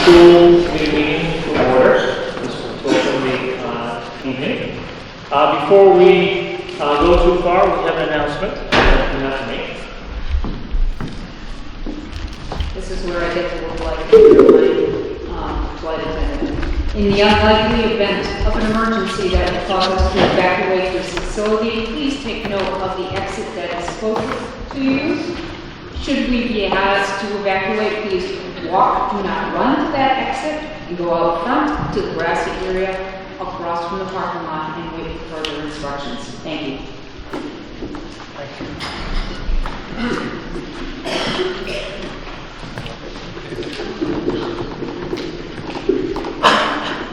school committee meeting to order. This will open the evening. Before we go too far, we have an announcement that we have to make. This is where I get to look like my flight attendant. In the unlikely event of an emergency that would cause us to evacuate this facility, please take note of the exit that is closest to you. Should we be asked to evacuate, please walk, do not run to that exit, and go out front to the grassy area across from the parking lot and wait for further instructions. Thank you.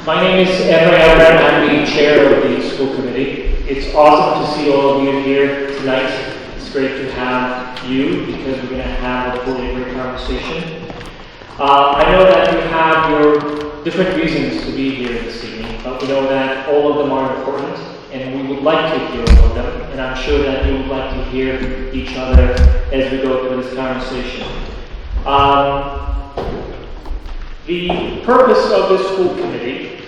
My name is Emery Albert. I'm the chair of the school committee. It's awesome to see all of you here tonight. It's great to have you because we're going to have a fully great conversation. I know that you have your different reasons to be here this evening, but we know that all of them are important, and we would like to hear all of them, and I'm sure that you would like to hear each other as we go through this conversation. The purpose of this school committee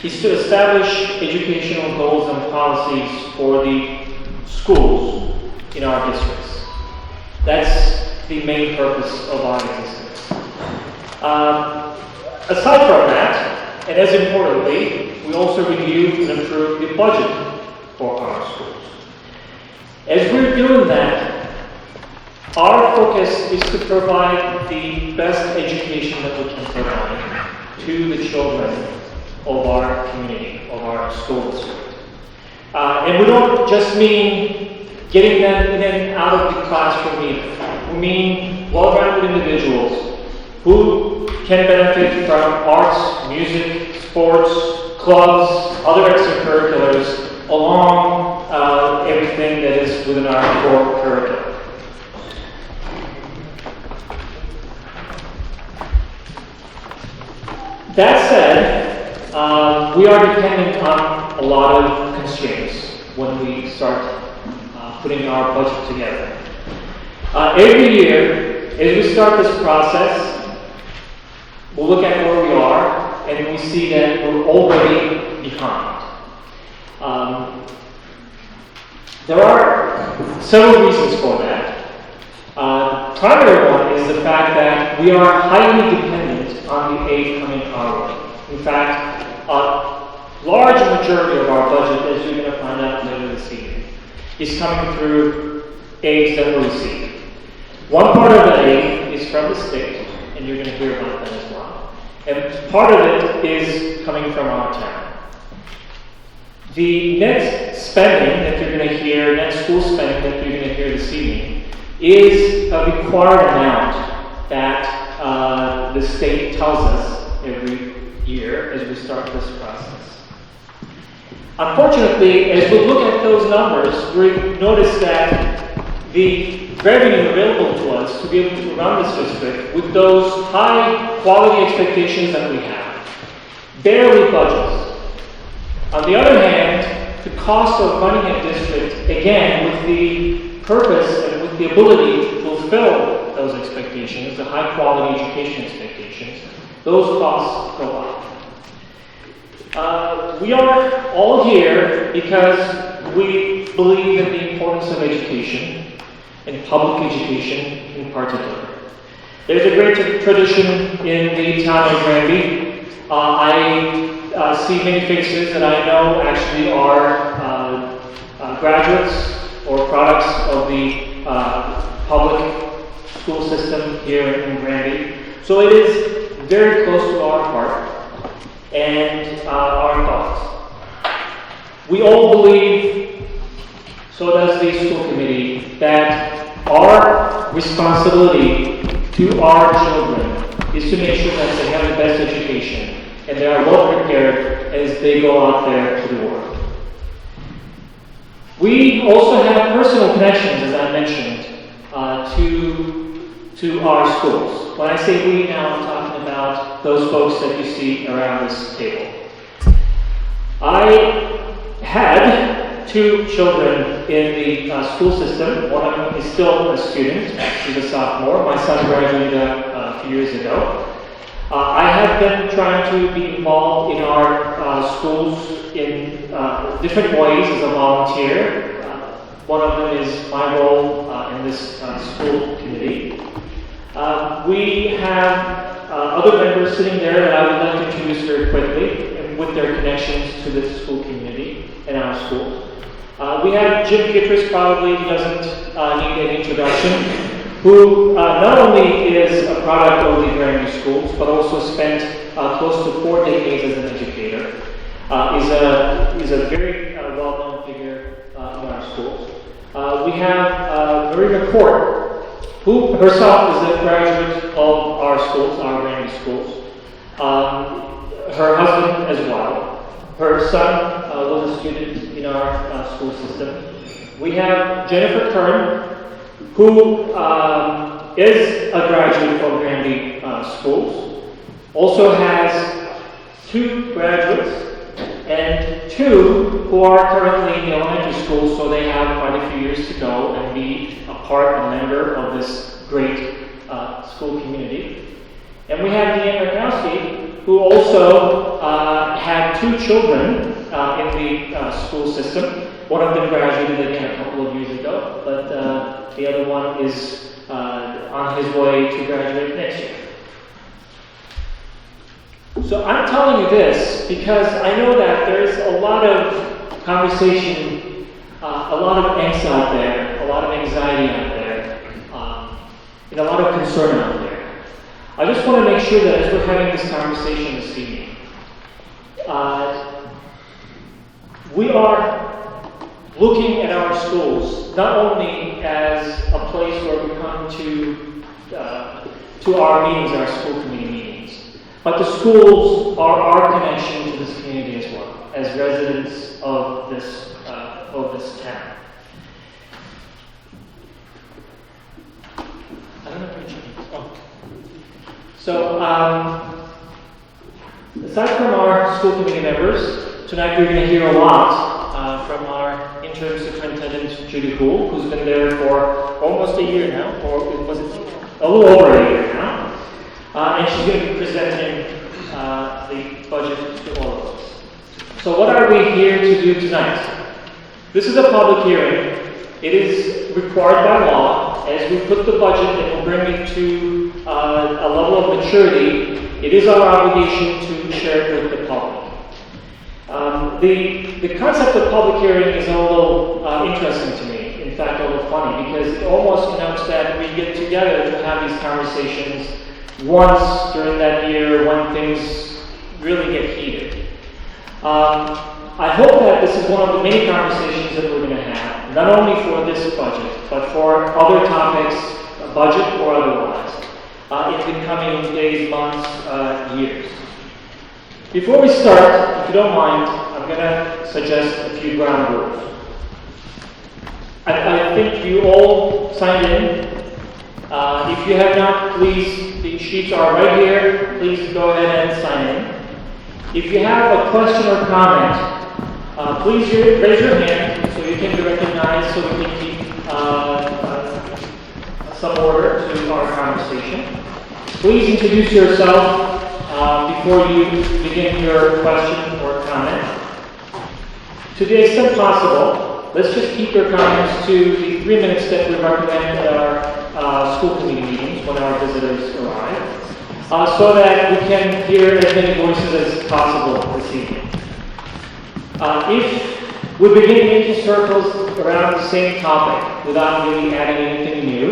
is to establish educational goals and policies for the schools in our districts. That's the main purpose of our existence. Aside from that, and as importantly, we also review and approve the budget for our schools. As we're doing that, our focus is to provide the best education that we can provide to the children of our community, of our school district. And we don't just mean getting them in and out of the classroom either. We mean well-rounded individuals who can benefit from arts, music, sports, clubs, other extracurriculars, along everything that is within our core curriculum. That said, we are dependent on a lot of constraints when we start putting our budget together. Every year, as we start this process, we'll look at where we are, and we see that we're already behind. There are several reasons for that. The primary one is the fact that we are highly dependent on the aid coming our way. In fact, a large majority of our budget, as you're going to find out later this evening, is coming through aids that we receive. One part of that aid is from the state, and you're going to hear about that as well. And part of it is coming from our town. The net spending that you're going to hear, net school spending that you're going to hear this evening, is a required amount that the state tells us every year as we start this process. Unfortunately, as we look at those numbers, we notice that the revenue available to us to be able to run this district with those high quality expectations that we have barely budgets. On the other hand, the cost of running a district, again, with the purpose and with the ability to fulfill those expectations, the high quality education expectations, those costs go up. We are all here because we believe in the importance of education, and public education in particular. There's a great tradition in the town of Granby. I see many faces that I know actually are graduates or products of the public school system here in Granby. So it is very close to our heart and our thoughts. We all believe, so does the school committee, that our responsibility to our children is to make sure that they have the best education and they are well prepared as they go out there to the world. We also have personal connections, as I mentioned, to our schools. When I say we now, I'm talking about those folks that you see around this table. I had two children in the school system. One of them is still a student. She's a sophomore. My son graduated a few years ago. I have been trying to be involved in our schools in different ways as a volunteer. One of them is my role in this school committee. We have other members sitting there that I would like to introduce very quickly and with their connections to the school community and our schools. We have Jim Pietrus, probably he doesn't need an introduction, who not only is a product of the Granby schools, but also spent close to 4 decades as an educator. Is a very well-known figure in our schools. We have Marie McCourt, who herself is a graduate of our schools, our Granby schools. Her husband as well. Her son was a student in our school system. We have Jennifer Kern, who is a graduate from Granby schools, also has 2 graduates and 2 who are currently in the elementary school, so they have quite a few years to go and be a member of this great school community. And we have Deanne Rakowski, who also had 2 children in the school system. One of them graduated again a couple of years ago, but the other one is on his way to graduate next year. So I'm telling you this because I know that there's a lot of conversation, a lot of angst out there, a lot of anxiety out there, and a lot of concern out there. I just want to make sure that as we're having this conversation this evening, we are looking at our schools not only as a place where we come to our meetings, our school committee meetings, but the schools are our connection to this community as well, as residents of this town. I don't know if you're oh. So, aside from our school committee members, tonight we're going to hear a lot from our interim superintendent, Judy Houle, who's been there for almost a year now, or was it a little over a year now. And she's going to be presenting the budget to all of us. So what are we here to do tonight? This is a public hearing. It is required by law. As we put the budget and will bring it to a level of maturity, it is our obligation to share it with the public. The concept of public hearing is a little interesting to me. In fact, a little funny, because it almost connotes that we get together to have these conversations once during that year when things really get heated. I hope that this is one of the many conversations that we're going to have, not only for this budget, but for other topics, budget or otherwise, in the coming days, months, years. Before we start, if you don't mind, I'm going to suggest a few ground rules. I think you all signed in. If you have not, please, the sheets are right here. Please go ahead and sign in. If you have a question or comment, please raise your hand so you can be recognized, so we can keep some order to our conversation. Please introduce yourself before you begin your question or comment. To the extent possible, let's just keep your comments to the 3 minutes that we recommend at our school committee meetings when our visitors arrive, so that we can hear as many voices as possible this evening. If we begin making circles around the same topic without really adding anything new,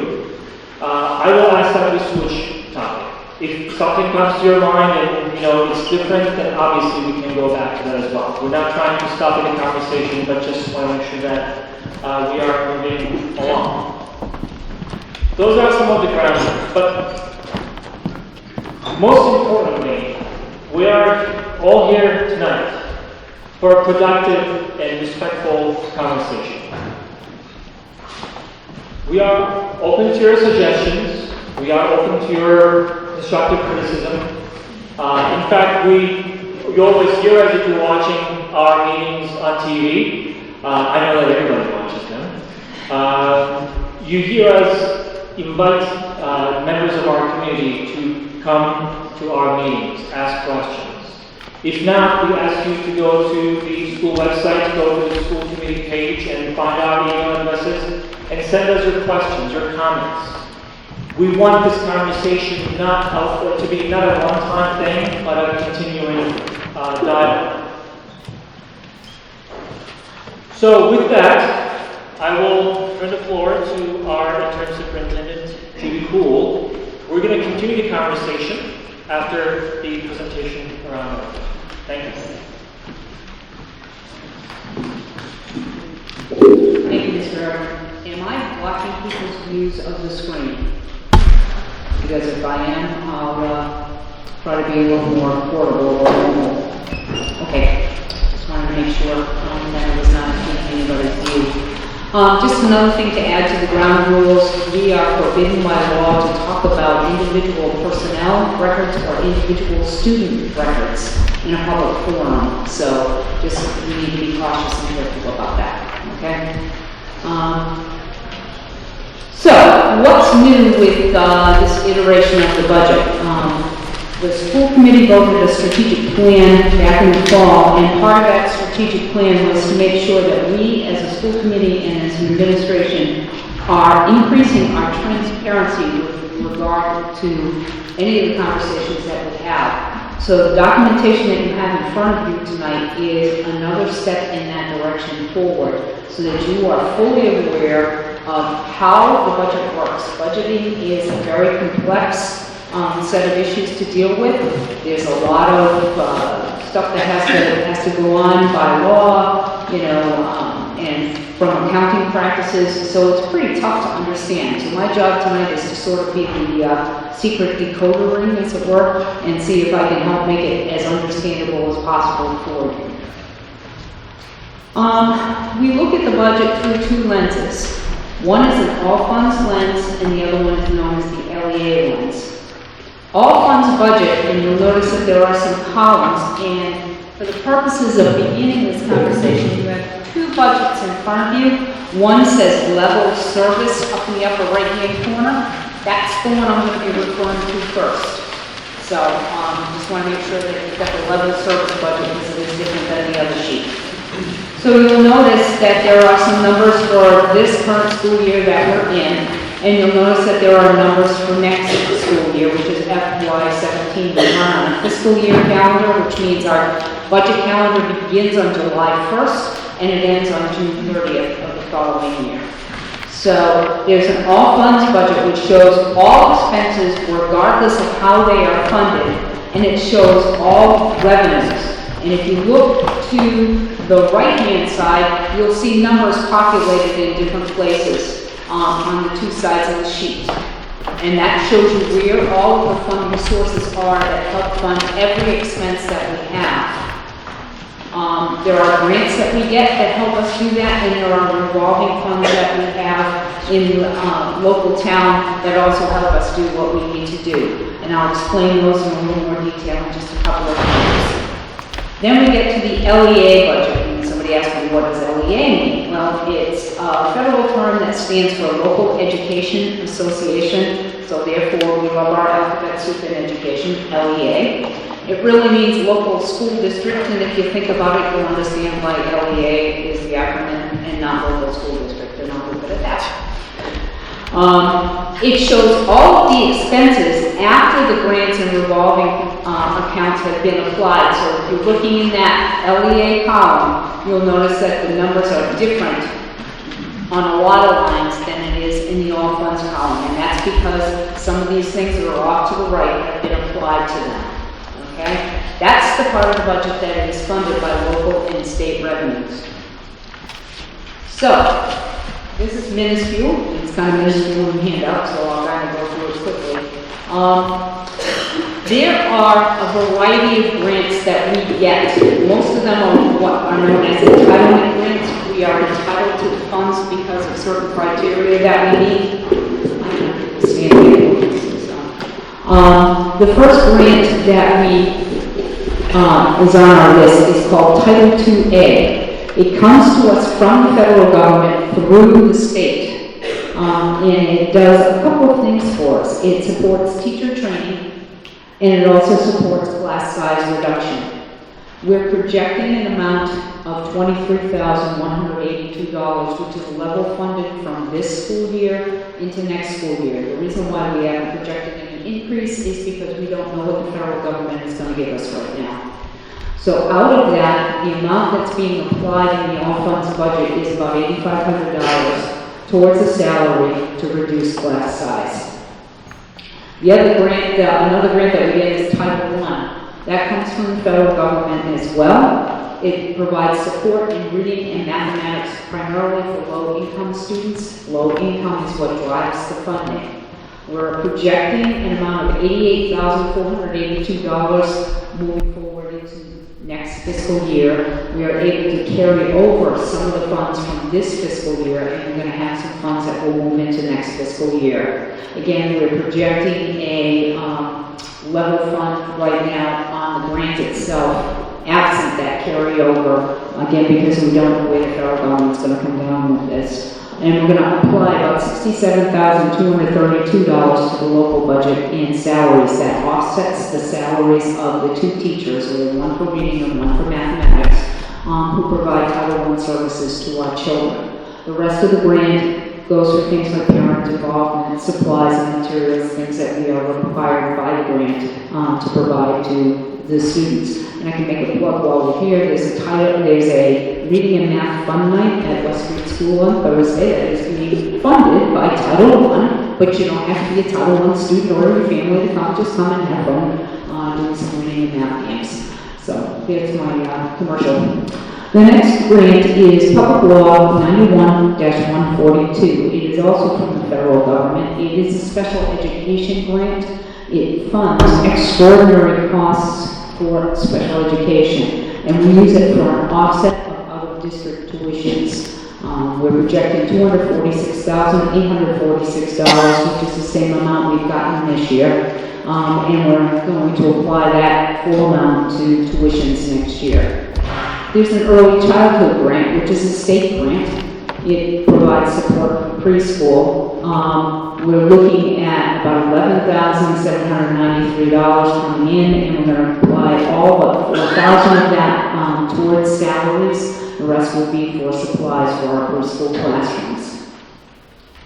I will ask that we switch topic. If something comes to your mind and it's different, then obviously we can go back to that as well. We're not trying to stop any conversation, but just want to make sure that we are moving along. Those are some of the ground rules, but most importantly, we are all here tonight for a productive and respectful conversation. We are open to your suggestions. We are open to your constructive criticism. In fact, you always hear us if you're watching our meetings on TV. I know that everybody watches them. You hear us invite members of our community to come to our meetings, ask questions. If not, we ask you to go to the school website, go to the school committee page and find our email addresses and send us your questions, your comments. We want this conversation to be not a one-time thing, but a continuing dialogue. So with that, I will turn the floor to our interim superintendent, Judy Poole. We're going to continue the conversation after the presentation around that. Thank you. Thank you, Mr. Everett. Am I blocking people's views of the screen? Because if I am, I'll try to be a little more portable or normal. Okay, just wanted to make sure that it was not taking anybody's view. Just another thing to add to the ground rules, we are forbidden by law to talk about individual personnel records or individual student records in a public forum. So just we need to be cautious and careful about that, okay? So what's new with this iteration of the budget? The school committee voted a strategic plan back in the fall, and part of that strategic plan was to make sure that we as a school committee and as an administration are increasing our transparency with regard to any of the conversations that we have. So the documentation that you have in front of you tonight is another step in that direction forward, so that you are fully aware of how the budget works. Budgeting is a very complex set of issues to deal with. There's a lot of stuff that has to go on by law, and from accounting practices, so it's pretty tough to understand. So my job tonight is to sort of be the secret decoder ring, as it were, and see if I can help make it as understandable as possible for you. We look at the budget through two lenses. One is an all funds lens, and the other one is known as the LEA lens. All funds budget, and you'll notice that there are some columns, and for the purposes of beginning this conversation, you have two budgets in front of you. One says level service up in the upper right-hand corner. That's the one I'm going to be referring to first. So just want to make sure that you've got the level service budget because it is different than the other sheet. So you'll notice that there are some numbers for this current school year that we're in, and you'll notice that there are numbers for next school year, which is FY17. We run on a fiscal year calendar, which means our budget calendar begins on July 1st and it ends on June 30th of the following year. So there's an all funds budget which shows all expenses regardless of how they are funded, and it shows all revenues. And if you look to the right-hand side, you'll see numbers populated in different places on the two sides of the sheet. And that shows you where all of the funding sources are that help fund every expense that we have. There are grants that we get that help us do that, and there are revolving funds that we have in local town that also help us do what we need to do. And I'll explain those in a little more detail in just a couple of minutes. Then we get to the LEA budget, and somebody asked me, what does LEA mean? Well, it's a federal term that stands for Local Education Association, so therefore we love our alphabet soup in education, LEA. It really means local school district, and if you think about it, you'll understand why LEA is the acronym and not local school district, and I'll leave it at that. It shows all of the expenses after the grants and revolving accounts have been applied. So if you're looking in that LEA column, you'll notice that the numbers are different on a lot of lines than it is in the all funds column. And that's because some of these things that are off to the right have been applied to them. Okay? That's the part of the budget that is funded by local and state revenues. So, this is minuscule. It's kind of minuscule in the handout, so I'll kind of go through it quickly. There are a variety of grants that we get. Most of them are what are known as entitlement grants. We are entitled to the funds because of certain criteria that we meet. The first grant that is on our list is called Title IIA. It comes to us from the federal government through the state, and it does a couple of things for us. It supports teacher training, And it also supports class size reduction. We're projecting an amount of $23,182, which is level funded from this school year into next school year. The reason why we haven't projected any increase is because we don't know what the federal government is going to give us right now. So out of that, the amount that's being applied in the all funds budget is about $8,500 towards a salary to reduce class size. The other grant, another grant that we get is Title I. That comes from the federal government as well. It provides support in reading and mathematics primarily for low-income students. Low income is what drives the funding. We're projecting an amount of $88,482 moving forward into next fiscal year. We are able to carry over some of the funds from this fiscal year, and we're going to have some funds that will move into next fiscal year. Again, we're projecting a level fund right now on the grant itself, absent that carryover, again, because we don't know where the federal government's going to come down with this. And we're going to apply about $67,232 to the local budget in salaries. That offsets the salaries of the two teachers, we have one for reading and one for mathematics, who provide Title I services to our children. The rest of the grant goes for things like parent involvement, supplies and materials, things that we are required by the grant to provide to the students. And I can make a plug while we're here. There's a reading and math fun night at West Street School on Thursday that is being funded by Title I, but you don't have to be a Title I student or your family to come, just come and have fun doing some reading and math games. So there's my commercial. The next grant is Public Law 91-142. It is also from the federal government. It is a special education grant. It funds extraordinary costs for special education, and we use it for an offset of out-of-district tuitions. We're projecting $246,846, which is the same amount we've gotten this year, and we're going to apply that full amount to tuitions next year. There's an early childhood grant, which is a state grant. It provides support for preschool. We're looking at about $11,793 coming in, and we're going to apply all but $4,000 of that towards salaries. The rest will be for supplies for our preschool classrooms.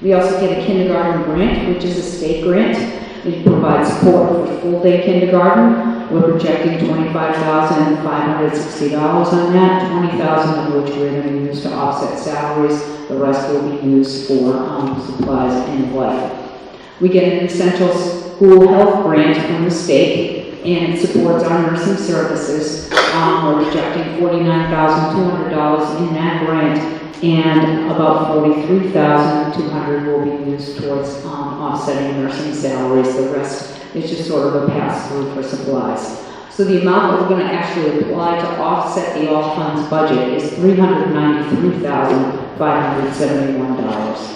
We also get a kindergarten grant, which is a state grant. It provides support for full-day kindergarten. We're projecting $25,560 on that, $20,000 of which we're going to use to offset salaries. The rest will be used for supplies and life. We get an essential school health grant from the state, and it supports our nursing services. We're projecting $49,200 in that grant, and about $43,200 will be used towards offsetting nursing salaries. The rest is just sort of a pass-through for supplies. So the amount that we're going to actually apply to offset the all funds budget is $393,571.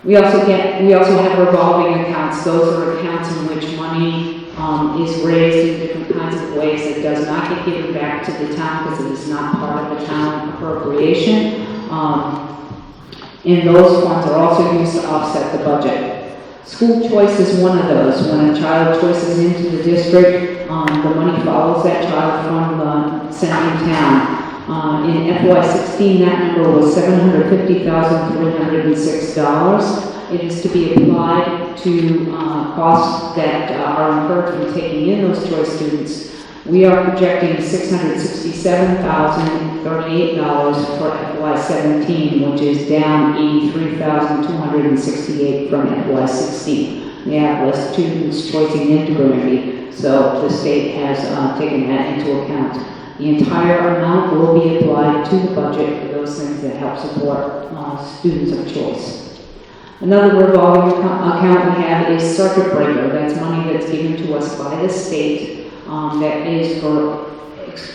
We also have revolving accounts. Those are accounts in which money is raised in different kinds of ways that does not get given back to the town because it is not part of the town appropriation. And those funds are also used to offset the budget. School choice is one of those. When a child choices into the district, the money follows that child from the sending town. In FY16, that number was $750,306. It is to be applied to costs that are incurred from taking in those choice students. We are projecting $667,038 for FY17, which is down $83,268 from FY16. We have less students choicing into Granby, so the state has taken that into account. The entire amount will be applied to the budget for those things that help support students of choice. Another revolving account we have is circuit breaker. That's money that's given to us by the state that is for,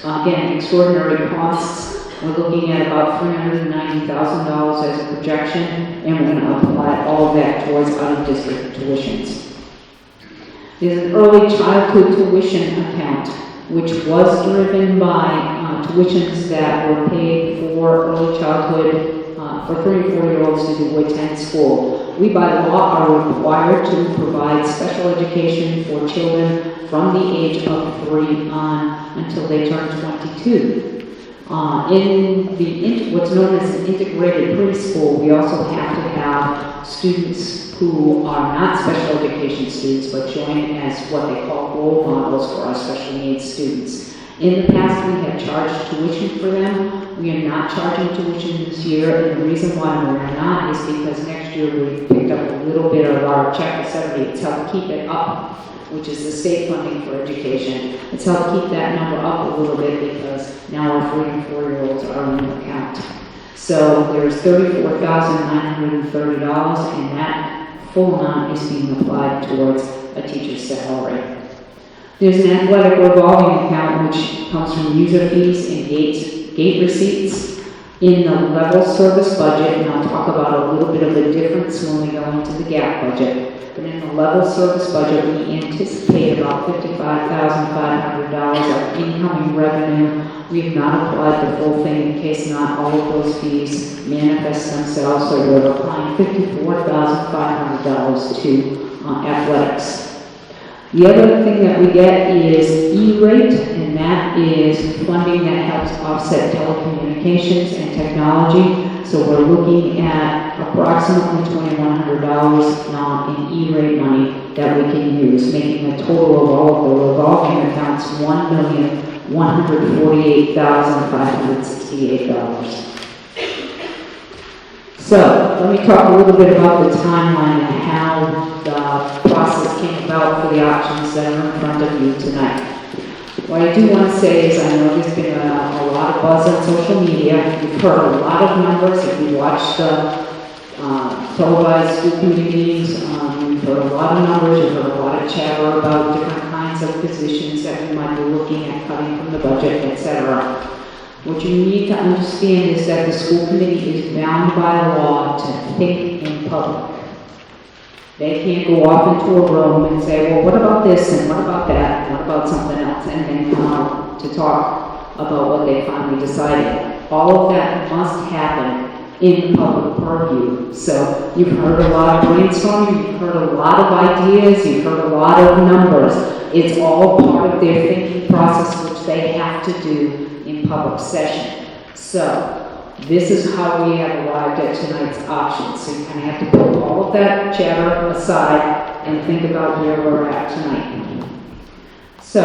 again, extraordinary costs. We're looking at about $390,000 as a projection, and we're going to apply all of that towards out-of-district tuitions. There's an early childhood tuition account, which was driven by tuitions that were paid for early childhood for 3 and 4-year-olds to attend school. we by law are required to provide special education for children from the age of 3 on until they turn 22. What's known as an integrated preschool, we also have to have students who are not special education students, but join as what they call role models for our special needs students. In the past, we have charged tuition for them. We are not charging tuition this year, and the reason why we're not is because next year we picked up a little bit of our Chapter 70. It's helped keep it up, which is the state funding for education. It's helped keep that number up a little bit because now our 3 and 4-year-olds are in the account. So there's $34,930, and that full amount is being applied towards a teacher's salary. There's an athletic revolving account which comes from user fees and gate receipts. In the level service budget, and I'll talk about a little bit of the difference when we go into the gap budget. But in the level service budget, we anticipate about $55,500 of incoming revenue. We have not applied the full thing in case not all of those fees manifest themselves, so we're applying $54,500 to athletics. The other thing that we get is E-rate, and that is funding that helps offset telecommunications and technology. So we're looking at approximately $2,100 in E-rate money that we can use, making a total of all of the revolving accounts $1,148,568. So let me talk a little bit about the timeline and how the process came about for the options that are in front of you tonight. What I do want to say is I know there's been a lot of buzz on social media. You've heard a lot of numbers. If you watched the televised school committee meetings, you've heard a lot of numbers. You've heard a lot of chatter about different kinds of positions that we might be looking at cutting from the budget, etc. What you need to understand is that the school committee is bound by law to think in public. They can't go off into a room and say, well, what about this, and what about that, and what about something else, and then come out to talk about what they finally decided. All of that must happen in public purview. So you've heard a lot of brainstorming, you've heard a lot of ideas, you've heard a lot of numbers. It's all part of their thinking process, which they have to do in public session. So this is how we have arrived at tonight's options. So you kind of have to put all of that chatter aside and think about where we're at tonight. So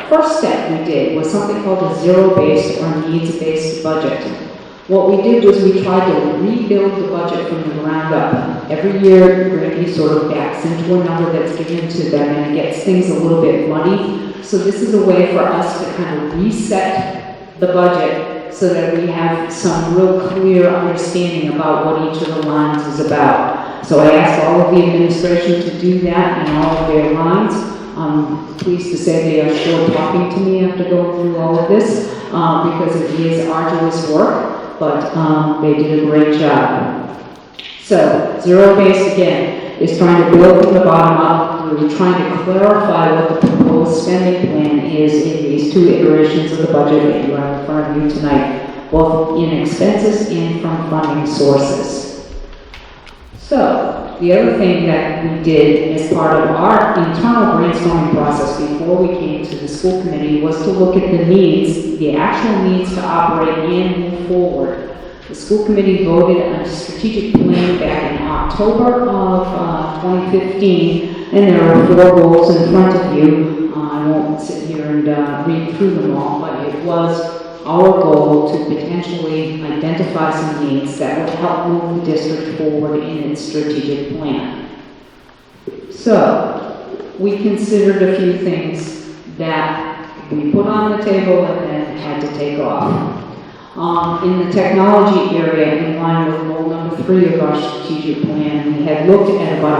first step we did was something called a zero-based or needs-based budget. What we did was we tried to rebuild the budget from the ground up. Every year, Granby sort of backs into a number that's given to them and it gets things a little bit muddy. So this is a way for us to kind of reset the budget so that we have some real clear understanding about what each of the lines is about. So I asked all of the administration to do that in all of their lines. I'm pleased to say they are still talking to me after going through all of this because it is arduous work, but they did a great job. So zero-based, again, is trying to build from the bottom up. We're trying to clarify what the proposed spending plan is in these two iterations of the budget that you have in front of you tonight, both in expenses and from funding sources. So, the other thing that we did as part of our internal brainstorming process before we came to the school committee was to look at the needs, the actual needs to operate and move forward. The school committee voted on a strategic plan back in October of 2015, and there are 4 goals in front of you. I won't sit here and read through them all, but it was our goal to potentially identify some needs that would help move the district forward in its strategic plan. So, we considered a few things that we put on the table and then had to take off. In the technology area, in line with goal number 3 of our strategic plan, we had looked at about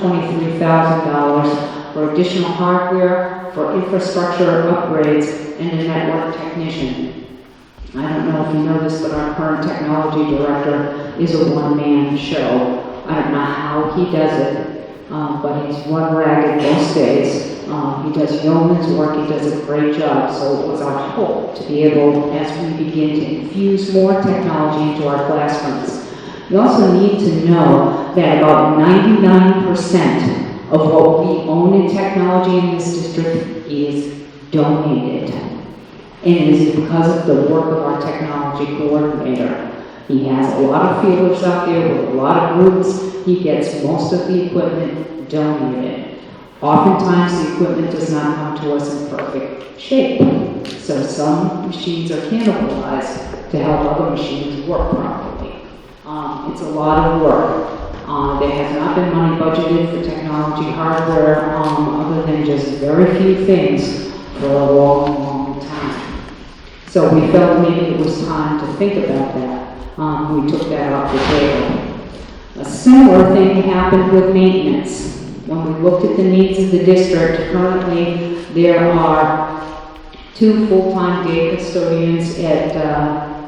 $123,000 for additional hardware, for infrastructure upgrades, and a network technician. I don't know if you know this, but our current technology director is a one-man show. I don't know how he does it, but he's one ragged most days. He does yeoman's work, he does a great job, so it was our hope to be able, as we begin to infuse more technology into our classrooms. You also need to know that about 99% of what we own in technology in this district is donated. And it is because of the work of our technology coordinator. He has a lot of feelers out there with a lot of groups. He gets most of the equipment donated. Oftentimes, the equipment does not come to us in perfect shape. So some machines are cannibalized to help other machines work properly. It's a lot of work. There has not been money budgeted for technology hardware, other than just very few things for a long, long time. So we felt maybe it was time to think about that. We took that off the table. A similar thing happened with maintenance. When we looked at the needs of the district, currently there are 2 full-time day custodians at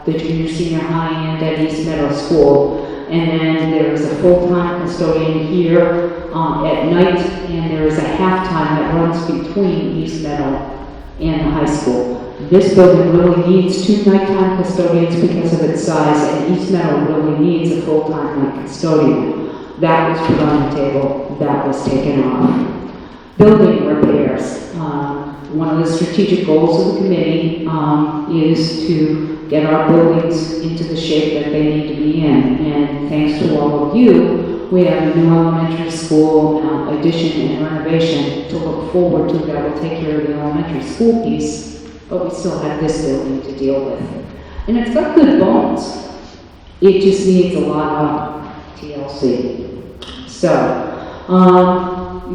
the junior senior high and at East Meadow School. And then there is a full-time custodian here at night, and there is a half-time that runs between East Meadow and the high school. This building really needs 2 nighttime custodians because of its size, and East Meadow really needs a full-time night custodian. That was put on the table, that was taken off. Building repairs. One of the strategic goals of the committee is to get our buildings into the shape that they need to be in. And thanks to all of you, we have a new elementary school addition and renovation to look forward to that will take care of the elementary school piece, but we still have this building to deal with. And it's got good bones. It just needs a lot of TLC. So,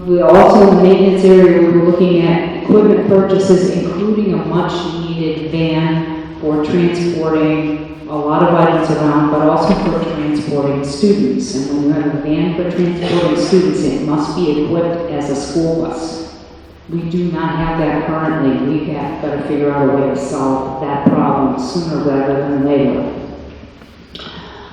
we also in the maintenance area, we were looking at equipment purchases, including a much-needed van for transporting a lot of items around, but also for transporting students. And when you have a van for transporting students, it must be equipped as a school bus. We do not have that currently. We have got to figure out a way to solve that problem sooner rather than later.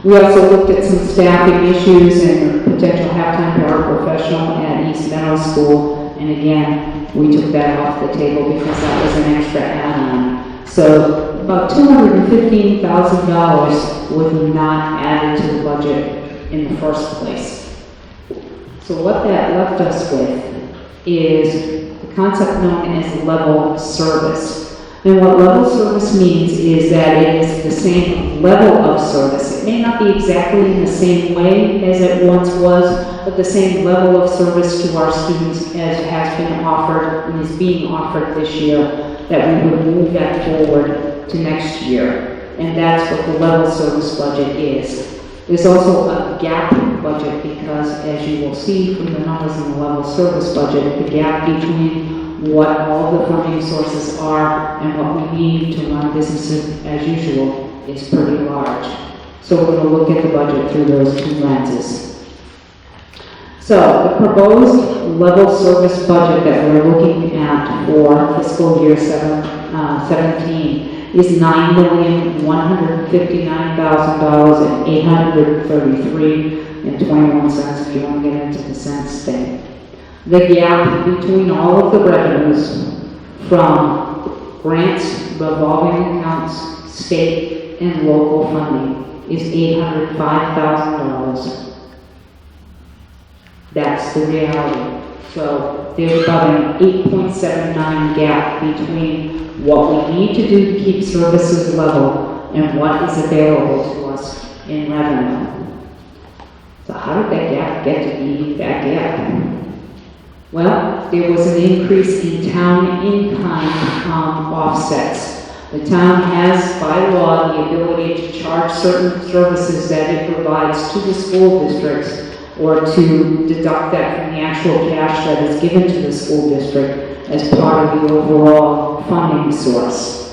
We also looked at some staffing issues and potential half-time paraprofessional at East Meadow School. And again, we took that off the table because that was an extra add-on. So about $215,000 was not added to the budget in the first place. So what that left us with is the concept known as level service. And what level service means is that it is the same level of service. It may not be exactly in the same way as it once was, but the same level of service to our students as has been offered and is being offered this year, that we would move that forward to next year. And that's what the level service budget is. There's also a gap budget because, as you will see from the numbers in the level service budget, the gap between what all the funding sources are and what we need to run businesses as usual is pretty large. So we're going to look at the budget through those 2 lenses. So the proposed level service budget that we're looking at for fiscal year 17 is $9,159,833.21 if you want to get into the cents thing. The gap between all of the revenues from grants, revolving accounts, state and local funding is $805,000. That's the reality. So there's about an 8.79 gap between what we need to do to keep services level and what is available to us in revenue. So how did that gap get to be that gap? Well, there was an increase in town in-kind offsets. The town has, by law, the ability to charge certain services that it provides to the school districts or to deduct that from the actual cash that is given to the school district as part of the overall funding source.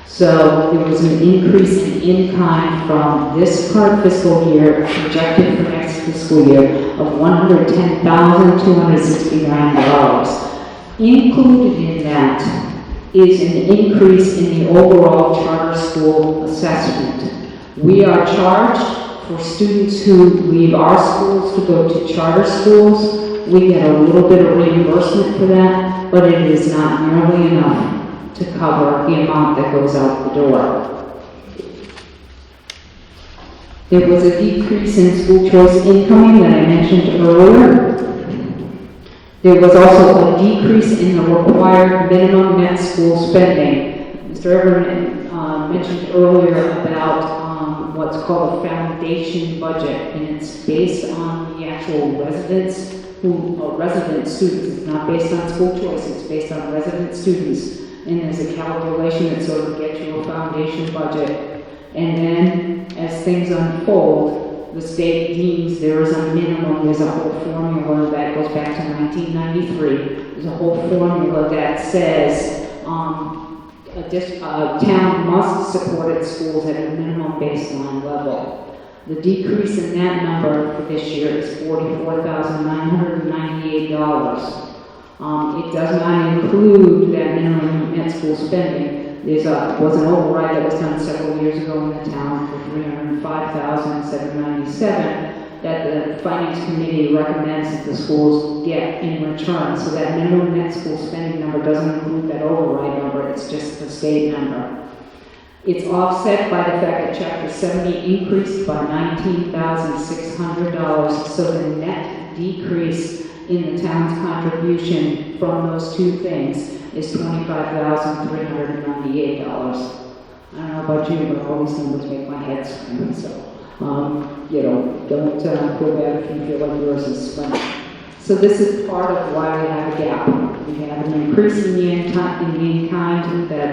So there was an increase in-kind from this current fiscal year, projected for next fiscal year, of $110,269. Included in that is an increase in the overall charter school assessment. We are charged for students who leave our schools to go to charter schools. We get a little bit of reimbursement for that, but it is not nearly enough to cover the amount that goes out the door. There was a decrease in school choice incoming that I mentioned earlier. There was also a decrease in the required minimum net school spending. Mr. Everett mentioned earlier about what's called a foundation budget, and it's based on the actual residents resident students. It's not based on school choice, it's based on resident students. And there's a calculation that sort of gets you a foundation budget. And then, as things unfold, the state deems there is a minimum, there's a whole formula that goes back to 1993. There's a whole formula that says a town must support its schools at a minimum baseline level. The decrease in that number for this year is $44,998. It does not include that minimum net school spending. There was an override that was done several years ago in the town for $305,797 that the Finance Committee recommends that the schools get in return. So that minimum net school spending number doesn't include that override number, it's just the state number. It's offset by the fact that Chapter 70 increased by $19,600, so the net decrease in the town's contribution from those two things is $25,398. I don't know about you, but all these numbers make my head swim, so, don't feel bad if you feel like yours is swimming. So this is part of why we have a gap. We have an increase in the in-kind that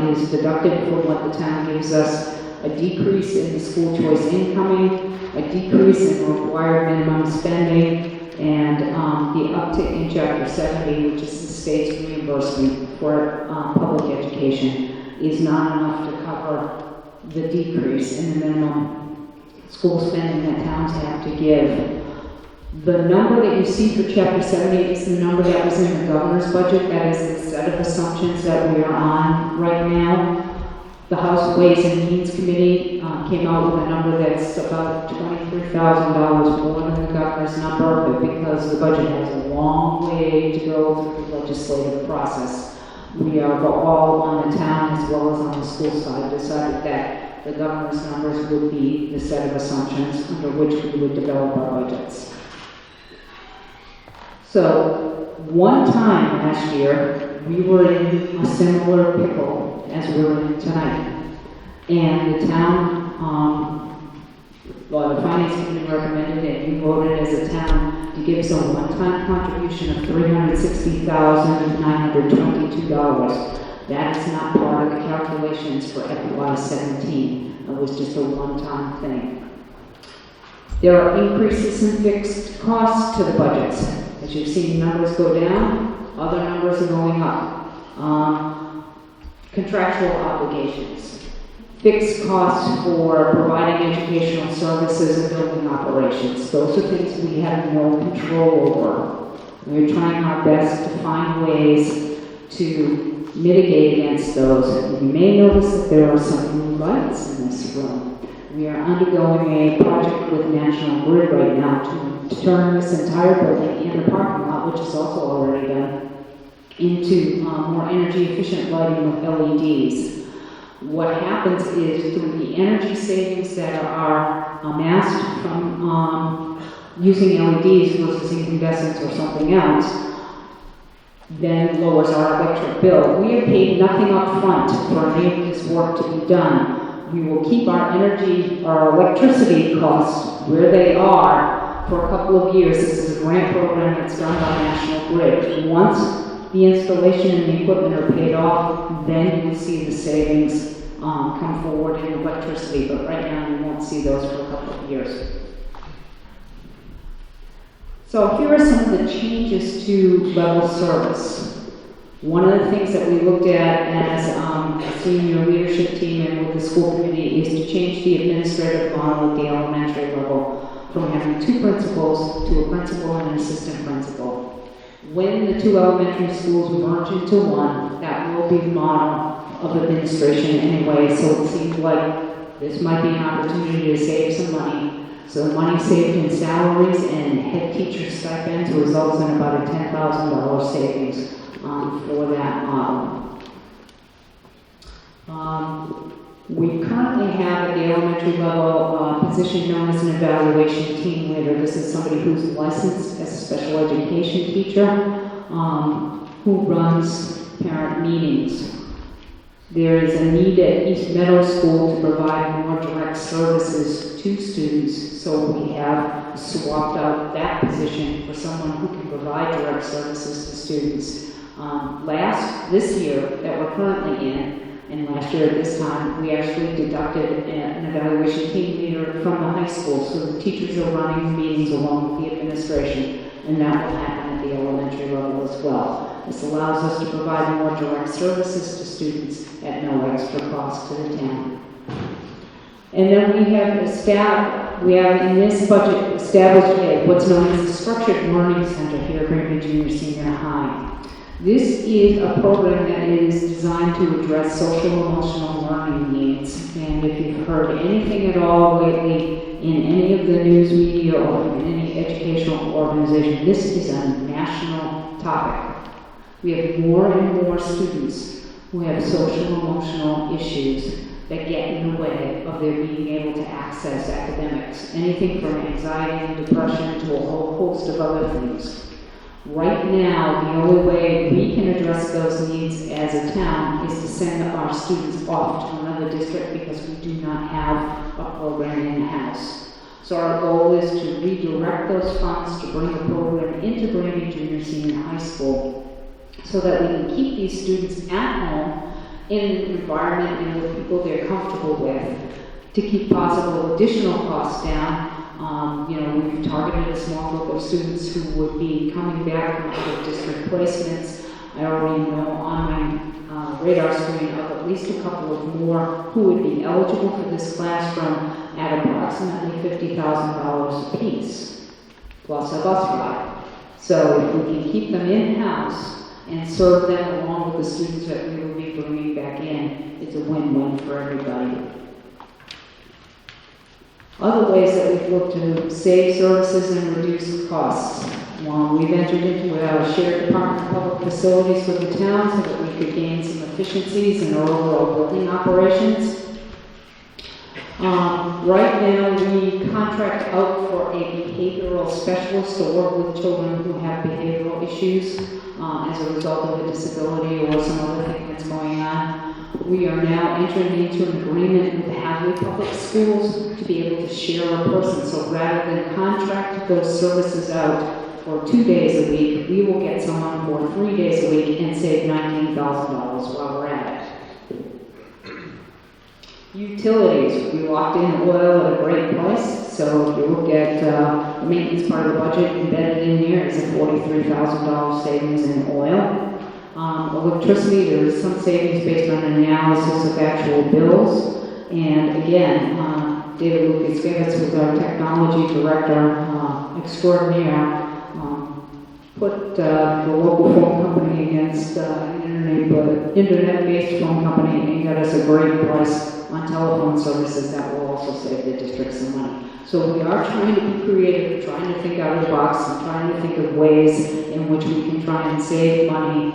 is deducted from what the town gives us, a decrease in the school choice incoming, a decrease in required minimum spending, and the uptick in Chapter 70, which is the state's reimbursement for public education, is not enough to cover the decrease in the minimum school spending that towns have to give. The number that you see for Chapter 70 is the number that was in the governor's budget. That is the set of assumptions that we are on right now. The House Ways and Means Committee came out with a number that's about $23,000 more than the governor's number, but because the budget has a long way to go through the legislative process, we are all on the town as well as on the school side decided that the governor's numbers would be the set of assumptions under which we would develop our budgets. So, one time last year, we were in a similar pickle as we're in tonight. And the town, the Finance Committee recommended it, we voted as a town to give us a one-time contribution of $360,922. That is not part of the calculations for FY17. It was just a one-time thing. There are increases in fixed costs to the budgets. As you've seen numbers go down, other numbers are going up. Contractual obligations, fixed costs for providing educational services and building operations. Those are things we have no control over. We're trying our best to find ways to mitigate against those. You may notice that there are some blue lights in this room. We are undergoing a project with National Grid right now to turn this entire building and the parking lot, which is also already done, into more energy efficient lighting with LEDs. What happens is through the energy savings that are amassed from using LEDs versus incandescents or something else, then lowers our electric bill. We have paid nothing up front for any of this work to be done. We will keep our electricity costs where they are for a couple of years. This is a grant program that's done by National Grid. Once the installation and the equipment are paid off, then you will see the savings come forward in electricity, but right now you won't see those for a couple of years. So here are some of the changes to level service. One of the things that we looked at as a senior leadership team and with the school committee is to change the administrative model at the elementary level from having two principals to a principal and an assistant principal. When the two elementary schools merge into one, that will be the model of administration anyway, so it seems like this might be an opportunity to save some money. So the money saved in salaries and head teacher stipends results in about a $10,000 savings for that model. We currently have at the elementary level a position known as an evaluation team leader. This is somebody who's licensed as a special education teacher, who runs parent meetings. There is a need at East Meadow School to provide more direct services to students, so we have swapped out that position for someone who can provide direct services to students. This year that we're currently in, and last year at this time, we actually deducted an evaluation team leader from the high school, so the teachers are running meetings along with the administration, and that will happen at the elementary level as well. This allows us to provide more direct services to students at no extra cost to the town. And then we have in this budget established what's known as the Structured Learning Center here at Granby Junior Senior High. This is a program that is designed to address social emotional learning needs. And if you've heard anything at all lately in any of the news media or in any educational organization, this is a national topic. We have more and more students who have social emotional issues that get in the way of their being able to access academics. Anything from anxiety and depression to a whole host of other things. Right now, the only way we can address those needs as a town is to send our students off to another district because we do not have a program in-house. So our goal is to redirect those funds to bring the program into Granby Junior Senior High School so that we can keep these students at home in an environment and with people they're comfortable with to keep possible additional costs down. We've targeted a small group of students who would be coming back from other district placements. I already know on my radar screen of at least a couple of more who would be eligible for this classroom at approximately $50,000 apiece, plus a bus ride. So if we can keep them in-house and serve them along with the students that we will be bringing back in, it's a win-win for everybody. Other ways that we've looked to save services and reduce costs. We've entered into a shared department of public facilities for the town so that we could gain some efficiencies in our overall building operations. Right now, we contract out for a behavioral specialist to work with children who have behavioral issues as a result of a disability or some other thing that's going on. We are now entering into an agreement with the Hadley Public Schools to be able to share a person. So rather than contract those services out for 2 days a week, we will get someone for 3 days a week and save $19,000 while we're at it. Utilities, we locked in oil at a great price. So if you look at the maintenance part of the budget, embedded in there is a $43,000 savings in oil. Electricity, there is some savings based on analysis of actual bills. And again, David Lucas Givens, who's our technology director extraordinaire, put the local phone company against internet-based phone company and got us a great price on telephone services that will also save the district some money. So we are trying to be creative, trying to think out of the box, and trying to think of ways in which we can try and save money,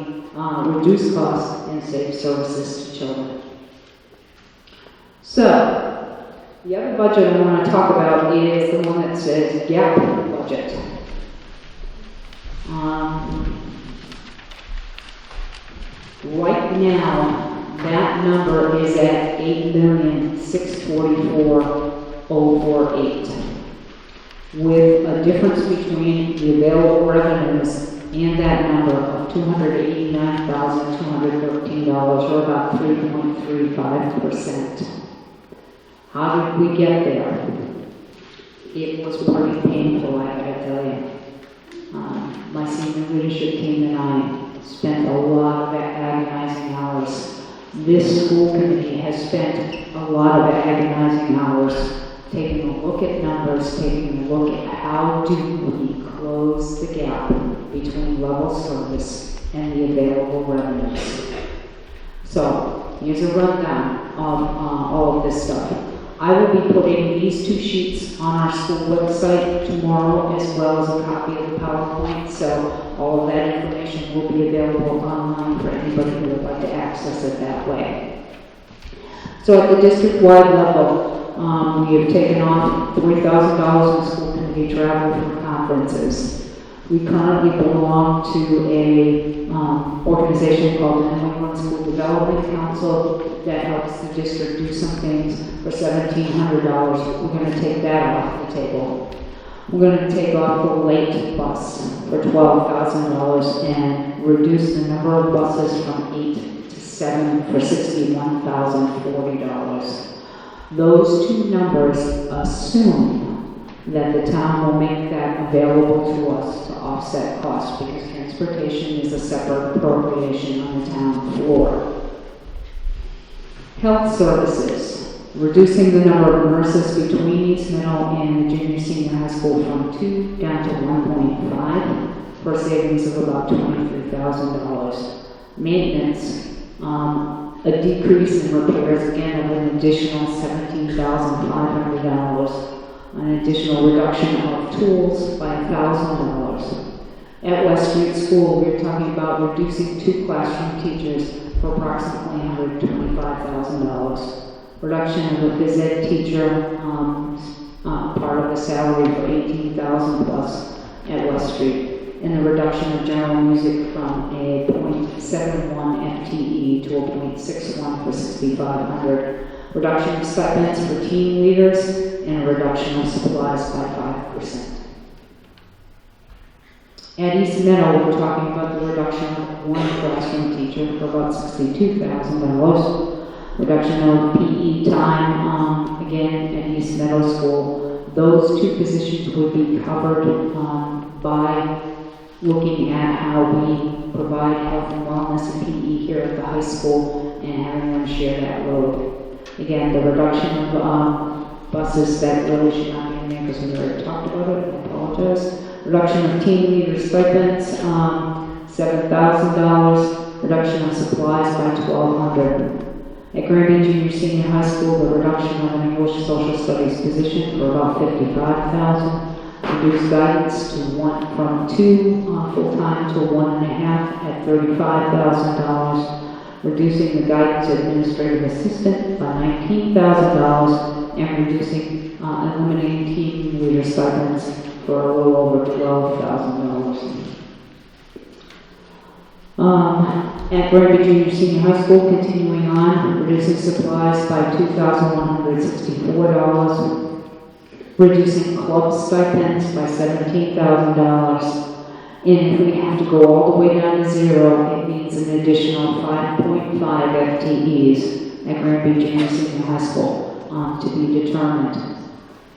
reduce costs, and save services to children. So, the other budget I want to talk about is the one that says gap budget. Right now, that number is at $8,644,048, with a difference between the available revenues and that number of $289,213, or about 3.35%. How did we get there? It was pretty painful, I gotta tell you. My senior leadership team and I spent a lot of agonizing hours. This school committee has spent a lot of agonizing hours taking a look at numbers, taking a look at how do we close the gap between level service and the available revenues. So, here's a rundown of all of this stuff. I will be putting these 2 sheets on our school website tomorrow, as well as a copy of the PowerPoint, so all of that information will be available online for anybody who would like to access it that way. So at the district-wide level, we have taken off $3,000 in school committee travel for conferences. We currently belong to a organization called the New England School Development Council that helps the district do some things for $1,700. We're going to take that off the table. We're going to take off the late bus for $12,000 and reduce the number of buses from 8 to 7 for $61,040. Those two numbers assume that the town will make that available to us to offset costs, because transportation is a separate appropriation on the town floor. Health services, reducing the number of nurses between East Middle and the junior senior high school from 2 down to 1.5 for savings of about $23,000. Maintenance, a decrease in repairs, again, of an additional $17,500. An additional reduction of tools by $1,000. At West Street School, we're talking about reducing 2 classroom teachers for approximately $125,000. Reduction of a phys ed teacher, part of the salary for $18,000 plus at West Street. And the reduction of general music from a .71 FTE to a .61 for $6,500. Reduction of stipends for team leaders, and a reduction of supplies by 5%. At East Meadow, we're talking about the reduction of 1 classroom teacher for about $62,000. Reduction of PE time, again, at East Meadow School. Those 2 positions would be covered by looking at how we provide health and wellness and PE here at the high school and having them share that load. Again, the reduction of buses that really should not be in there because we already talked about it, I apologize. Reduction of team leader stipends, $7,000. Reduction of supplies by $1,200. At Granby Junior Senior High School, the reduction of an English Social Studies position for about $55,000. Reduced guidance from 2 full-time to 1.5 at $35,000. Reducing the guidance administrative assistant by $19,000 and reducing, eliminating team leader stipends for a little over $12,000. At Granby Junior Senior High School, continuing on, reducing supplies by $2,164. Reducing club stipends by $17,000. And if we have to go all the way down to 0, it means an additional 5.5 FTEs at Granby Junior Senior High School to be determined.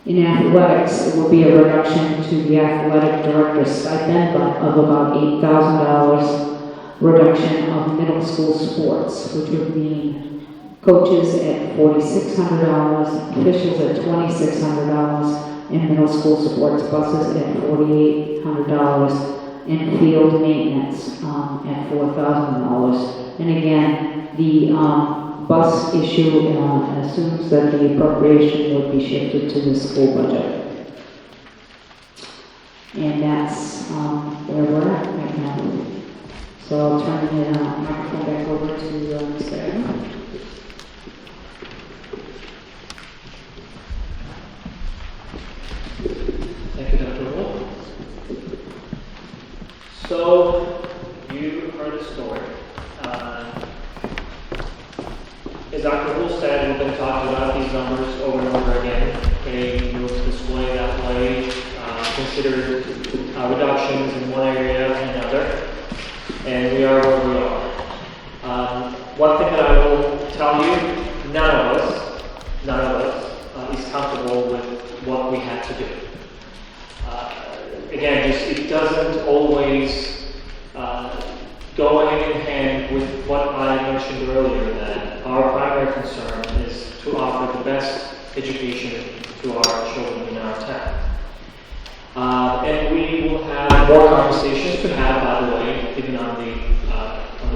In athletics, it will be a reduction to the athletic director's stipend of about $8,000. Reduction of middle school sports, which would mean coaches at $4,600, officials at $2,600, and middle school sports buses at $4,800. And field maintenance at $4,000. And again, the bus issue assumes that the appropriation would be shifted to the school budget. And that's where we're at right now. So I'll turn the microphone back over to Mr. Evans. Thank you, Dr. Wolf. So, you heard the story. As Dr. Wolf said, we've been talking about these numbers over and over again. They will display that way, consider reductions in one area and another, and we are where we are. One thing that I will tell you, none of us is comfortable with what we had to do. Again, it doesn't always go hand in hand with what I mentioned earlier, that our primary concern is to offer the best education to our children in our town. And we will have more conversations to have, by the way, even on the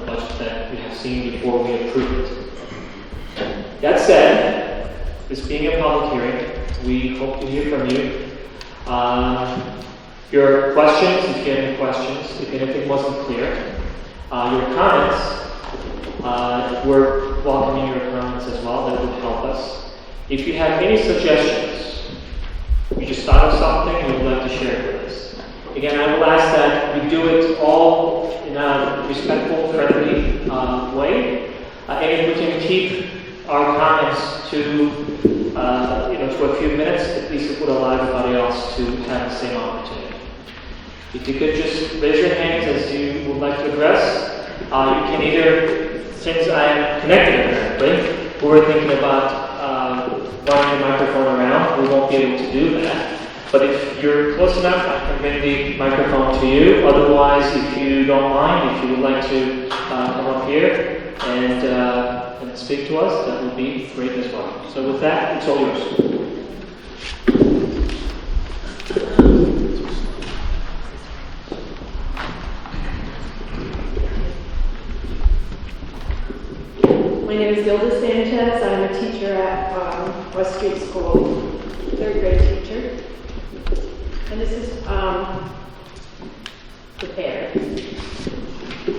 budget that we have seen before we approve it. That said, this being a public hearing, we hope to hear from you. Your questions, if you have any questions, if anything wasn't clear. Your comments, we're welcoming your comments as well. That would help us. If you have any suggestions, you just thought of something and would like to share it with us. Again, I will ask that we do it all in a respectful, friendly way. And if we can keep our comments to a few minutes, at least it would allow everybody else to have the same opportunity. If you could just raise your hands as you would like to address. You can either, since I am connected apparently, we're thinking about running the microphone around. We won't be able to do that. But if you're close enough, I can bring the microphone to you. Otherwise, if you don't mind, if you would like to come up here and speak to us, that would be great as well. So with that, it's all yours. My name is Gilda Sanchez. I'm a teacher at West Street School, third grade teacher. And this is the bear.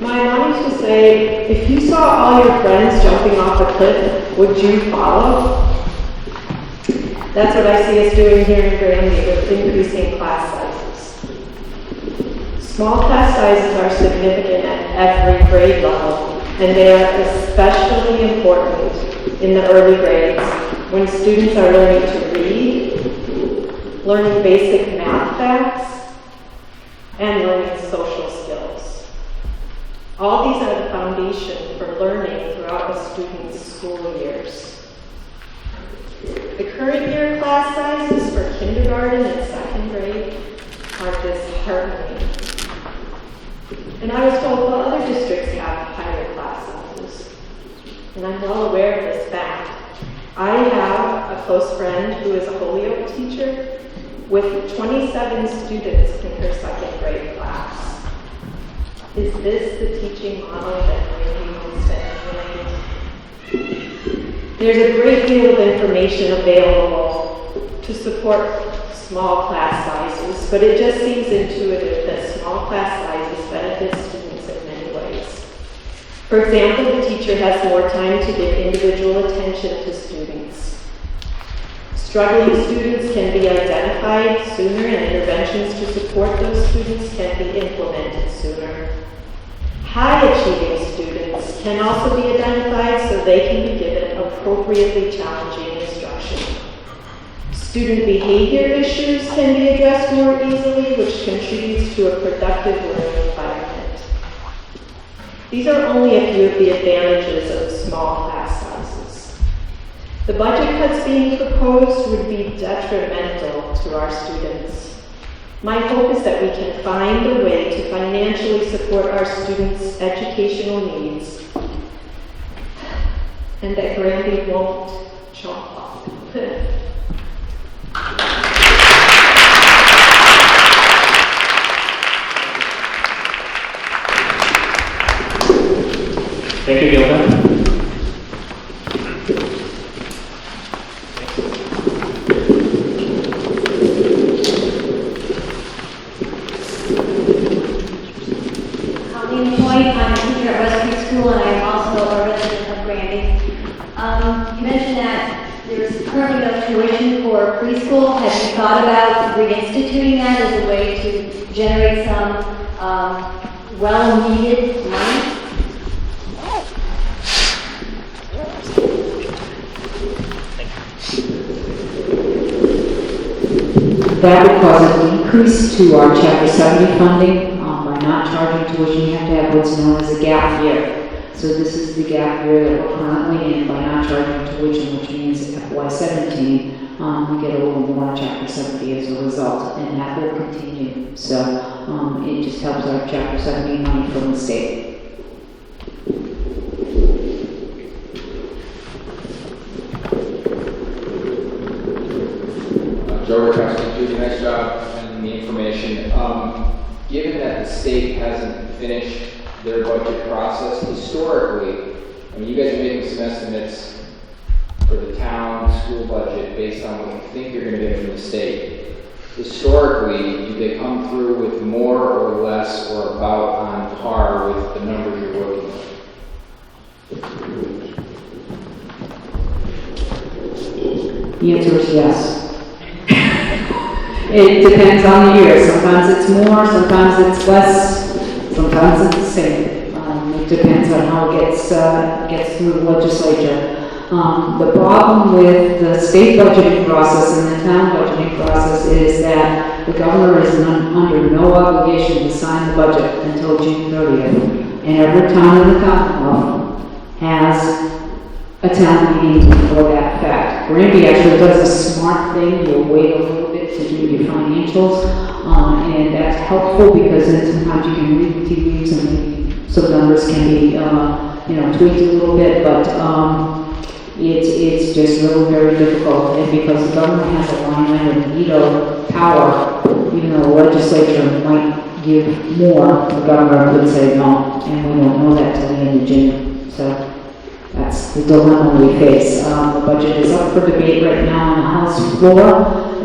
My mom used to say, if you saw all your friends jumping off a cliff, would you follow? That's what I see us doing here in Granby with increasing class sizes. Small class sizes are significant at every grade level, and they are especially important in the early grades when students are learning to read, learning basic math facts, and learning social skills. All these are the foundation for learning throughout a student's school years. The current year class sizes for kindergarten and second grade are disheartening. And I was told, well, other districts have higher class sizes. And I'm well aware of this fact. I have a close friend who is a Holyoke teacher with 27 students in her second grade class. Is this the teaching model that Granby wants to emulate? There's a great deal of information available to support small class sizes, but it just seems intuitive that small class sizes benefit students in many ways. For example, the teacher has more time to give individual attention to students. Struggling students can be identified sooner and interventions to support those students can be implemented sooner. High-achieving students can also be identified so they can be given appropriately challenging instruction. Student behavior issues can be addressed more easily, which contributes to a productive learning environment. These are only a few of the advantages of small class sizes. The budget cuts being proposed would be detrimental to our students. My hope is that we can find a way to financially support our students' educational needs and that Granby won't jump off the cliff. Thank you, Gilda. I'm a teacher at West Street School, and I am also a resident of Granby. You mentioned that there's currently no tuition for preschool. Have you thought about reinstituting that as a way to generate some well-needed money? That would cause a decrease to our Chapter 70 funding. By not charging tuition, you have to have what's known as a gap year. So this is the gap year that we're currently in. By not charging tuition, which means FY17, we get a little more Chapter 70 as a result, and that will continue. So it just helps our Chapter 70 money from the state. Joe Rotowski, doing a nice job and the information. Given that the state hasn't finished their budget process, historically, I mean, you guys are making some estimates for the town school budget based on what you think you're going to get from the state. Historically, do they come through with more or less or about on par with the numbers you're working with? The answer is yes. It depends on the year. Sometimes it's more, sometimes it's less, sometimes it's the same. It depends on how it gets through the legislature. The problem with the state budgeting process and the town budgeting process is that the governor is under no obligation to sign the budget until June 30th. And every town in the Commonwealth has a town meeting for that fact. Granby actually does a smart thing. You'll wait a little bit to do your financials, and that's helpful because then sometimes you can read the tea leaves and maybe some numbers can be, tweaked a little bit, but it's just really very difficult. And because the government has a line item veto power, even though the legislature might give more, the governor could say no, and we don't know that till the end of June. So that's the dilemma we face. The budget is up for debate right now on the House floor.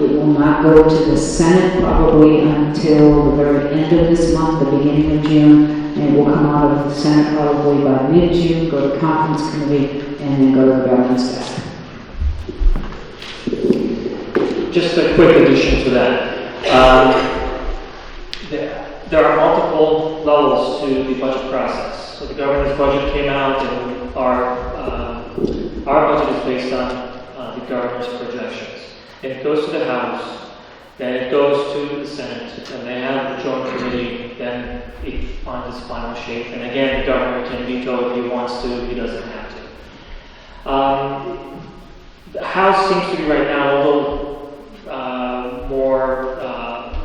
It will not go to the Senate probably until the very end of this month, the beginning of June, and it will come out of the Senate probably by mid-June, go to conference committee, and then go to the governor's desk. Just a quick addition to that. There are multiple levels to the budget process. So the governor's budget came out, and our budget is based on the governor's projections. And it goes to the House, then it goes to the Senate, and they have the joint committee, then it finds its final shape. And again, the governor can veto if he wants to, he doesn't have to. The House seems to be right now a little more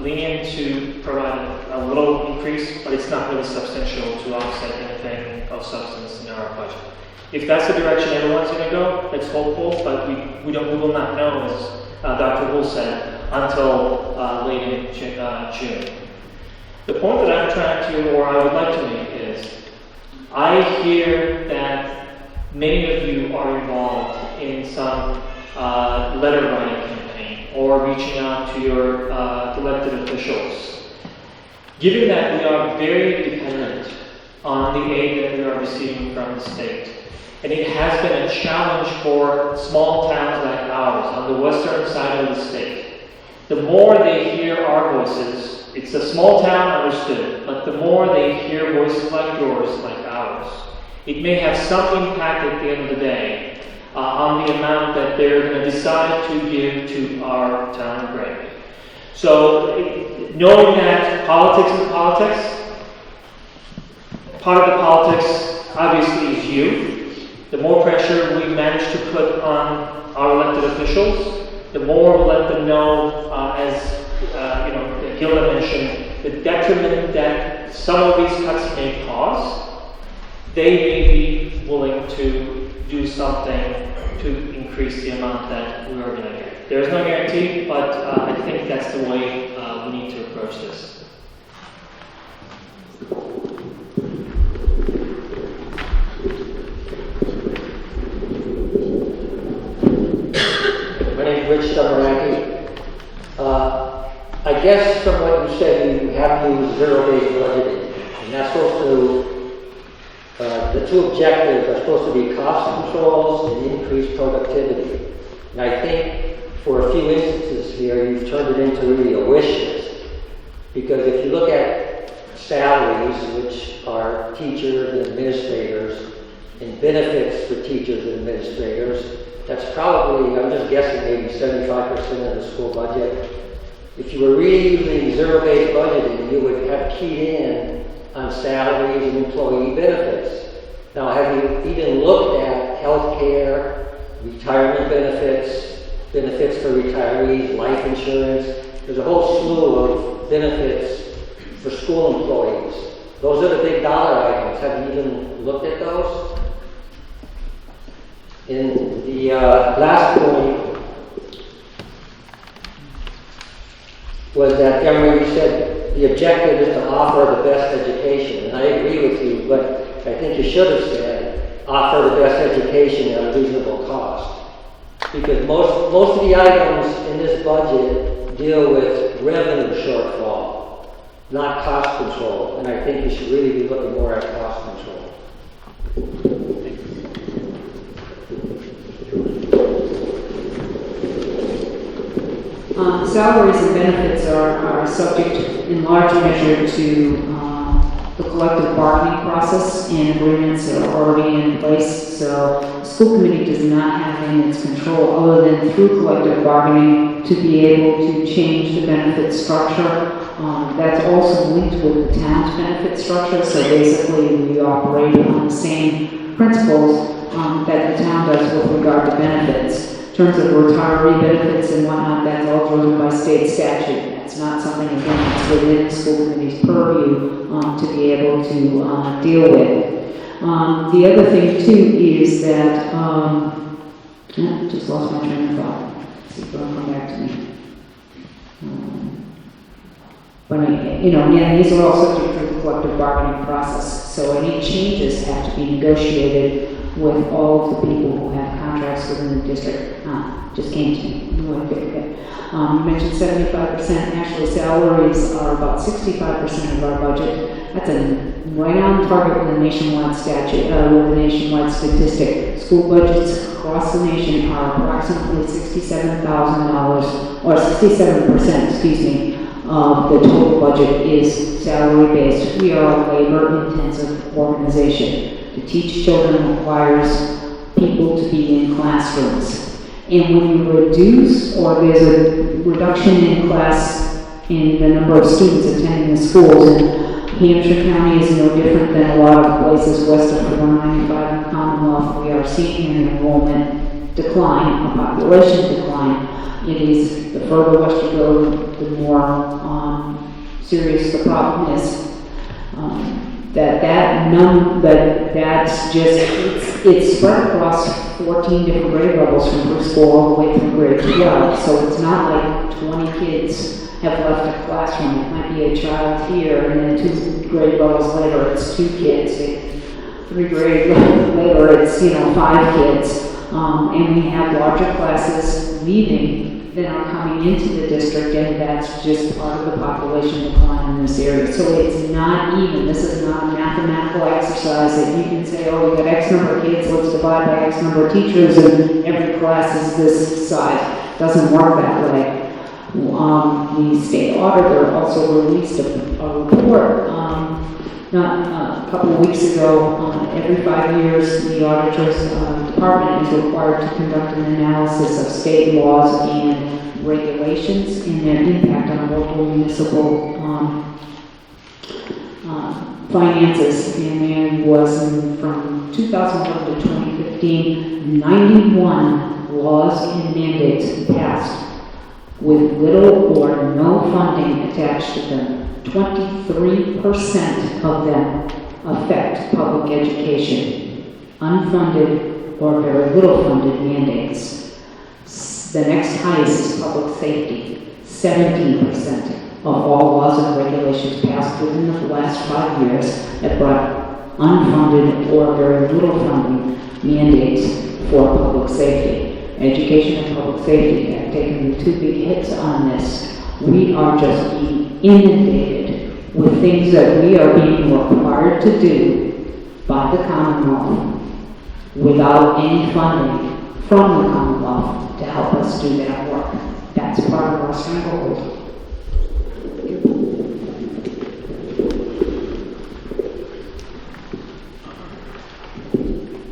lenient to provide a little increase, but it's not really substantial to offset anything of substance in our budget. If that's the direction everyone's going to go, it's hopeful, but we will not know, as Dr. Wool said, until late in June. The point that I'm trying to, or I would like to make is, I hear that many of you are involved in some letter writing campaign or reaching out to your elected officials. Given that we are very dependent on the aid that we are receiving from the state, and it has been a challenge for small towns like ours on the western side of the state. The more they hear our voices, it's a small town, understood, but the more they hear voices like yours, like ours, it may have some impact at the end of the day on the amount that they're going to decide to give to our town of Granby. So, knowing that politics is politics, part of the politics obviously is you. The more pressure we manage to put on our elected officials, the more we'll let them know, as Gilda mentioned, the detriment that some of these cuts may cause. They may be willing to do something to increase the amount that we are going to get. There's no guarantee, but I think that's the way we need to approach this. My name is Rich Stumaraki. I guess from what you said, you have used zero-based budgeting, and that's supposed to, the two objectives are supposed to be cost controls and increased productivity. And I think for a few instances here, you've turned it into really a wish list. Because if you look at salaries, which are teachers and administrators, and benefits for teachers and administrators, that's probably, I'm just guessing, maybe 75% of the school budget. If you were really using zero-based budgeting, you would have keyed in on salaries and employee benefits. Now, have you even looked at health care, retirement benefits, benefits for retirees, life insurance? There's a whole slew of benefits for school employees. Those are the big dollar items. Have you even looked at those? In the last point was that, Emery, you said the objective is to offer the best education, and I agree with you, but I think you should have said offer the best education at a reasonable cost. Because most of the items in this budget deal with revenue shortfall, not cost control, and I think you should really be looking more at cost control. Salaries and benefits are subject in large measure to the collective bargaining process and agreements that are already in place. So the school committee does not have in its control, other than through collective bargaining, to be able to change the benefit structure. That's also linked with the town's benefit structure. So basically, we operate on the same principles that the town does with regard to benefits. In terms of retiree benefits and whatnot, that's all driven by state statute. That's not something, again, that's within the school committee's purview to be able to deal with. The other thing, too, is that, just lost my train of thought. Let's see if it'll come back to me. But, again, these are all subject to the collective bargaining process. So any changes have to be negotiated with all of the people who have contracts within the district. Just came to me. You mentioned 75%. Actually, salaries are about 65% of our budget. That's right on target with the nationwide with the nationwide statistic. School budgets across the nation are approximately $67,000, or 67%, excuse me, of the total budget is salary-based. We are a labor-intensive organization. To teach children requires people to be in classrooms. And when you reduce, or there's a reduction in class in the number of students attending the schools, and Hampshire County is no different than a lot of places west of 495 in the Commonwealth. We are seeing an enrollment decline, a population decline. It is, the further west you go, the more serious the problem is. That's just, it's spread across 14 different grade levels from preschool all the way through grade 12. So it's not like 20 kids have left a classroom. It might be a child here, and then 2 grade levels later, it's 2 kids. 3 grade levels later, it's 5 kids. And we have larger classes leaving than are coming into the district, and that's just part of the population decline in this area. So it's not even. This is not a mathematical exercise that you can say, oh, you got X number of kids, let's divide by X number of teachers, and every class is this size. It doesn't work that way. The state auditor also released a report a couple of weeks ago. Every 5 years, the auditor's department is required to conduct an analysis of state laws and regulations and their impact on local municipal finances. And there was, from 2011 to 2015, 91 laws and mandates passed with little or no funding attached to them. 23% of them affect public education, unfunded or very little funded mandates. The next highest is public safety. 17% of all laws and regulations passed within the last 5 years have brought unfunded or very little funding mandates for public safety. Education and public safety have taken the 2 big hits on this. We are just being inundated with things that we are being required to do by the Commonwealth without any funding from the Commonwealth to help us do that work. That's part of our stranglehold.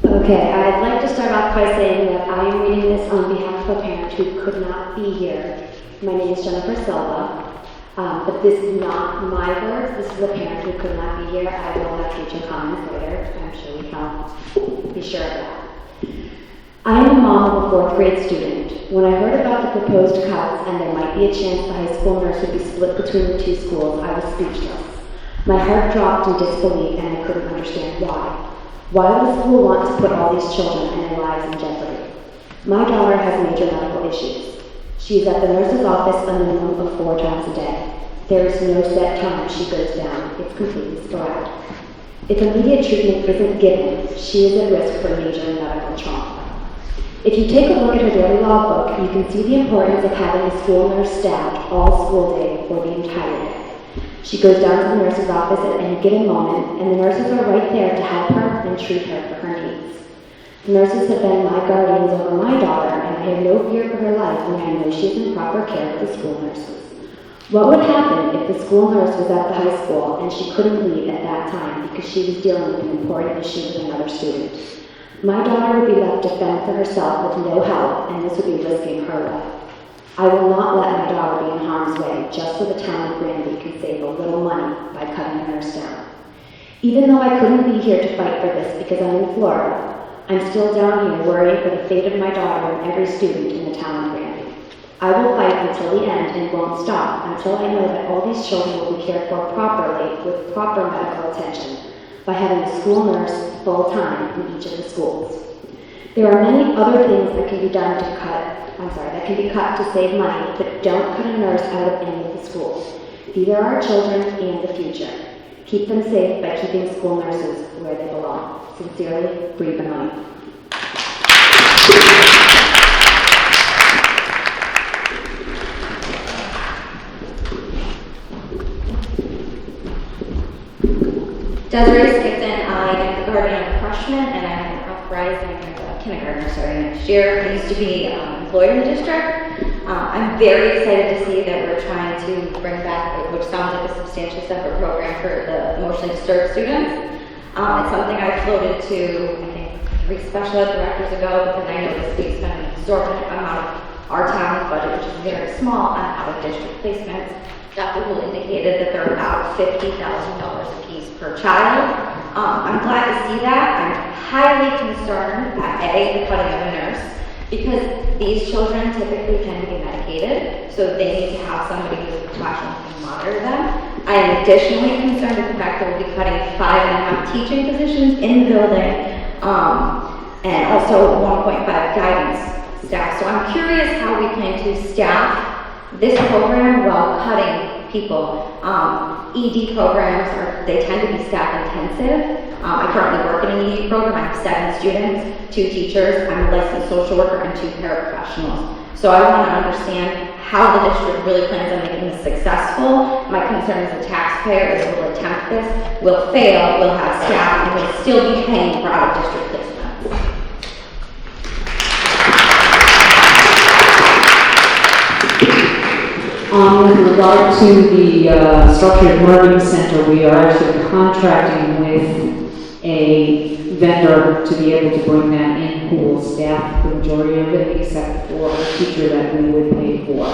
Okay, I'd like to start off by saying that I am reading this on behalf of a parent who could not be here. My name is Jennifer Silva, but this is not my words. This is a parent who could not be here. I will have future comments later. I'm sure we can be sure of that. I am a mom of a 4th grade student. When I heard about the proposed cuts and there might be a chance the high school nurse would be split between the 2 schools, I was speechless. My heart dropped in disbelief and I couldn't understand why. Why would the school want to put all these children and their lives in jeopardy? My daughter has major medical issues. She is at the nurse's office a minimum of 4 times a day. There is no set time she goes down. It's completely sporadic. If immediate treatment isn't given, she is at risk for major medical trauma. If you take a look at her daily logbook, you can see the importance of having a school nurse staffed all school day or the entire day. She goes down to the nurse's office at any given moment, and the nurses are right there to help her and treat her for her needs. Nurses have been my guardians over my daughter, and I have no fear for her life when I know she's in proper care of the school nurses. What would happen if the school nurse was at the high school and she couldn't leave at that time because she was dealing with an important issue with another student? My daughter would be left to fend for herself with no help, and this would be risking her life. I will not let my daughter be in harm's way just so the town of Granby can save a little money by cutting a nurse down. Even though I couldn't be here to fight for this because I'm in Florida, I'm still down here worrying for the fate of my daughter and every student in the town of Granby. I will fight until the end and won't stop until I know that all these children will be cared for properly with proper medical attention by having a school nurse full-time in each of the schools. There are many other things that can be done that can be cut to save money, but don't cut a nurse out of any of the schools. These are our children and the future. Keep them safe by keeping school nurses where they belong. Sincerely, Bree Benoni. Desiree Skipton, I am the guardian of a freshman, and I'm an uprising kindergartner starting next year. I used to be employed in the district. I'm very excited to see that we're trying to bring back, which sounds like a substantially separate program for the emotionally disturbed students. It's something I floated to, I think, 3 special ed directors ago, because I noticed we spend an exorbitant amount of our town's budget, which is very small, on out-of-district placements. Dr. Hool indicated that they're about $50,000 a piece per child. I'm glad to see that. I'm highly concerned at A, the cutting of a nurse, because these children typically tend to be medicated, so they need to have somebody who's a professional who can monitor them. I am additionally concerned with the fact that we'll be cutting 5.5 teaching positions in the building, and also 1.5 guidance staff. So I'm curious how we plan to staff this program while cutting people. ED programs, they tend to be staff intensive. I currently work in an ED program. I have 7 students, 2 teachers. I'm a licensed social worker and 2 paraprofessionals. So I want to understand how the district really plans on making this successful. My concern as a taxpayer is we'll attempt this, we'll fail, we'll have staff, and we'll still be paying for out-of-district placements. With regard to the structured learning center, we are actually contracting with a vendor to be able to bring that in, who will staff the majority of it, except for a teacher that we would pay for.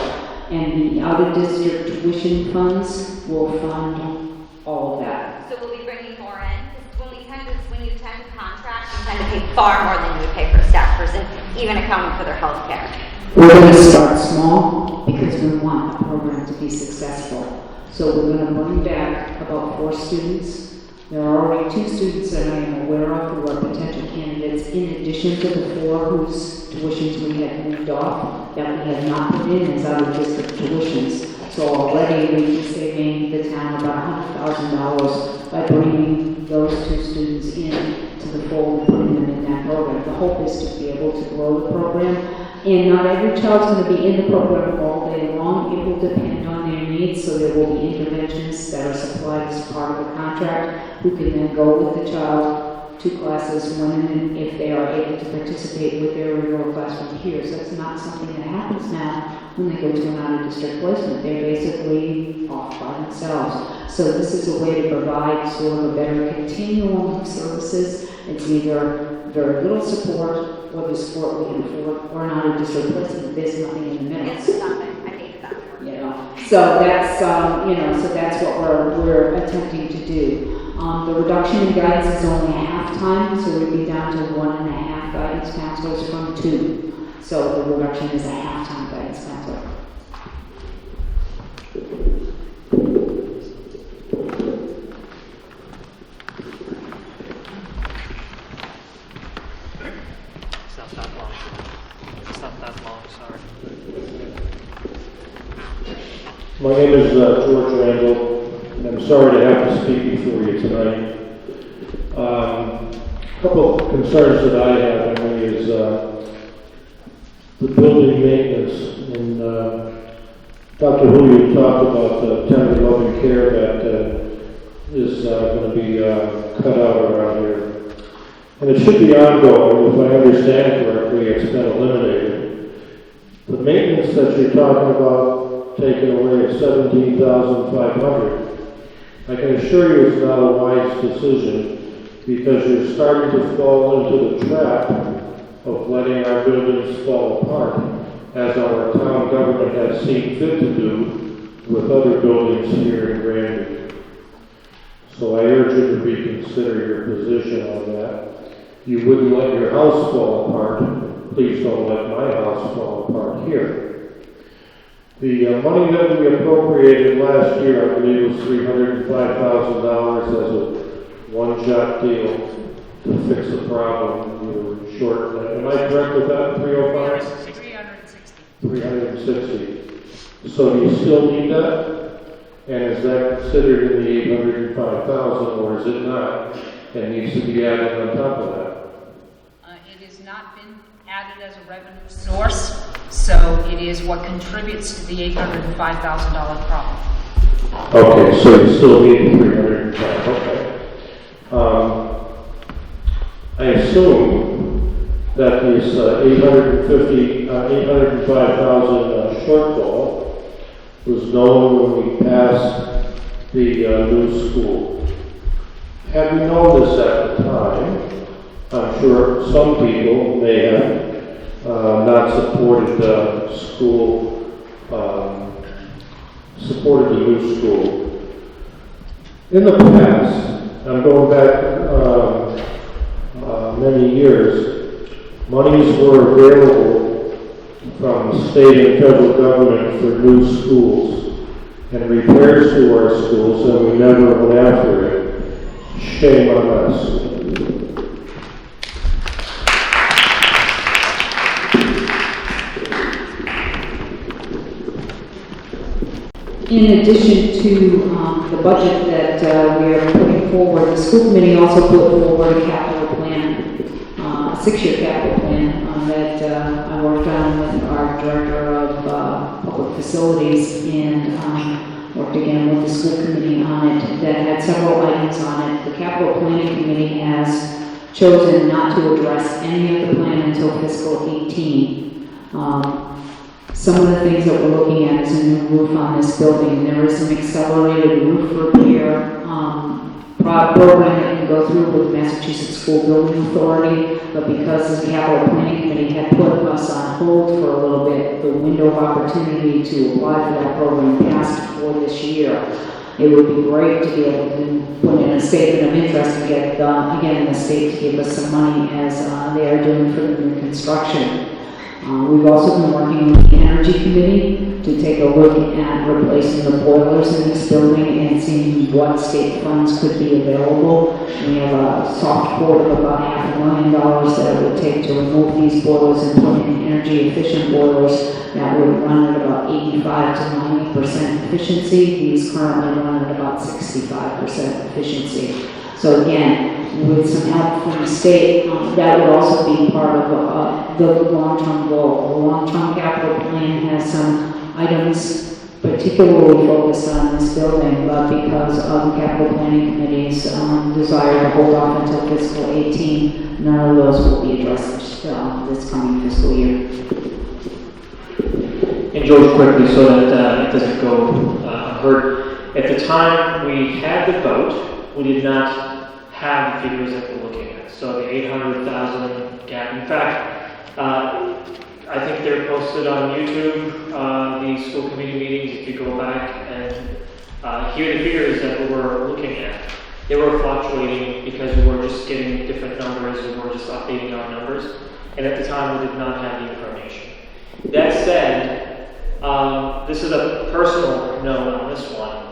And the out-of-district tuition funds will fund all of that. So we'll be bringing more in? Because when you tend to contract, you tend to pay far more than you would pay for a staff person, even accounting for their health care. We're going to start small because we want the program to be successful. So we're going to bring back about 4 students. There are already 2 students that I am aware of who are potential candidates, in addition to the 4 whose tuitions we had moved off that we have not put in as out-of-district tuitions. So already we've been saving the town about $100,000 by bringing those 2 students in to the fold and putting them in that program. The hope is to be able to grow the program. And not every child's going to be in the program all day long. It will depend on their needs, so there will be interventions that are supplied as part of the contract, who can then go with the child to classes when and if they are able to participate with their regular classroom peers. That's not something that happens now when they go to an out-of-district placement. They're basically off by themselves. So this is a way to provide sort of a better continuum of services. It's either very little support, or the support we can afford, or not a district placement. There's nothing in the middle. It's nothing. I hate that. You know, so that's so that's what we're attempting to do. The reduction in guidance is only half time, so we'd be down to 1.5 guidance counselors from 2. So the reduction is a half-time guidance counselor. My name is George Randall, and I'm sorry to have to speak before you tonight. A couple of concerns that I have, Emily, is the building maintenance. And Dr. Hu, you talked about the tender loving care that is going to be cut out around here. and it should be ongoing, if I understand correctly, it's been eliminated. The maintenance that you're talking about taking away at $17,500, I can assure you it's not a wise decision, because you're starting to fall into the trap of letting our buildings fall apart, as our town government has seen fit to do with other buildings here in Granby. So I urge you to reconsider your position on that. You wouldn't let your house fall apart. Please don't let my house fall apart here. The money that we appropriated last year, I believe, was $305,000 as a one-shot deal to fix a problem. We were short. Am I correct with that? 305? 360. So do you still need that? And is that considered in the 805,000, or is it not? And needs to be added on top of that? It has not been added as a revenue source, so it is what contributes to the $805,000 problem. Okay, so you still need the 305. Okay. I assume that this $805,000 shortfall was known when we passed the new school. Had we known this at the time, I'm sure some people may have not supported the school, supported the new school. In the past, I'm going back many years, monies were available from the state and federal government for new schools and repairs to our schools, and we never went after it. Shame on us. In addition to the budget that we are putting forward, the school committee also put forward a capital plan, a 6-year capital plan that I worked on with our director of public facilities, and worked again with the school committee on it, that had several items on it. The capital planning committee has chosen not to address any of the plan until fiscal 18. Some of the things that we're looking at is a new roof on this building. There is some accelerated roof repair program that can go through with Massachusetts School Building Authority, but because the capital planning committee had put us on hold for a little bit, the window of opportunity to apply for that program passed for this year. It would be great to be able to put in a statement of interest and get, again, the state to give us some money as they are doing for the new construction. We've also been working with the Energy Committee to take a look at replacing the boilers in this building and seeing what state funds could be available. We have a soft quote of about $500,000 that it would take to remove these boilers and put in energy efficient boilers that would run at about 85 to 90% efficiency. These currently run at about 65% efficiency. So again, with some help from the state, that would also be part of the long-term goal. The long-term capital plan has some items particularly focused on this building, but because of the capital planning committee's desire to hold off until fiscal 18, none of those will be addressed this coming fiscal year. And George, quickly, so that it doesn't go unheard. At the time we had the vote, we did not have the figures that we're looking at. So the 800,000 gap. In fact, I think they're posted on YouTube, the school committee meetings. If you go back and hear the figures that we were looking at, they were fluctuating because we were just getting different numbers. We were just updating our numbers. And at the time, we did not have the information. That said, this is a personal note on this one.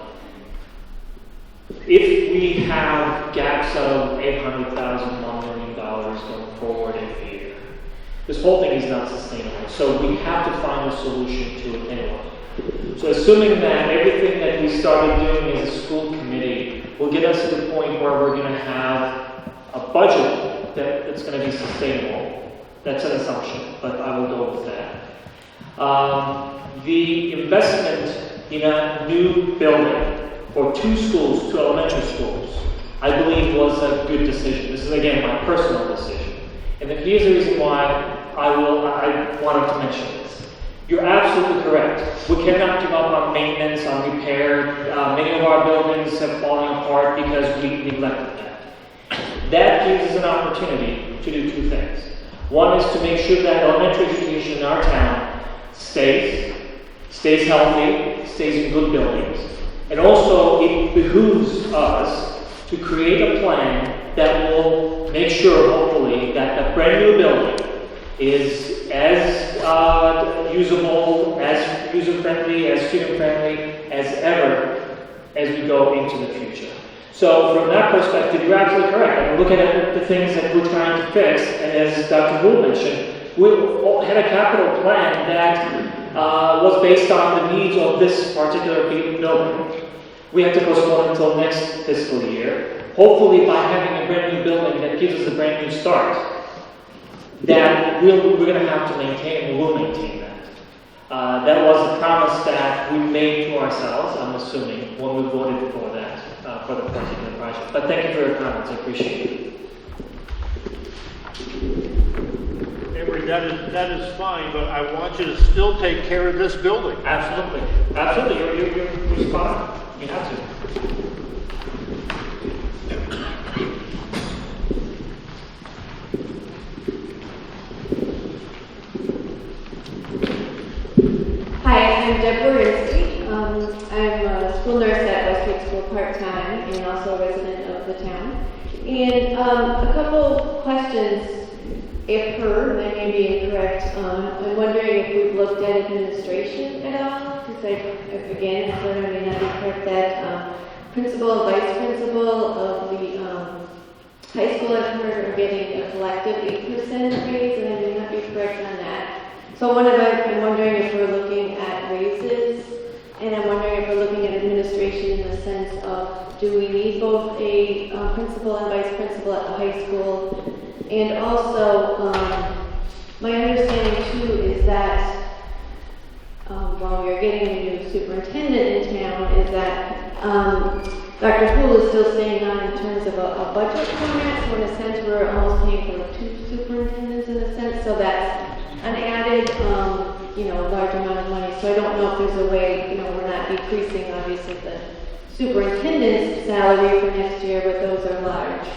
If we have gaps of $800,000, $1 million going forward in a year, this whole thing is not sustainable. So we have to find a solution to it anyway. So assuming that everything that we started doing as a school committee will get us to the point where we're going to have a budget that's going to be sustainable. That's an assumption, but I will go with that. The investment in a new building for 2 schools, 2 elementary schools, I believe was a good decision. This is, again, my personal decision. And here's the reason why I wanted to mention this. You're absolutely correct. We cannot give up on maintenance, on repair. Many of our buildings have fallen apart because we neglected that. That gives us an opportunity to do two things. One is to make sure that elementary education in our town stays healthy, stays in good buildings. And also, it behooves us to create a plan that will make sure, hopefully, that the brand new building is as usable, as user-friendly, as student-friendly as ever as we go into the future. So from that perspective, you're absolutely correct. I mean, look at the things that we're trying to fix, and as Dr. Gould mentioned, we had a capital plan that was based on the needs of this particular building. We have to postpone until next fiscal year. Hopefully, by having a brand new building that gives us a brand new start, that we're going to have to maintain, and we'll maintain that. That was a promise that we made to ourselves, I'm assuming, when we voted for that, for the particular project. But thank you for your comments, I appreciate it. Avery, that is fine, but I want you to still take care of this building. Absolutely. Absolutely. You're spot on. You have to. Hi, I'm Deborah Rinstein. I'm a school nurse at Westgate School part-time and also a resident of the town. And a couple questions, if heard, they may be incorrect. I'm wondering if we've looked at administration at all, because again, I sort of may not be correct that principal and vice principal of the high school I've heard are getting a collective 8% raise, and I may not be correct on that. So I'm wondering if we're looking at raises, and I'm wondering if we're looking at administration in the sense of, do we need both a principal and vice principal at the high school? And also, my understanding too is that while we're getting a new superintendent in town, is that Dr. Poole is still staying on in terms of a budget format, so in a sense we're almost paying for two superintendents in a sense, so that's an added, large amount of money. So I don't know if there's a way, we're not decreasing obviously the superintendent's salary for next year, but those are large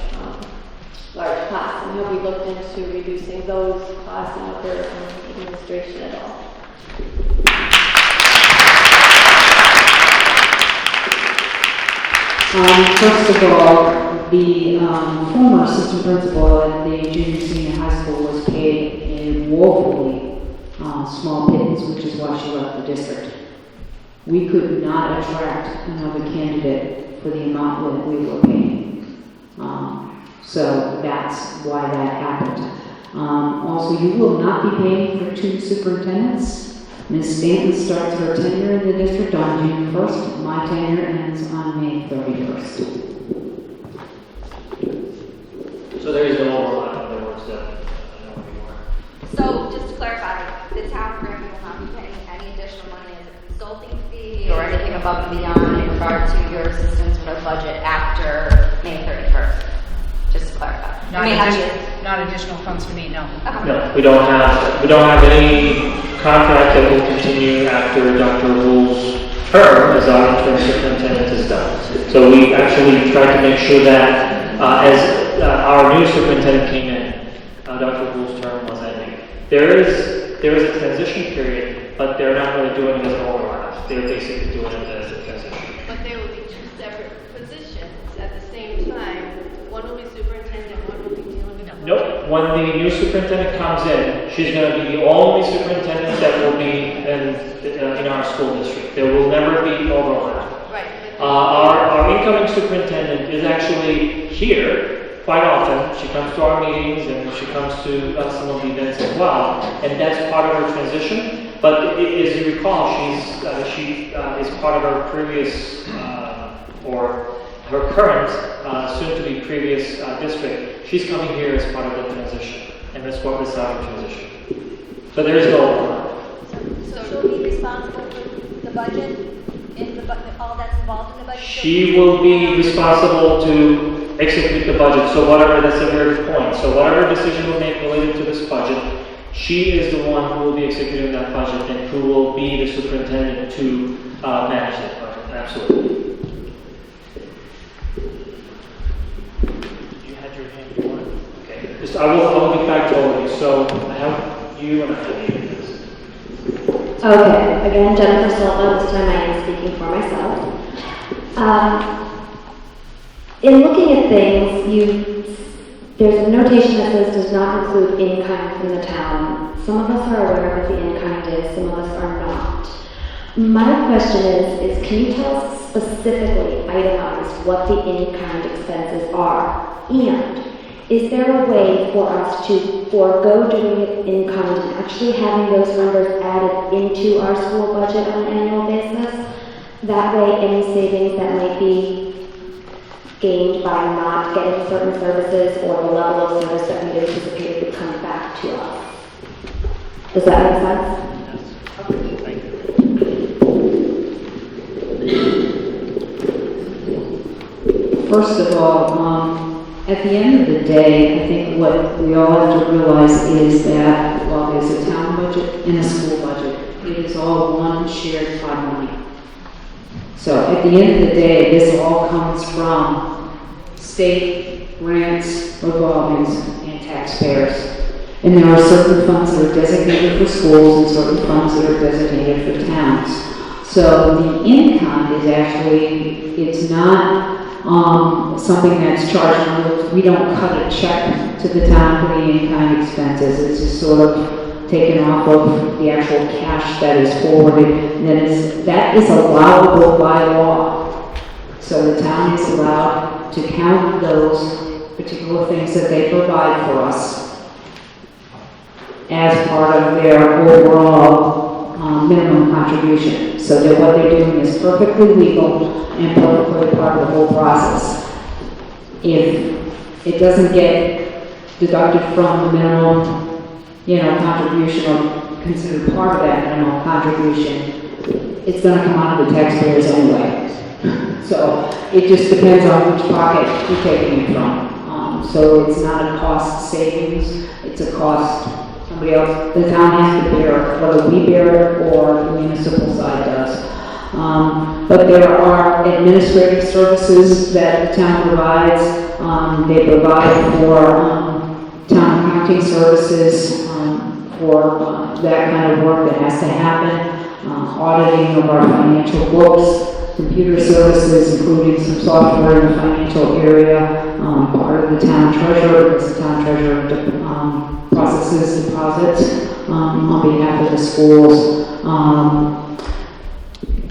costs. And have we looked into reducing those costs and other administration at all? First of all, the former assistant principal at the junior senior high school was paid a woefully small pittance, which is why she left the district. We could not attract another candidate for the amount that we were paying. So that's why that happened. Also, you will not be paying for two superintendents. Ms. Stanton starts her tenure in the district on June 1st. My tenure ends on May 31st. So there is no overlap, in other words, that I know where you are. So just to clarify, the town of Granby will not be paying any additional money as a consulting fee or anything above and beyond in regard to your assistance with our budget after May 31st. Just to clarify. Not additional funds to me, no. Okay. No, we don't have any contract that will continue after Dr. Rule's term as our interim superintendent is done. So we actually tried to make sure that as our new superintendent came in, Dr. Rule's term was ending. There is a transition period, but they're not really doing it as an overlap. They're basically doing it as a transition. But there will be two separate positions at the same time. One will be superintendent, one will be dealing with the Nope. When the new superintendent comes in, she's going to be the only superintendent that will be in our school district. There will never be overlap. Right. Our incoming superintendent is actually here quite often. She comes to our meetings and she comes to some of the events as well, and that's part of her transition. But as you recall, she is part of our previous or her current, soon-to-be previous district. She's coming here as part of the transition, and that's what we're starting transition. So there is no overlap. So she'll be responsible for the budget, all that's involved in the budget? She will be responsible to execute the budget. So whatever, that's a very good point. So whatever decision we make related to this budget, she is the one who will be executing that budget and who will be the superintendent to manage that budget. Absolutely. You had your hand. You wanted? Okay. Just, I will get back to all of you. So I have you and I have you. Okay, again, Jennifer Silva, this time I am speaking for myself. In looking at things, there's a notation that says does not include in-kind from the town. Some of us are aware of what the in-kind is, some of us are not. My question is can you tell us specifically, itemized, what the in-kind expenses are? And is there a way for us to forego doing it in kind and actually having those numbers added into our school budget on an annual basis? That way, any savings that might be gained by not getting certain services or the level of service that we anticipated would come back to us. Does that make sense? First of all, at the end of the day, I think what we all have to realize is that while there's a town budget and a school budget, it is all one shared fund money. So at the end of the day, this all comes from state grants, revolvings, and taxpayers. And there are certain funds that are designated for schools and certain funds that are designated for towns. So the in-kind is actually, it's not something that's charged. We don't cut a check to the town for the in-kind expenses. It's just sort of taken off of the actual cash that is forwarded. And that is allowable by law. So the town is allowed to count those particular things that they provide for us as part of their overall minimum contribution. So that what they're doing is perfectly legal and perfectly part of the whole process. If it doesn't get deducted from the minimum, contribution or considered part of that minimum contribution, it's going to come out of the taxpayers anyway. So it just depends on which pocket you're taking it from. So it's not a cost savings, it's a cost somebody else, the town has to bear it, whether we bear it or the municipal side does. But there are administrative services that the town provides. They provide for town accounting services for that kind of work that has to happen, auditing of our financial books, computer services, including some software in the financial area, part of the town treasurer, because the town treasurer processes deposits on behalf of the schools,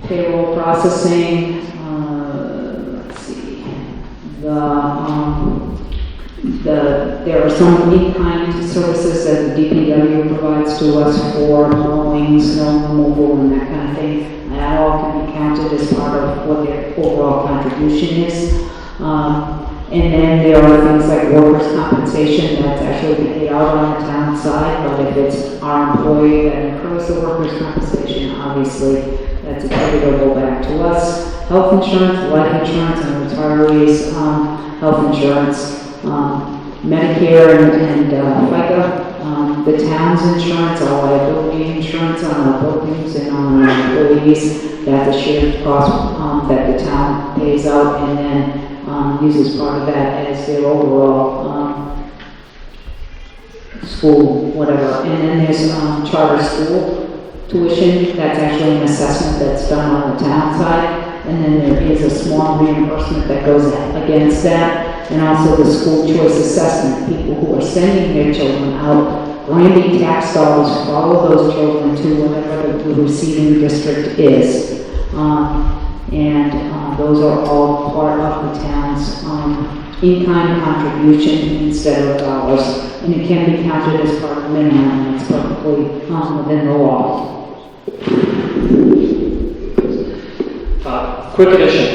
payroll processing, let's see, there are some in-kind services that the DPW provides to us for mowing, snow removal, and that kind of thing. And that all can be counted as part of what their overall contribution is. And then there are things like workers' compensation that's actually paid out on the town side, but if it's our employee that incurs the workers' compensation, obviously that's attributable back to us. Health insurance, life insurance, and retirees' health insurance, Medicare and FICA, the town's insurance, our liability insurance on our buildings and on our employees, that's a shared cost that the town pays out and then uses part of that as their overall school, whatever. And then there's charter school tuition, that's actually an assessment that's done on the town side. And then there is a small reimbursement that goes against that. And also the school choice assessment, people who are sending their children out. Granby tax dollars follow those children to whatever the receiving district is. Those are all part of the town's in-kind contribution instead of dollars. And it can be counted as part of the minimum, and it's perfectly within the law. Quick addition.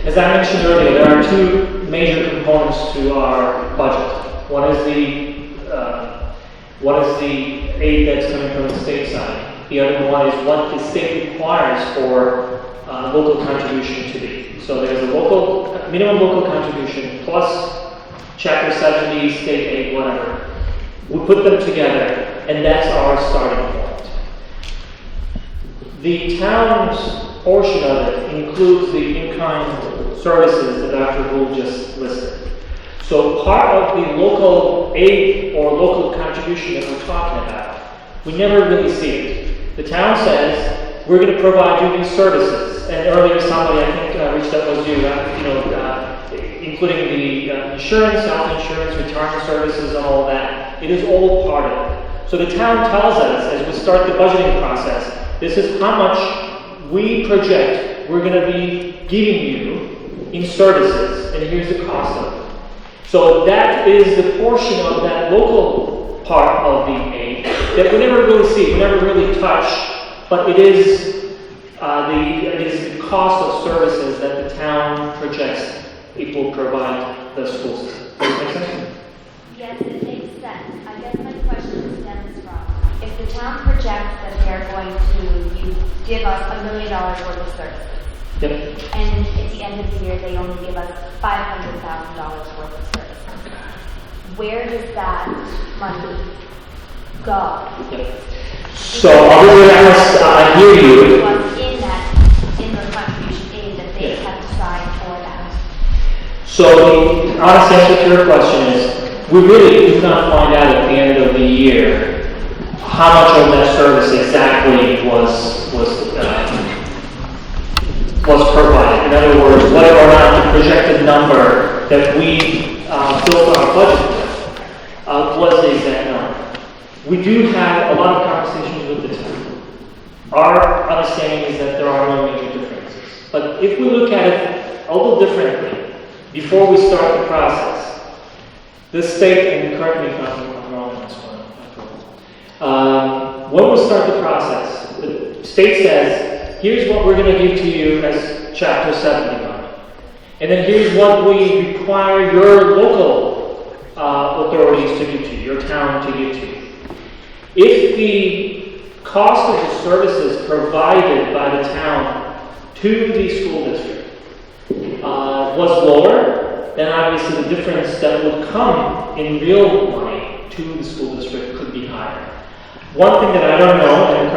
As I mentioned earlier, there are two major components to our budget. One is the aid that's coming from the state side, The other one is what the state requires for local contribution to be. So there's a minimum local contribution plus Chapter 70, state aid, whatever. We put them together, and that's our starting point. The town's portion of it includes the in-kind services that Dr. Gould just listed. So part of the local aid or local contribution that we're talking about, we never really see it. The town says, we're going to provide you these services. And earlier somebody, I think, reached out was you, including the insurance, health insurance, retirement services, and all that. It is all part of it. So the town tells us, as we start the budgeting process, this is how much we project we're going to be giving you in services, and here's the cost of it. So that is the portion of that local part of the aid that we never really see, we never really touch, but it is the cost of services that the town projects it will provide the school system. Does that make sense? Yes, it makes sense. I guess my question stems from, if the town projects that they're going to give us $1 million worth of services, Yep. and at the end of the year they only give us $500,000 worth of services, where does that money go? Yep. So other than I hear you. What's in the contribution aid that they have aside for that? So the honest answer to your question is, we really do not find out at the end of the year how much of that service exactly was provided. In other words, whether or not the projected number that we built our budget with was the exact number. We do have a lot of conversations with the town. Our understanding is that there are no major differences. But if we look at it a little differently, before we start the process, the state, and correct me if I'm wrong on this one, when we start the process, the state says, here's what we're going to give to you as Chapter 70 money. And then here's what we require your local authorities to give to you, your town to give to you. If the cost of the services provided by the town to the school district was lower, then obviously the difference that would come in real money to the school district could be higher. One thing that I don't know, and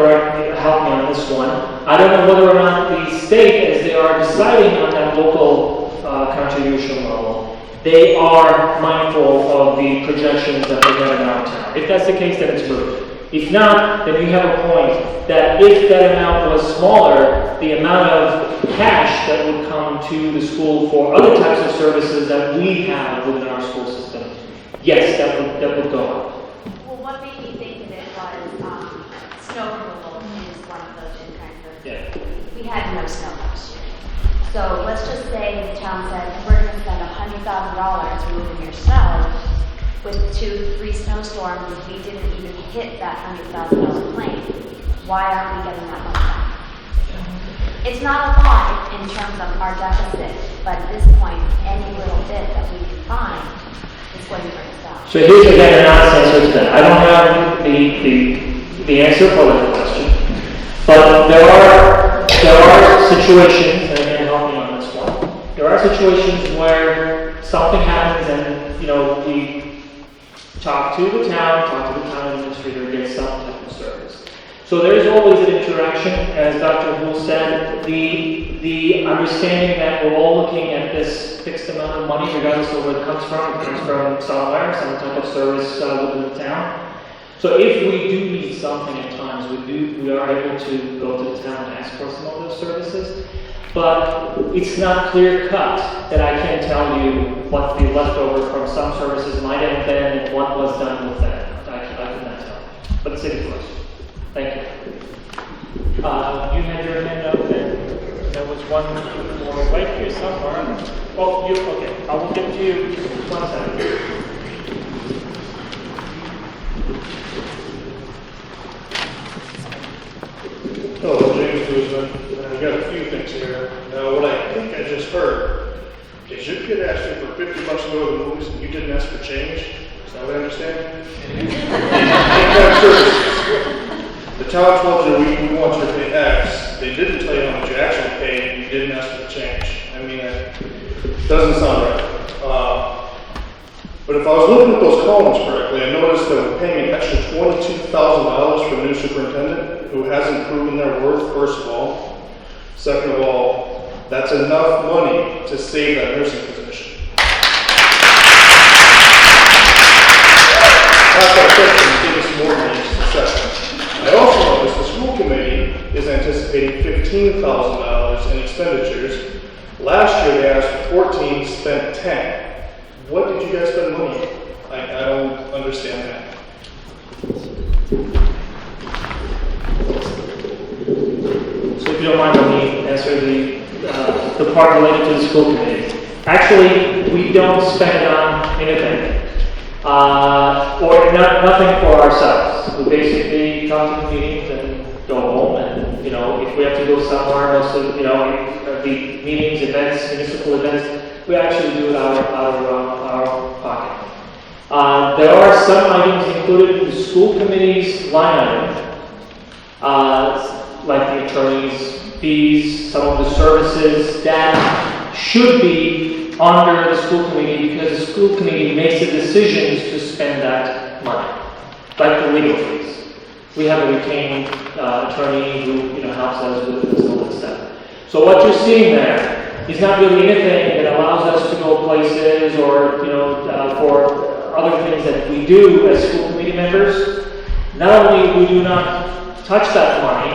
help me on this one, I don't know whether or not the state, as they are deciding on that local contribution level, they are mindful of the projections that they have in our town. If that's the case, then it's good. If not, then you have a point that if that amount was smaller, the amount of cash that would come to the school for other types of services that we have within our school system, yes, that would go up. Well, what made me think of it was snow removal is one of those in-kind services. Yeah. We had no snow last year. So let's just say the town said, we're going to spend $100,000 removing your snow. With 2-3 snowstorms, if we didn't even hit that $100,000 claim, why aren't we getting that much back? It's not a lot in terms of our deficit, but at this point, any little bit that we can find is going to bring us down. So here's again an honest answer to that. I don't have the answer for that question, but there are situations, and again, help me on this one. There are situations where something happens, and we talk to the town administrator, get some type of service. So there's always an interaction, as Dr. Hu said, the understanding that we're all looking at this fixed amount of money, regardless of where it comes from somewhere, some type of service within the town. So if we do need something at times, we are able to go to the town and ask for some of those services. But it's not clear cut that I can tell you what the leftover from some services might have been and what was done with that. I could not tell. But it's a good question. Thank you. You had your hand up, and there was one more right here somewhere. Oh, okay. I will get to you. Just 1 second. Hello, James Guzman. I've got a few things here. Now, what I think I just heard is you could ask me for $50 to go to the movies and you didn't ask for change. Is that what I understand? The town told you, we want you to pay X, they didn't tell you how much you actually paid, and you didn't ask for the change. I mean, it doesn't sound right. But if I was looking at those columns correctly, I noticed that we're paying an extra $22,000 for a new superintendent who hasn't proven their worth, first of all. Second of all, that's enough money to save that nursing position. That's our question, give us more money in just a second. I also noticed the school committee is anticipating $15,000 in expenditures. Last year they asked for 14, spent 10. What did you guys spend money on? I don't understand that. So if you don't mind, let me answer the part related to the school committee. Actually, we don't spend it on anything, or nothing for ourselves. We basically come to meetings and go home, and if we have to go somewhere, most of the meetings, events, municipal events, we actually do it out of our pocket. There are some items included in the school committee's line item, like the attorney's fees, some of the services that should be under the school committee because the school committee makes the decisions to spend that money, like the legal fees. We have a retained attorney who helps us with this whole stuff. So what you're seeing there is not really anything that allows us to go places or for other things that we do as school committee members. Not only we do not touch that money,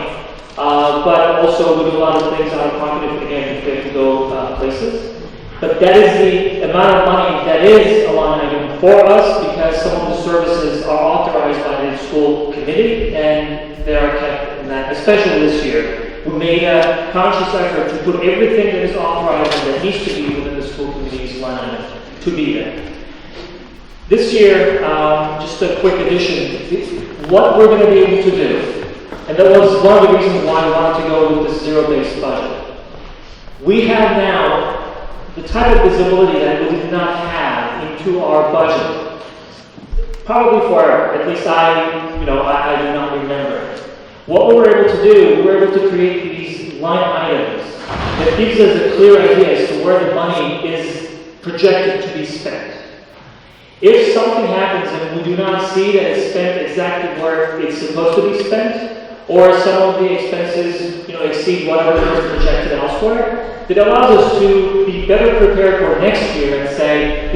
but also we do a lot of things out of pocket if we have to go places. But that is the amount of money that is a line item for us because some of the services are authorized by the school committee and they are kept in that, especially this year. We made a conscious effort to put everything that is authorized and that needs to be within the school committee's line item to be there. This year, just a quick addition, what we're going to be able to do, and that was one of the reasons why we wanted to go with this zero-based budget. We have now the type of visibility that we did not have into our budget, probably forever. At least I do not remember. What we were able to do, we were able to create these line items that gives us a clear idea as to where the money is projected to be spent. If something happens and we do not see that it's spent exactly where it's supposed to be spent, or some of the expenses exceed whatever is projected elsewhere, it allows us to be better prepared for next year and say,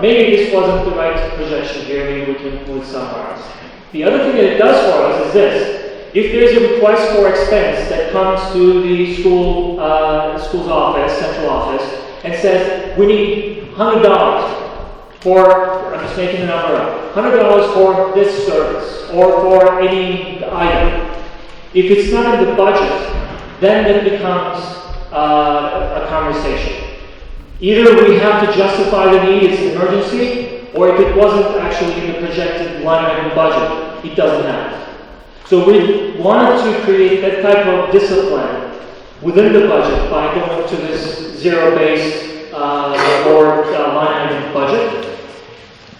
maybe this wasn't the right projection here, maybe we can move somewhere else. The other thing that it does for us is this. If there's a request for expense that comes to the school's office, central office, and says, we need $100 for, I'm just making the number up, $100 for this service, or for any item. If it's not in the budget, then it becomes a conversation. Either we have to justify the need, it's an emergency, or if it wasn't actually in the projected line item budget, it doesn't happen. So we wanted to create that type of discipline within the budget by going to this zero-based or line item budget.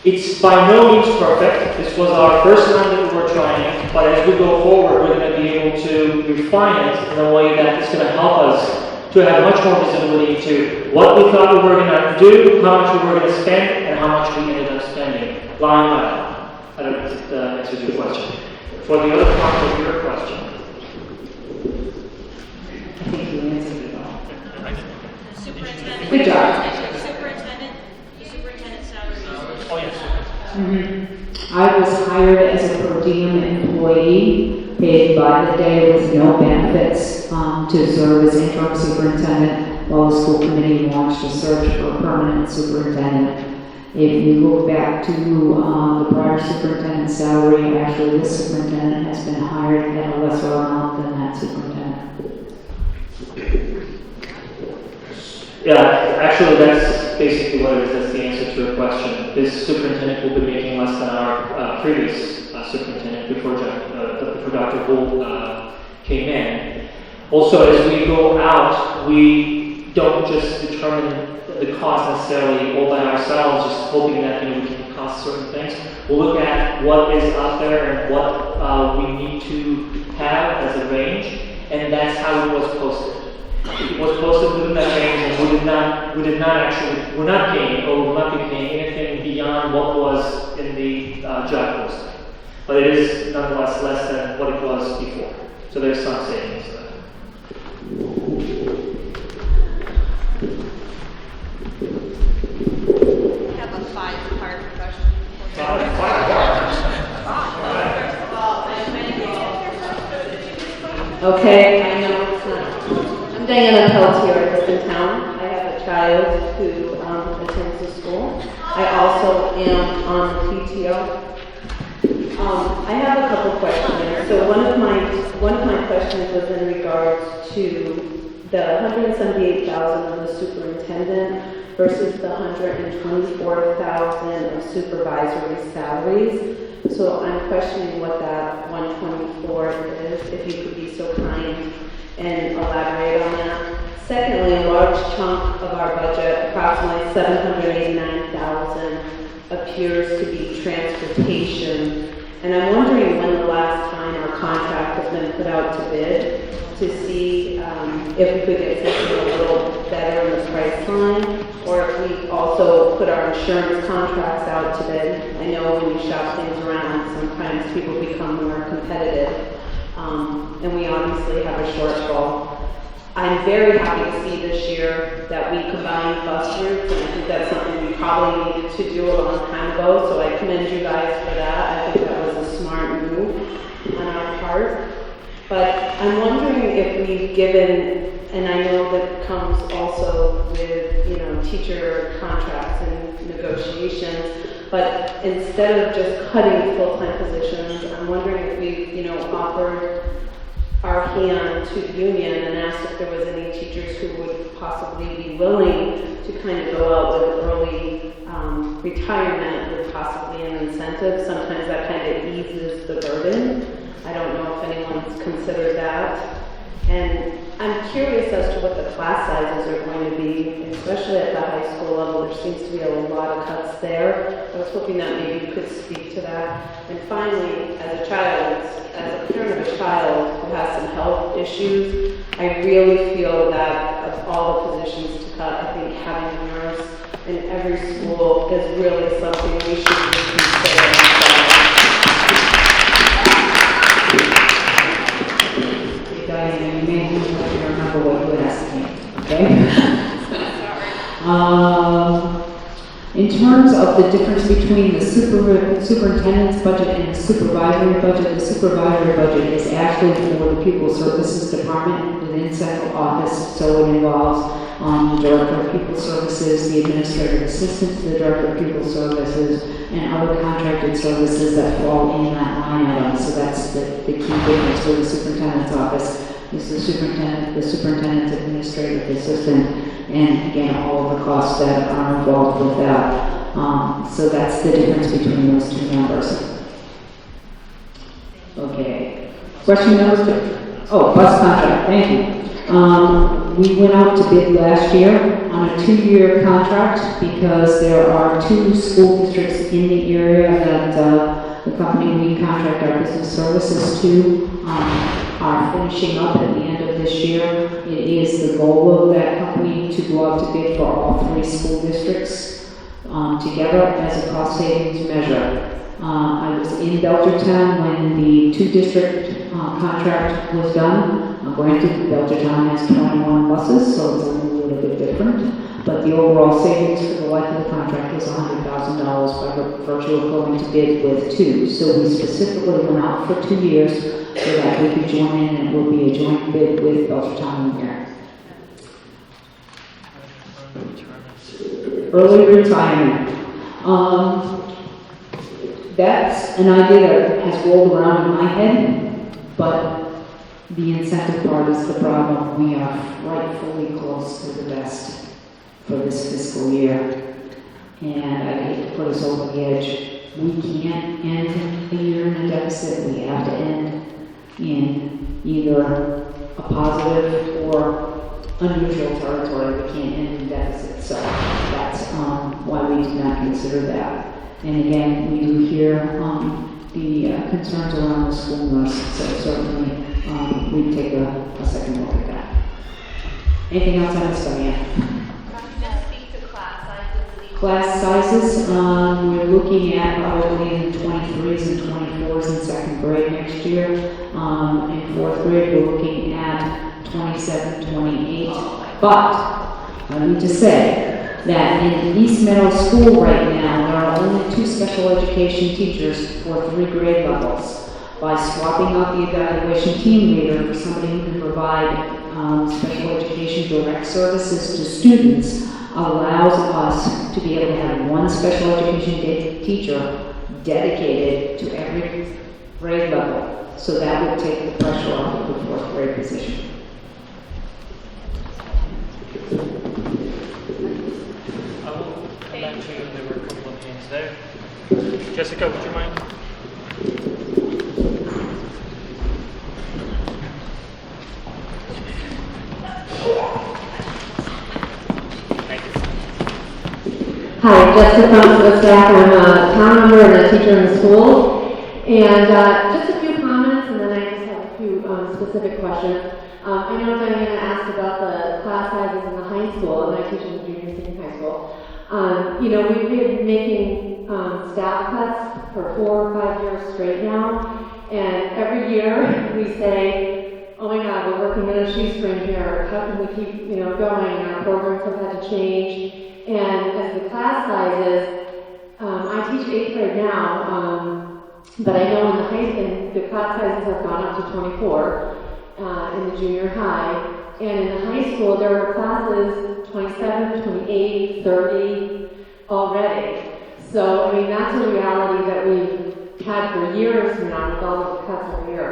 It's by no means perfect. This was our first time that we were trying it, but as we go forward, we're going to be able to refine it in a way that is going to help us to have much more visibility to what we thought we were going to do, how much we were going to spend, and how much we ended up spending line by line. I don't know if that answers your question. For the other part of your question. I think you answered it all. Superintendent. Good job. The superintendent salary. Oh, yes. I was hired as a per diem employee, paid by the day with no benefits, to serve as interim superintendent while the school committee launched a search for a permanent superintendent. If you look back to the prior superintendent's salary, actually this superintendent has been hired at a lesser amount than that superintendent. Yeah, actually that's basically what it is. That's the answer to your question. This superintendent will be making less than our previous superintendent before Dr. Bull came in. Also, as we go out, we don't just determine the cost necessarily all by ourselves, just hoping that we can cost certain things. We'll look at what is out there and what we need to have as a range, and that's how it was posted. It was posted within that range, and we're not paying, or will not be paying anything beyond what was in the job posting. But it is nonetheless less than what it was before. So there's some savings there. I have a 5-part question. Okay, I know it's not. I'm Diana Pelletier, I live in town. I have a child who attends the school. I also am on the PTO. I have a couple questions. So one of my questions was in regards to the $178,000 of the superintendent versus the $124,000 of supervisory salaries. So I'm questioning what that 124 is, if you could be so kind and elaborate on that. Secondly, a large chunk of our budget, approximately $789,000, appears to be transportation. And I'm wondering when the last time our contract has been put out to bid to see if we could get something a little better in the price line, or if we also put our insurance contracts out to bid. I know when you shop things around, sometimes people become more competitive, and we obviously have a shortfall. I'm very happy to see this year that we combined bus routes, and I think that's something we probably needed to do a long time ago, so I commend you guys for that. I think that was a smart move on our part. But I'm wondering if we've given, and I know that comes also with, teacher contracts and negotiations, but instead of just cutting full-time positions, I'm wondering if we've, offered our hand to the union and asked if there was any teachers who would possibly be willing to kind of go out with early retirement with possibly an incentive. Sometimes that kind of eases the burden. I don't know if anyone's considered that. And I'm curious as to what the class sizes are going to be, especially at the high school level. There seems to be a lot of cuts there. I was hoping that maybe you could speak to that. And finally, as a parent of a child who has some health issues, I really feel that of all the positions to cut, I think having a nurse in every school is really something we should be considering. Diana, you may remember what you had asked me, okay? In terms of the difference between the superintendent's budget and the supervisory budget is actually for the pupil services department within central office, so it involves the director of pupil services, the administrative assistant to the director of pupil services, and other contracted services that fall in that line item. So that's the key difference for the superintendent's office is the superintendent's administrative assistant, and again, all of the costs that are involved with that. So that's the difference between those two numbers. Okay. Question number 2. Oh, bus contract. Thank you. We went out to bid last year on a 2-year contract because there are 2 school districts in the area that the company we contract our business services to are finishing up at the end of this year. It is the goal of that company to go out to bid for all 3 school districts together as a cost savings measure. I was in Belchertown when the 2-district contract was done. Granted, Belchertown has 21 buses, so it's a little bit different. But the overall savings for the life of the contract is $100,000 by virtue of going to bid with 2. So we specifically went out for 2 years so that we could join in, and it will be a joint bid with Belchertown and Granby. Early retirement. That's an idea that has rolled around in my head, but the incentive part is the problem. We are rightfully close to the best for this fiscal year, and I hate to put us over the edge. We can't end the year in a deficit. We have to end in either a positive or unusual territory. We can't end in deficit, so that's why we did not consider that. And again, we do hear the concerns around the school bus, so certainly we take a second look at that. Anything else on this one yet? Just speak to class sizes. Class sizes, we're looking at probably in the 23s and 24s in second grade next year. In fourth grade, we're looking at 27, 28. But I need to say that in East Meadow School right now, there are only 2 special education teachers for 3 grade levels. By swapping out the evaluation team leader for somebody who can provide special education direct services to students allows us to be able to have 1 special education teacher dedicated to every grade level. So that would take the pressure off of the 4th grade position. I will come back to you. There were a couple of hands there. Jessica, would you mind? Thank you. Hi, Jessica from the staff. I'm a town member and a teacher in the school. And just a few comments, and then I just have a few specific questions. I know Diana asked about the class sizes in the high school, and I teach in the junior senior high school. We've been making staff cuts for 4 or 5 years straight now, and every year we say, oh my God, we're working on a shoestring here. How can we keep, going? Our programs have had to change. And as the class sizes, I teach 8th grade now, but I know in the high school, the class sizes have gone up to 24 in the junior high. And in the high school, there were classes 27, 28, 30 already. So, that's a reality that we've had for years now with all of the cuts every year.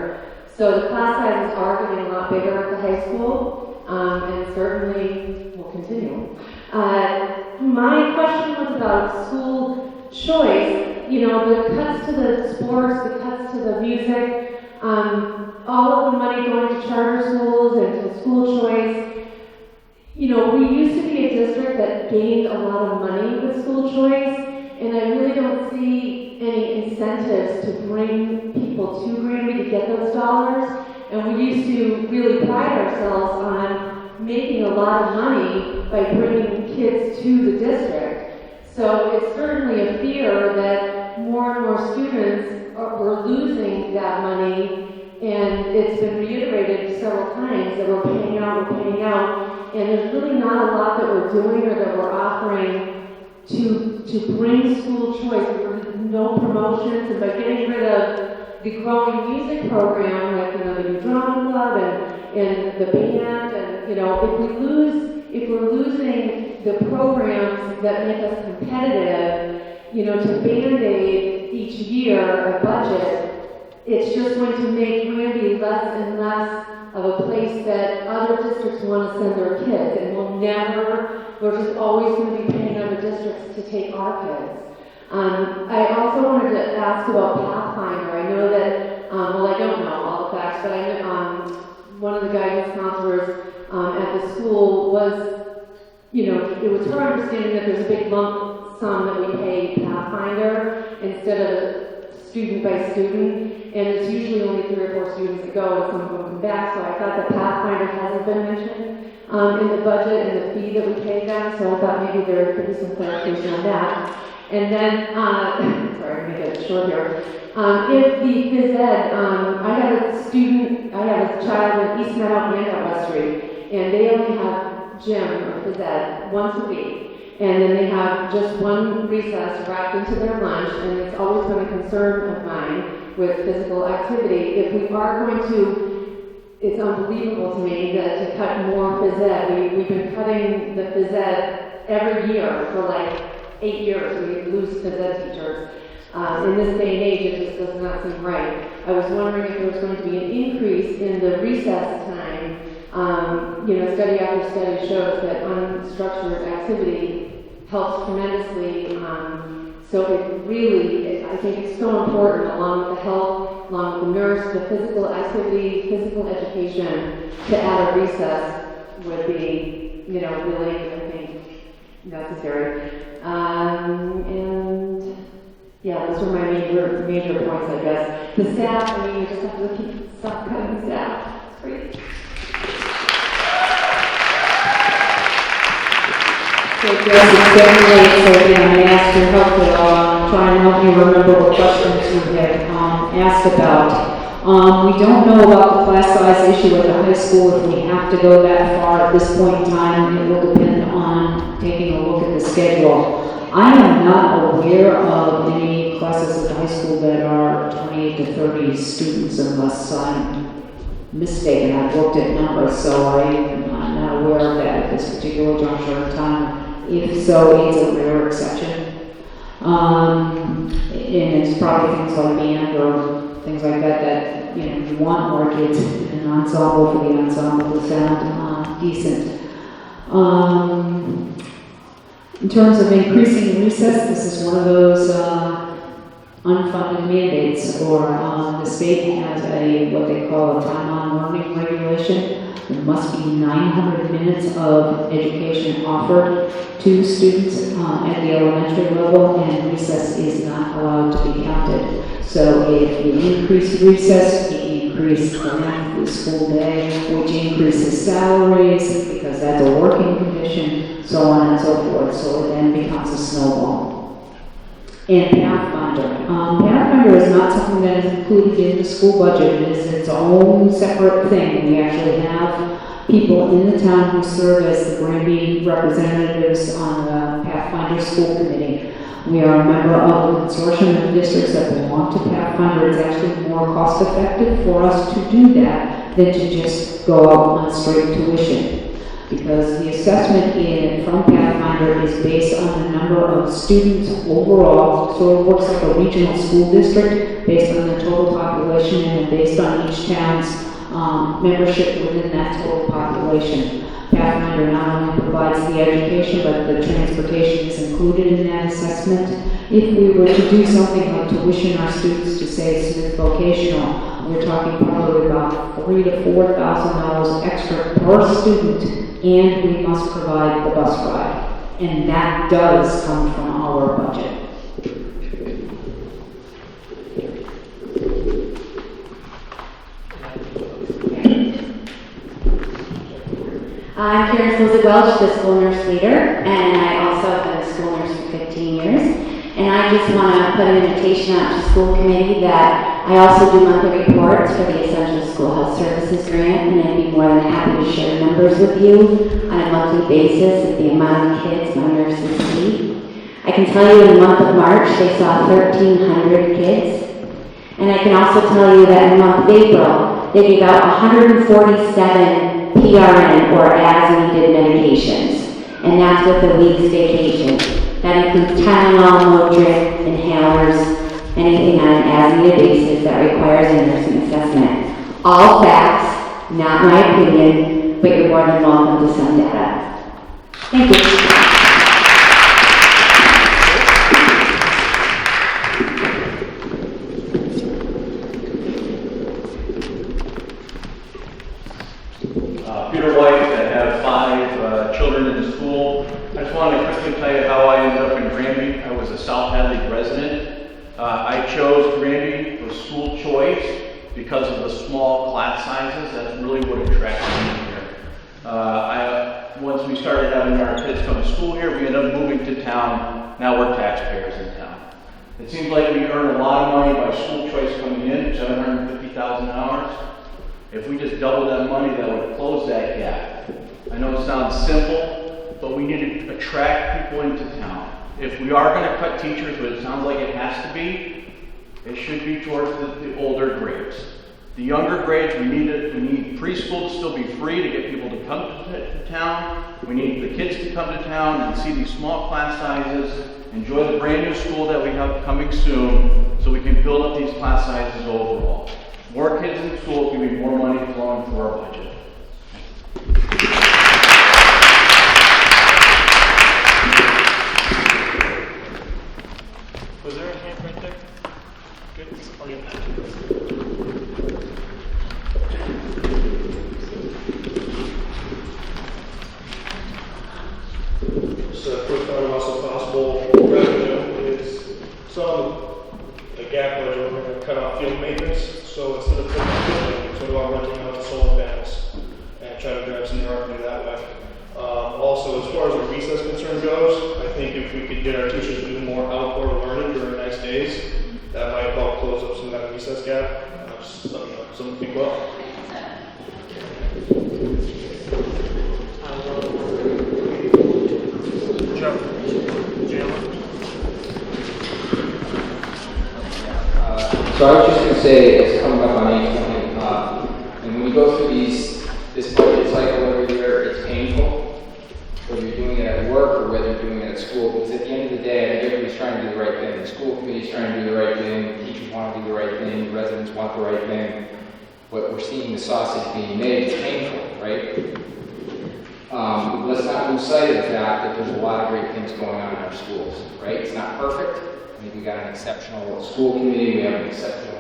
So the class sizes are getting a lot bigger at the high school, and certainly will continue. My question was about school choice. The cuts to the sports, the cuts to the music, all of the money going to charter schools and to school choice. We used to be a district that gained a lot of money with school choice, and I really don't see any incentives to bring people to Granby to get those dollars. And we used to really pride ourselves on making a lot of money by bringing kids to the district. So it's certainly a fear that more and more students were losing that money, and it's been reiterated several times that we're paying out, and there's really not a lot that we're doing or that we're offering to bring school choice. There's no promotions, and by getting rid of the growing music program, like the new drama club and the band, and if we're losing the programs that make us competitive, to Band-Aid each year a budget, it's just going to make Granby less and less of a place that other districts want to send their kids, and we're just always going to be paying other districts to take our kids. I also wanted to ask about Pathfinder. I know that, I don't know all the facts, but I know one of the guidance counselors at the school was, it was her understanding that there's a big lump sum that we pay Pathfinder instead of student by student, and it's usually only 3 or 4 students that go, and some of them come back, so I thought that Pathfinder hasn't been mentioned in the budget and the fee that we pay them, so I thought maybe there could be some clarification on that. And then, sorry, I'm going to get short here. If the phys ed, I have a child in East Meadow and at West Street, and they only have gym or phys ed once a week. And then they have just one recess wrapped into their lunch, and it's always been a concern of mine with physical activity. If we are going to, it's unbelievable to me that to cut more phys ed, we've been cutting the phys ed every year for like 8 years. We lose phys ed teachers. In this day and age, it just does not seem right. I was wondering if there was going to be an increase in the recess time. Study after study shows that unstructured activity helps tremendously. So it really, I think it's so important, along with the health, along with the nurse, the physical activity, physical education, to add a recess would be, really, I think, necessary. And Yeah, those are my major points, I guess. The staff, I mean, you just have to keep stop cutting staff. It's great. So yes, it's getting late, so again, I asked your help to try and help you remember what questions you had asked about. We don't know about the class size issue at the high school. If we have to go that far at this point in time, it will depend on taking a look at the schedule. I am not aware of any classes at the high school that are 28 to 30 students unless I'm mistaken. I've looked at numbers, so I'm not aware of that at this particular juncture in time. If so, it's a rare exception. And it's probably things like band or things like that you want more kids in an ensemble for the ensemble to sound decent. In terms of increasing recess, this is one of those unfunded mandates, or the state has what they call a time-on learning regulation. There must be 900 minutes of education offered to students at the elementary level, and recess is not allowed to be counted. So if you increase recess, you increase the length of the school day, which increases salaries, because that's a working condition, so on and so forth. So it then becomes a snowball. And Pathfinder. Pathfinder is not something that is included in the school budget. It is its own separate thing. We actually have people in the town who serve as the Granby representatives on the Pathfinder School Committee. We are a member of a consortium of districts that belong to Pathfinder. It's actually more cost effective for us to do that than to just go out on straight tuition. Because the assessment from Pathfinder is based on the number of students overall, so it works like a regional school district based on the total population and based on each town's membership within that total population. Pathfinder not only provides the education, but the transportation is included in that assessment. If we were to do something like tuition our students to, say, Smith Vocational, we're talking probably about $3,000 to $4,000 extra per student, and we must provide the bus ride. And that does come from our budget. I'm Karen Souza Welch, the school nurse leader, and I also have been a school nurse for 15 years. And I just want to put an invitation out to the school committee that I also do monthly reports for the Essential School Health Services Grant, and I'd be more than happy to share numbers with you on a monthly basis of the amount of kids my nurses see. I can tell you in the month of March, they saw 1,300 kids. And I can also tell you that in the month of April, they gave out 147 PRN, or as-needed medications, and that's with a week's vacation. That includes Tylenol, Motrin, inhalers, anything on an as-needed basis that requires a nursing assessment. All facts, not my opinion, but you're more than welcome to send data. Thank you. Peter White, I have 5 children in the school. I just wanted to quickly tell you how I ended up in Granby. I was a South Hadley resident. I chose Granby for school choice because of the small class sizes. That's really what attracted me here. Once we started having our kids come to school here, we ended up moving to town. Now we're taxpayers in town. It seems like we earn a lot of money by school choice coming in, $750,000. If we just double that money, that would close that gap. I know it sounds simple, but we need to attract people into town. If we are going to cut teachers, but it sounds like it has to be, it should be towards the older grades. The younger grades, we need preschool to still be free to get people to come to town. We need the kids to come to town and see these small class sizes, enjoy the brand new school that we have coming soon, so we can build up these class sizes overall. More kids in school can be more money flowing through our budget. Was there a hand right there? Good. I'll get that. Just a quick thought about some possible revenue is some about renting out the solar panels and try to drive some revenue that way. Also, as far as the recess concern goes, I think if we could get our teachers to do more outdoor learning during nice days, that might help close up some of that recess gap. Some people. So I was just going to say, it's coming up on 8/20, and when you go through this budget cycle every year, it's painful, whether you're doing it at work or whether you're doing it at school, because at the end of the day, I think everybody's trying to do the right thing. The school committee's trying to do the right thing, the teachers want to do the right thing, the residents want the right thing, but we're seeing the sausage being made. It's painful, right? Let's not lose sight of the fact that there's a lot of great things going on in our schools, right? It's not perfect. I think we got an exceptional school committee, we have an exceptional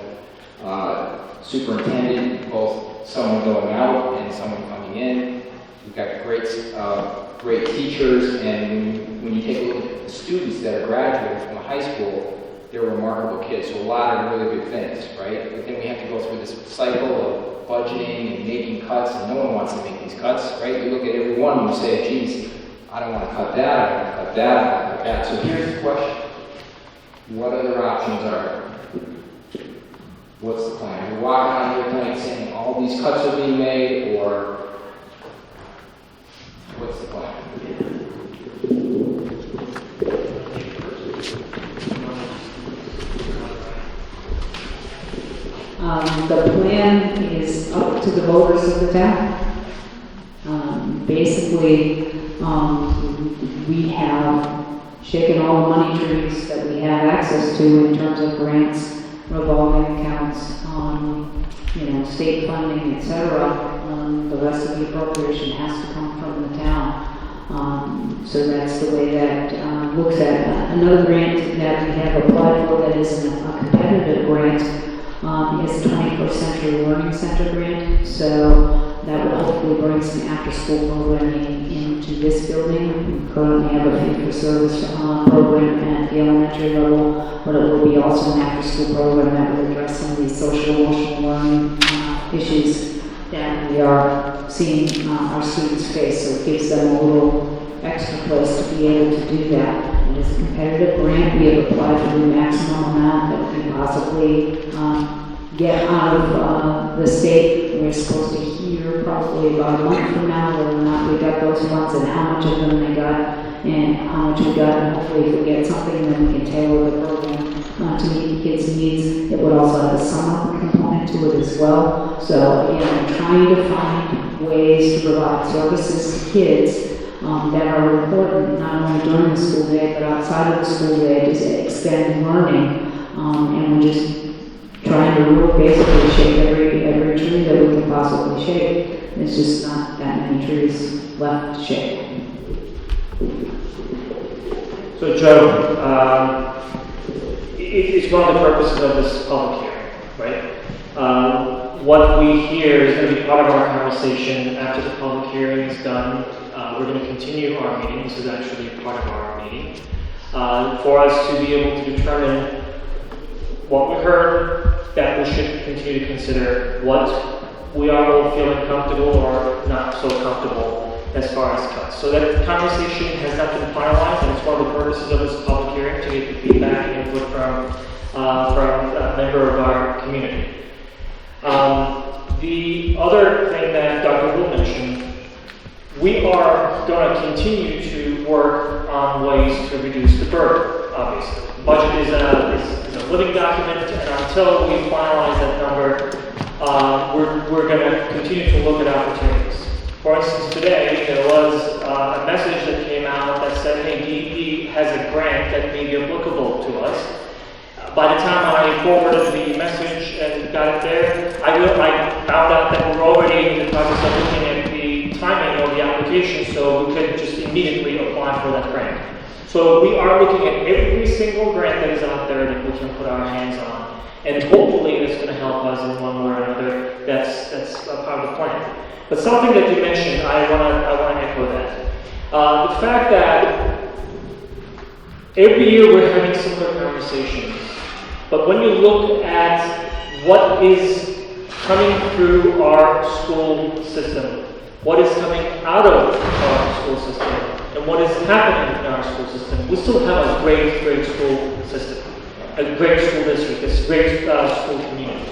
superintendent, both someone going out and someone coming in. We've got great teachers, and when you take a look at the students that are graduating from the high school, they're remarkable kids, so a lot of really good things, right? But then we have to go through this cycle of budgeting and making cuts, and no one wants to make these cuts, right? You look at every one and you say, geez, I don't want to cut that, I don't want to cut that, I don't want to cut that. So here's the question. What other options are there? What's the plan? We're walking out here tonight saying all these cuts are being made, or what's the plan? The plan is up to the voters of the town. Basically, we have shaken all the money trees that we have access to in terms of grants, revolving accounts, state funding, etc. The rest of the appropriation has to come from the town. So that's the way that looks at it. Another grant that we have applied for that is a competitive grant is the 21st Century Learning Center grant. So that will hopefully bring some after-school programming into this building. We currently have a fee-for-service program at the elementary level, but it will be also an after-school program that will address some of these social-emotional learning issues that we are seeing our students face. So it gives them a little extra place to be able to do that. It is a competitive grant. We have applied for the maximum amount that we can possibly get out of the state. We're supposed to hear probably about a month from now whether or not we got those funds and how much of them they got and how much we got. And hopefully if we get something, then we can tailor the program to meet the kids' needs. It would also have a summer component to it as well. So again, I'm trying to find ways to provide services to kids that are important not only during the school day but outside of the school day to extend learning. And we're just trying to really basically shake every tree that we can possibly shake. There's just not that many trees left to shake. So Joe, it's one of the purposes of this public hearing, right? What we hear is going to be part of our conversation after the public hearing is done. We're going to continue our meeting. This is actually part of our meeting. For us to be able to determine what we heard, that we should continue to consider what we are all feeling comfortable or not so comfortable as far as cuts. So that conversation has not been finalized, and it's one of the purposes of this public hearing to get the feedback and input from a member of our community. The other thing that Dr. Will mentioned, we are going to continue to work on ways to reduce the burden, obviously. The budget is a living document, and until we finalize that number, we're going to continue to look at opportunities. For instance, today there was a message that came out that said, hey, DEP has a grant that may be applicable to us. By the time I forwarded the message and got it there, I found out that we're already in the process of looking at the timing of the application, so we could just immediately apply for that grant. So we are looking at every single grant that is out there that we can put our hands on, and hopefully it's going to help us in one way or another. That's a part of the plan. But something that you mentioned, I want to echo that. The fact that every year we're having similar conversations, but when you look at what is coming through our school system, what is coming out of our school system, and what is happening in our school system, we still have a great, great school system, a great school district, a great school community.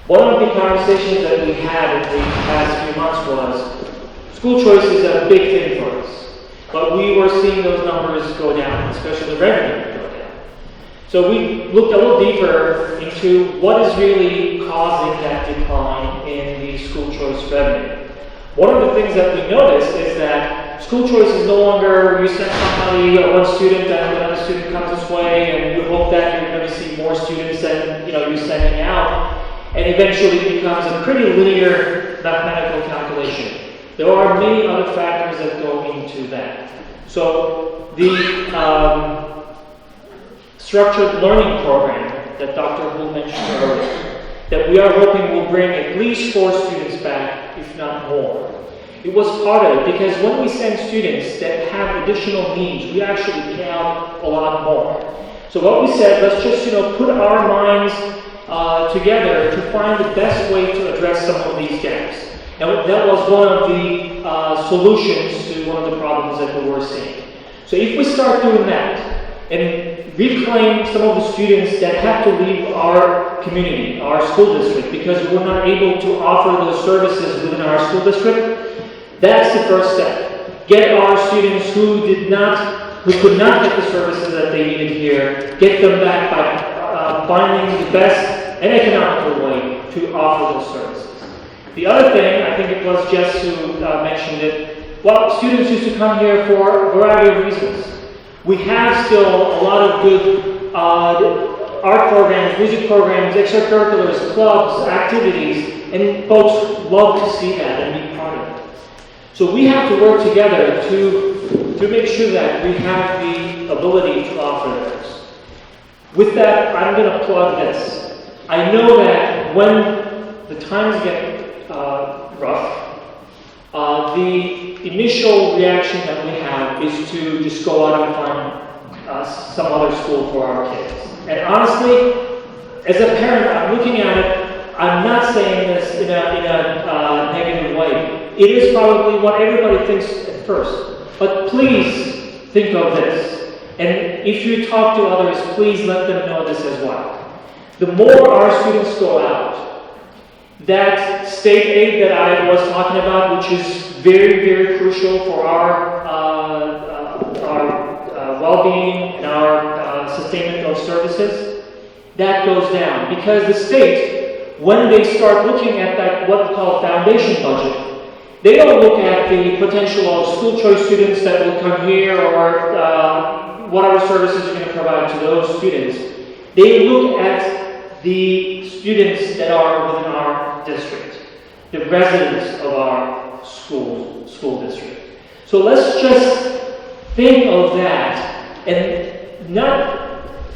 One of the conversations that we had in the past few months was school choice is a big thing for us, but we were seeing those numbers go down, especially the revenue go down. So we looked a little deeper into what is really causing that decline in the school choice revenue. One of the things that we noticed is that school choice is no longer you send somebody, one student, and another student comes this way, and you hope that you're going to see more students than you're sending out. And eventually it becomes a pretty linear mathematical calculation. There are many other factors that go into that. So the structured learning program that Dr. Hu mentioned earlier, that we are hoping will bring at least 4 students back, if not more. It was part of it because when we send students that have additional needs, we actually pay out a lot more. So what we said, let's just put our minds together to find the best way to address some of these gaps. And that was one of the solutions to one of the problems that we were seeing. So if we start doing that and reclaim some of the students that have to leave our community, our school district, because we're not able to offer those services within our school district, that's the first step. Get our students who could not get the services that they needed here, get them back by finding the best and economical way to offer those services. The other thing, I think it was Jess who mentioned it, well, students used to come here for a variety of reasons. We have still a lot of good art programs, music programs, extracurriculars, clubs, activities, and folks love to see that and be part of it. So we have to work together to make sure that we have the ability to offer those. With that, I'm going to plug this. I know that when the times get rough, the initial reaction that we have is to just go out and find some other school for our kids. And honestly, as a parent, I'm looking at it, I'm not saying this in a negative way. It is probably what everybody thinks at first. But please think of this. And if you talk to others, please let them know this as well. The more our students go out, that state aid that I was talking about, which is very, very crucial for our well-being and our sustainment of services, that goes down. Because the state, when they start looking at that, what we call foundation budget, they don't look at the potential of school choice students that will come here or whatever services are going to provide to those students. They look at the students that are within our district, the residents of our school district. So let's just think of that and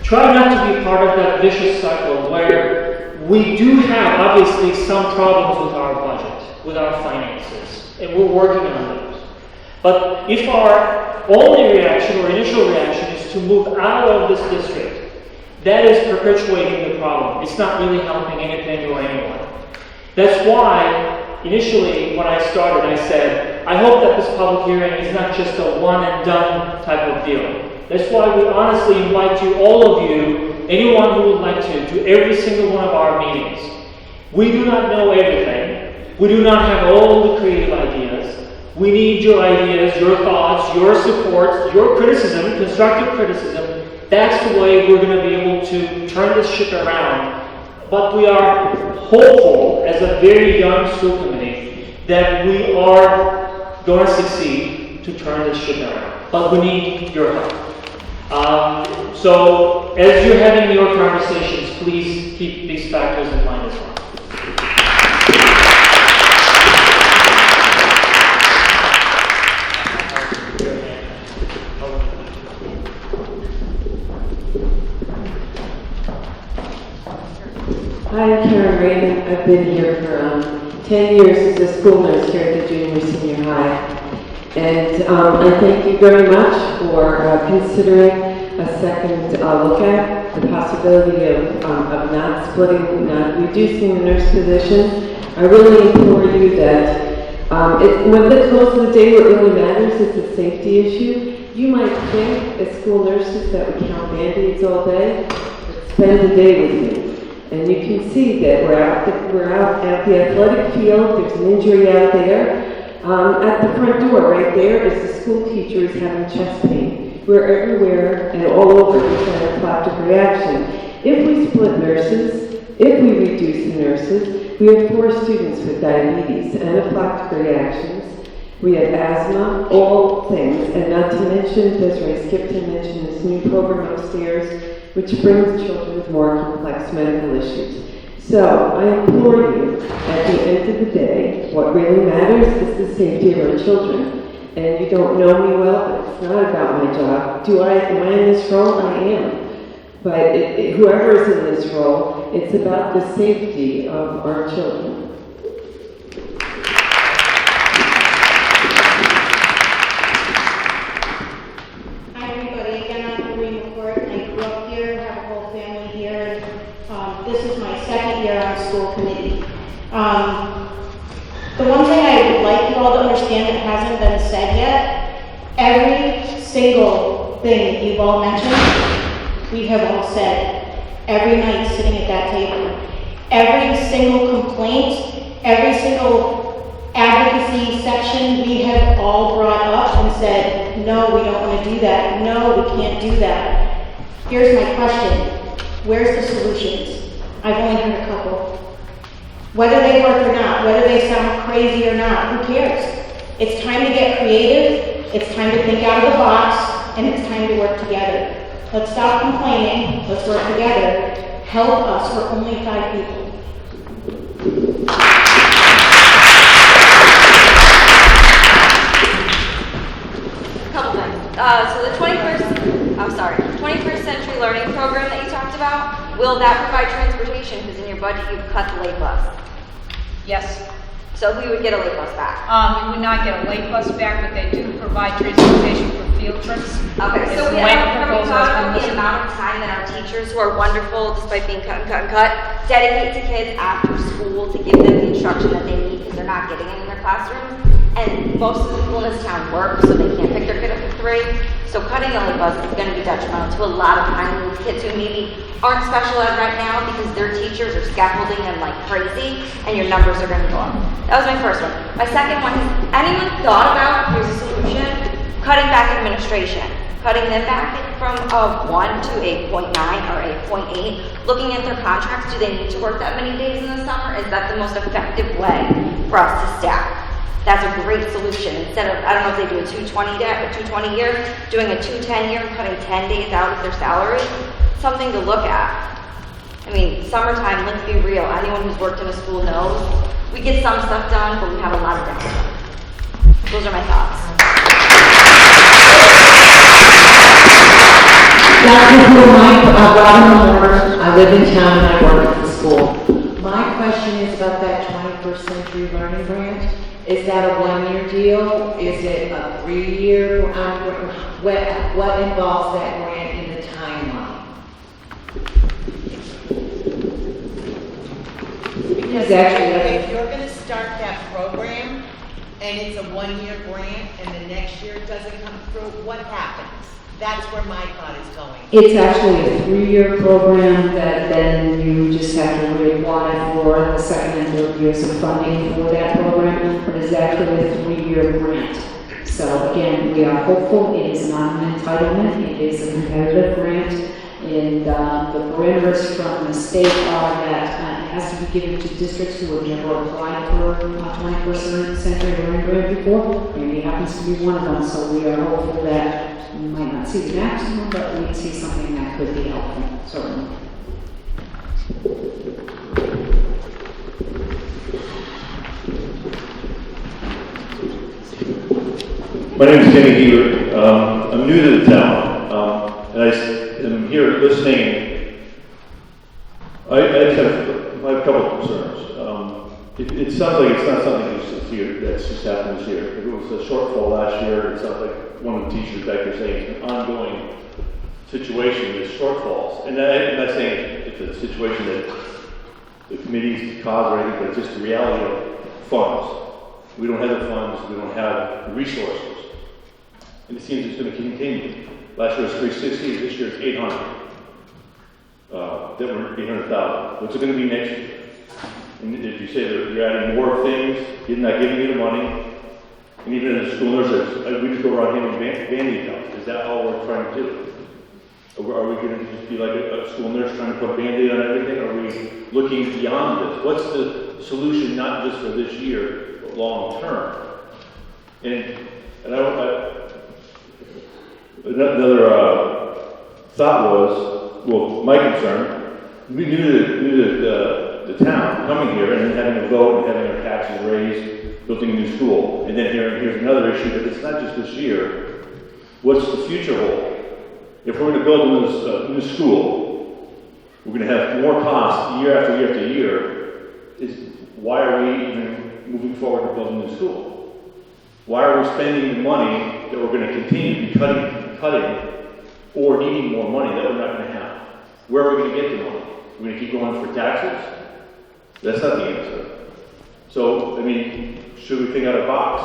try not to be part of that vicious cycle where we do have obviously some problems with our budget, with our finances, and we're working on those. But if our only reaction or initial reaction is to move out of this district, that is perpetuating the problem. It's not really helping anything or anyone. That's why, initially, when I started, I said, I hope that this public hearing is not just a one-and-done type of deal. That's why we honestly invite you, all of you, anyone who would like to every single one of our meetings. We do not know everything. We do not have all the creative ideas. We need your ideas, your thoughts, your support, your criticism, constructive criticism. That's the way we're going to be able to turn this ship around. But we are hopeful, as a very young school committee, that we are going to succeed to turn this ship around. But we need your help. So, as you're having your conversations, please keep these factors in mind as well. Hi, I'm Karen Raymond. I've been here for 10 years as a school nurse here at the junior senior high. And I thank you very much for considering a second look at the possibility of not splitting, not reducing the nurse position. I really implore you that when the close of the day, what really matters is the safety issue. You might think as school nurses that we count Band-Aids all day, but spend the day with me. And you can see that we're out at the athletic field, there's an injury out there. At the front door, right there, is the school teacher who's having chest pain. We're everywhere and all over this anaphylactic reaction. If we split nurses, if we reduce the nurses, we have 4 students with diabetes, anaphylactic reactions, we have asthma, all things, and not to mention, Desiree skipped to mention this new program upstairs, which brings children with more complex medical issues. So I implore you, at the end of the day, what really matters is the safety of our children. And you don't know me well, but it's not about my job. Am I in this role? I am. But whoever is in this role, it's about the safety of our children. Hi everybody, again I'm Maureen McCourt. I grew up here, have a whole family here, and this is my second year on school committee. The one thing I would like you all to understand that hasn't been said yet, every single thing that you've all mentioned, we have all said every night sitting at that table. Every single complaint, every single advocacy section, we have all brought up and said, no, we don't want to do that. No, we can't do that. Here's my question. Where's the solutions? I've only heard a couple. Whether they work or not, whether they sound crazy or not, who cares? It's time to get creative, it's time to think out of the box, and it's time to work together. Let's stop complaining, let's work together. Help us, we're only 5 people. A couple things. So the 21st century learning program that you talked about, will that provide transportation? Because in your budget you've cut the late bus. Yes. So we would get a late bus back. We would not get a late bus back, but they do provide transportation for field trips. Okay, so It's we the way the have we proposal thought has been about the listed. amount of time that our teachers, who are wonderful despite being cut, dedicate to kids after school to give them the instruction that they need because they're not getting it in their classrooms. And most of the people in this town work, so they can't pick their kid up at 3. So cutting a late bus is going to be detrimental to a lot of time with kids who maybe aren't special ed right now because their teachers are scaffolding them like crazy, and your numbers are going to go up. That was my first one. My second one is, anyone thought about, here's a solution, cutting back administration? Cutting them back from a 1 to a 0.9 or a 0.8, looking at their contracts, do they need to work that many days in the summer? Is that the most effective way for us to staff? That's a great solution. Instead of, I don't know if they do a 220 year, doing a 210 year and cutting 10 days out of their salary, something to look at. I mean, summertime, let's be real. Anyone who's worked in a school knows we get some stuff done, but we have a lot of downtime. Those are my thoughts. I live in town and I work at the school. My question is about that 21st Century Learning Grant. Is that a 1-year deal? Is it a 3-year? What involves that grant in the timeline? Because if you're going to start that program and it's a 1-year grant and the next year it doesn't come through, what happens? That's where my thought is going. It's actually a 3-year program that then you just have to reapply for the second and third years of funding for that program, but it's actually a 3-year grant. So again, we are hopeful. It is not an entitlement. It is a competitive grant. And the parameters from the state are that it has to be given to districts who have never applied for a 21st Century Learning Grant before. And it happens to be one of them. So we are hopeful that we might not see the maximum, but we'd see something that could be helpful, certainly. My name is Kenny Heaver. I'm new to the town, and I am here listening. I have a couple of concerns. It sounds like it's not something that's just happened this year. It was a shortfall last year. It sounds like one of the teachers back there saying it's been ongoing situation with shortfalls. And I'm not saying it's a situation that the committee's cause or anything, but it's just the reality of funds. We don't have the funds, we don't have the resources. And it seems it's going to continue. Last year was 360, this year it's 800. That were 800,000. What's it going to be next year? And if you say that you're adding more things, you're not giving you the money, and even in the school nurses, we just go around handing Band-Aid accounts. Is that all we're trying to do? Are we going to just be like a school nurse trying to put Band-Aid on everything? Are we looking beyond this? What's the solution, not just for this year, but long term? And another thought was, well, my concern, we knew that the town coming here and then having a vote and having our taxes raised, building a new school, and then here's another issue, but it's not just this year. What's the future hold? If we're going to build a new school, we're going to have more costs year after year after year. Why are we even moving forward to build a new school? Why are we spending the money that we're going to continue to be cutting or needing more money that we're not going to have? Where are we going to get the money? We're going to keep going for taxes? That's not the answer. So, I mean, should we think out of the box?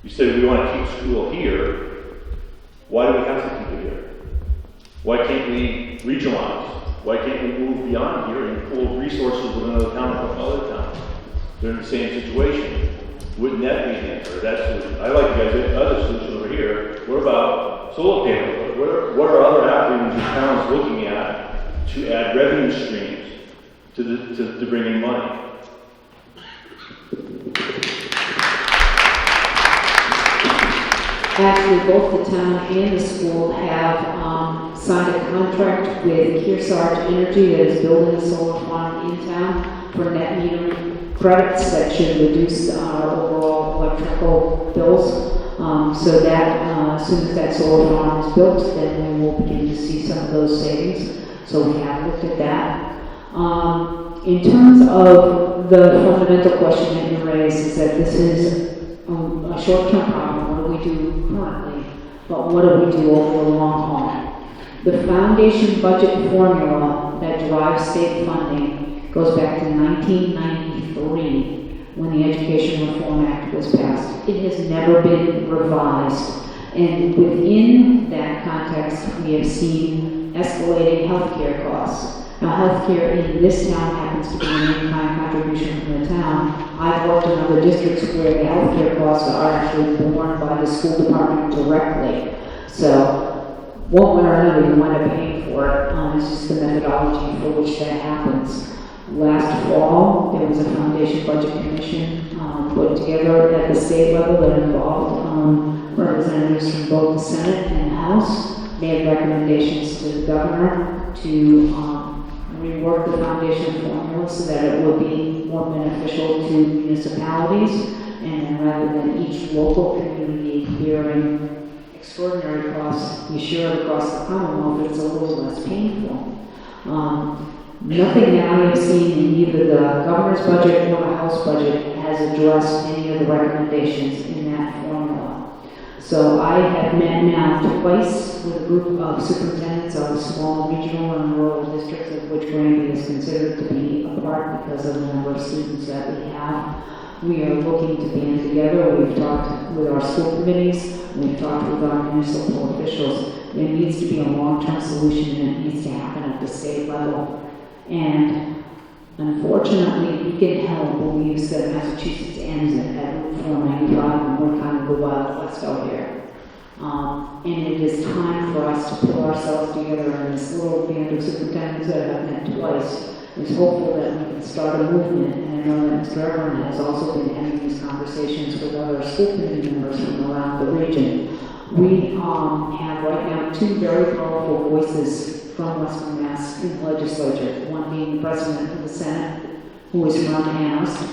You say we want to keep school here. Why do we have to keep it here? Why can't we regionalize? Why can't we move beyond here and pull resources with another town from other towns? They're in the same situation. Wouldn't that be an answer? I like you guys' other solution over here. What about solar panels? What are other avenues the town's looking at to add revenue streams to bring in money? Actually, both the town and the school have signed a contract with Kearsarge Energy that is building a solar farm in town for net metering credits that should reduce our overall electrical bills. So that as soon as that solar farm is built, then we will begin to see some of those savings. So we have looked at that. In terms of the fundamental question that you raised, is that this is a short-term problem. What do we do currently? But what do we do over the long haul? The foundation budget formula that drives state funding goes back to 1993 when the Education Reform Act was passed. It has never been revised. And within that context, we have seen escalating healthcare costs. Now, healthcare in this town happens to be an in-kind contribution from the town. I've worked in other districts where the healthcare costs are actually borne by the school department directly. So, one way or another, you wind up paying for it. It's just the methodology for which that happens. Last fall, there was a foundation budget commission put together at the state level that involved representatives from both the Senate and the House. Made recommendations to the governor to rework the foundation formula so that it would be more beneficial to municipalities, and rather than each local community bearing extraordinary costs, you share it across the Commonwealth, it's a little less painful. Nothing that I have seen in either the governor's budget or the House budget has addressed any of the recommendations in that formula. So I have met now twice with a group of superintendents of small regional and rural districts, of which Granby is considered to be a part because of the number of students that we have. We are looking to band together. We've talked with our school committees. We've talked with our municipal officials. There needs to be a long-term solution, and it needs to happen at the state level. And unfortunately, Beacon Hill believes that Massachusetts ends at Route 495, and we're kind of the Wild West out here. And it is time for us to pull ourselves together, and this little band of superintendents that I've met twice is hopeful that we can start a movement. And I know that Mr. Everett has also been having these conversations with other school committee members from around the region. We have right now two very powerful voices from Western Mass in the legislature, one being the president of the Senate, who is from Amherst,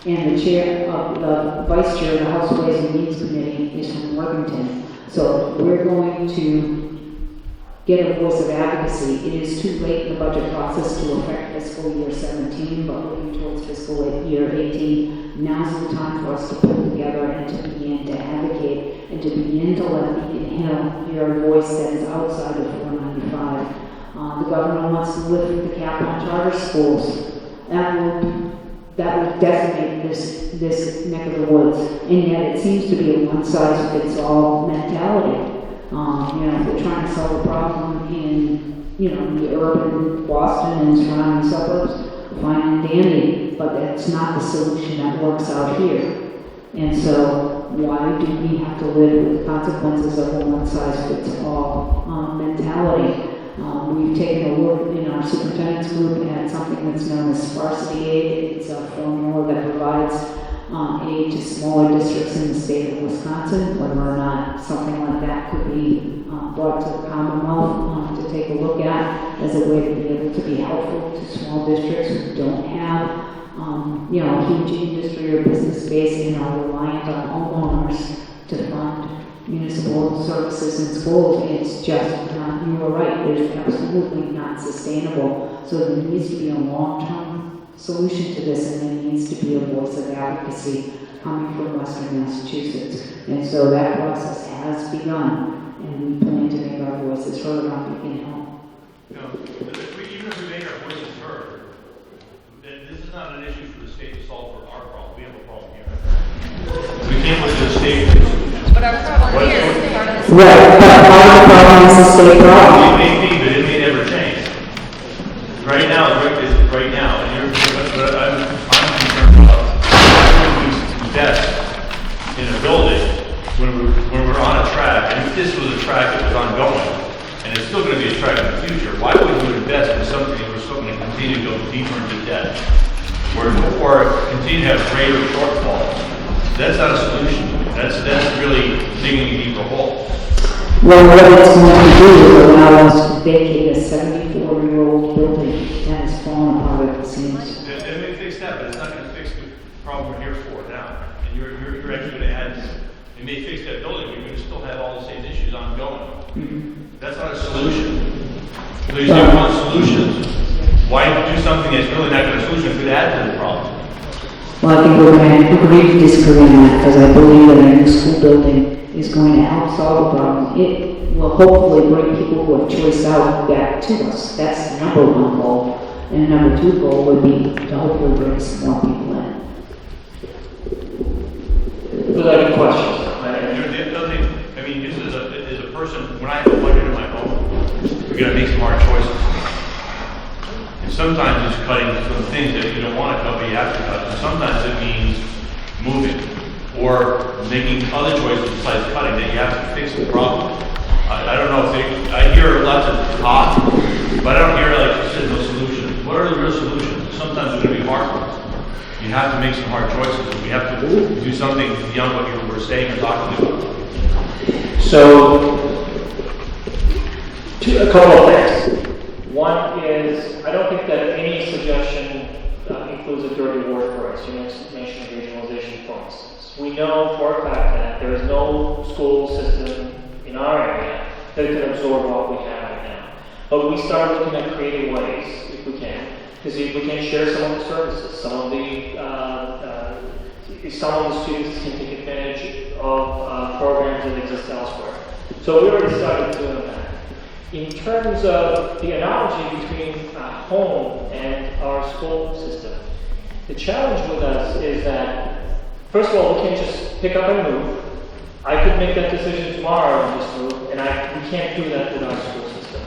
and the chair of the vice chair of the House Ways and Means Committee is from Worthington. So we're going to get a voice of advocacy. It is too late in the budget process to affect fiscal year 17, but looking towards fiscal year 18, Now's the time for us to pull together and to begin to advocate and to begin to let Beacon Hill hear a voice that is outside of 495. The governor wants to lift the cap on charter schools. That would decimate this neck of the woods, and yet it seems to be a one-size-fits-all mentality. If we're trying to solve a problem in, the urban Boston and surrounding suburbs, fine and dandy, but that's not the solution that works out here. And so, why do we have to live with the consequences of a one-size-fits-all mentality? We've taken a look in our superintendent's group at something that's known as sparsity aid. It's a formula that provides aid to smaller districts in the state of Wisconsin, whether or not something like that could be brought to the Commonwealth to take a look at as a way to be able to be helpful to small districts who don't have a huge industry or business base and are reliant on homeowners to fund municipal services in schools. It's just not, you are right, there's absolutely not sustainable. So there needs to be a long-term solution to this, and there needs to be a voice of advocacy coming from Western Massachusetts. And so that process has begun, and we plan to make our voices heard on Beacon Hill. Even if we make our voices heard, this is not an issue for the state to solve for our problem. We have a problem here. We came with the state. But our problem here is part of the Right, but part of the problem is the state problem. It may be, but it may never change. Right now, and but I'm concerned about why would we invest in a building when we're on a track, and if this was a track that was ongoing, and it's still going to be a track in the future, why would we invest in something that we're still going to continue to go deeper into debt, or continue to have greater shortfalls? That's not a solution. That's really digging a deeper hole. Well, what it's going to do is allow us to vacate a 74-year-old building that has fallen apart at the seams. It may fix that, but it's not going to fix the problem we're here for now. And you're actually going to add, it may fix that building, but you're going to still have all the same issues ongoing. Mm-hmm. That's not a solution. So you say we want solutions. Why do something that's really not going to solution could add to the problem? Well, I think we're going to agree to disagree on that, because I believe that a new school building is going to help solve the problem. It will hopefully bring people who have choice out back to us. That's the number one goal. And the number two goal would be to hopefully bring some more people in. Those are good questions. I mean, just as a person, when I have a budget in my home, we're going to make some hard choices. And sometimes it's cutting some things that you don't want to cut, but you have to cut. And sometimes it means moving or making other choices besides cutting that you have to fix the problem. I don't know if I hear lots of talk, but I don't hear, like you said, no solutions. What are the real solutions? Sometimes they're going to be hard ones. You have to make some hard choices. We have to do something beyond what you were saying or talking about. So, a couple of things. One is, I don't think that any suggestion includes a dirty word for us. You mentioned regionalization, for instance. We know for a fact that there is no school system in our area that can absorb what we have right now. But we start looking at creative ways, if we can, to see if we can share some of the services. Some of the students can take advantage of programs that exist elsewhere. So we already started doing that. In terms of the analogy between home and our school system, the challenge with us is that, first of all, we can't just pick up and move. I could make that decision tomorrow and just move, and we can't do that with our school system.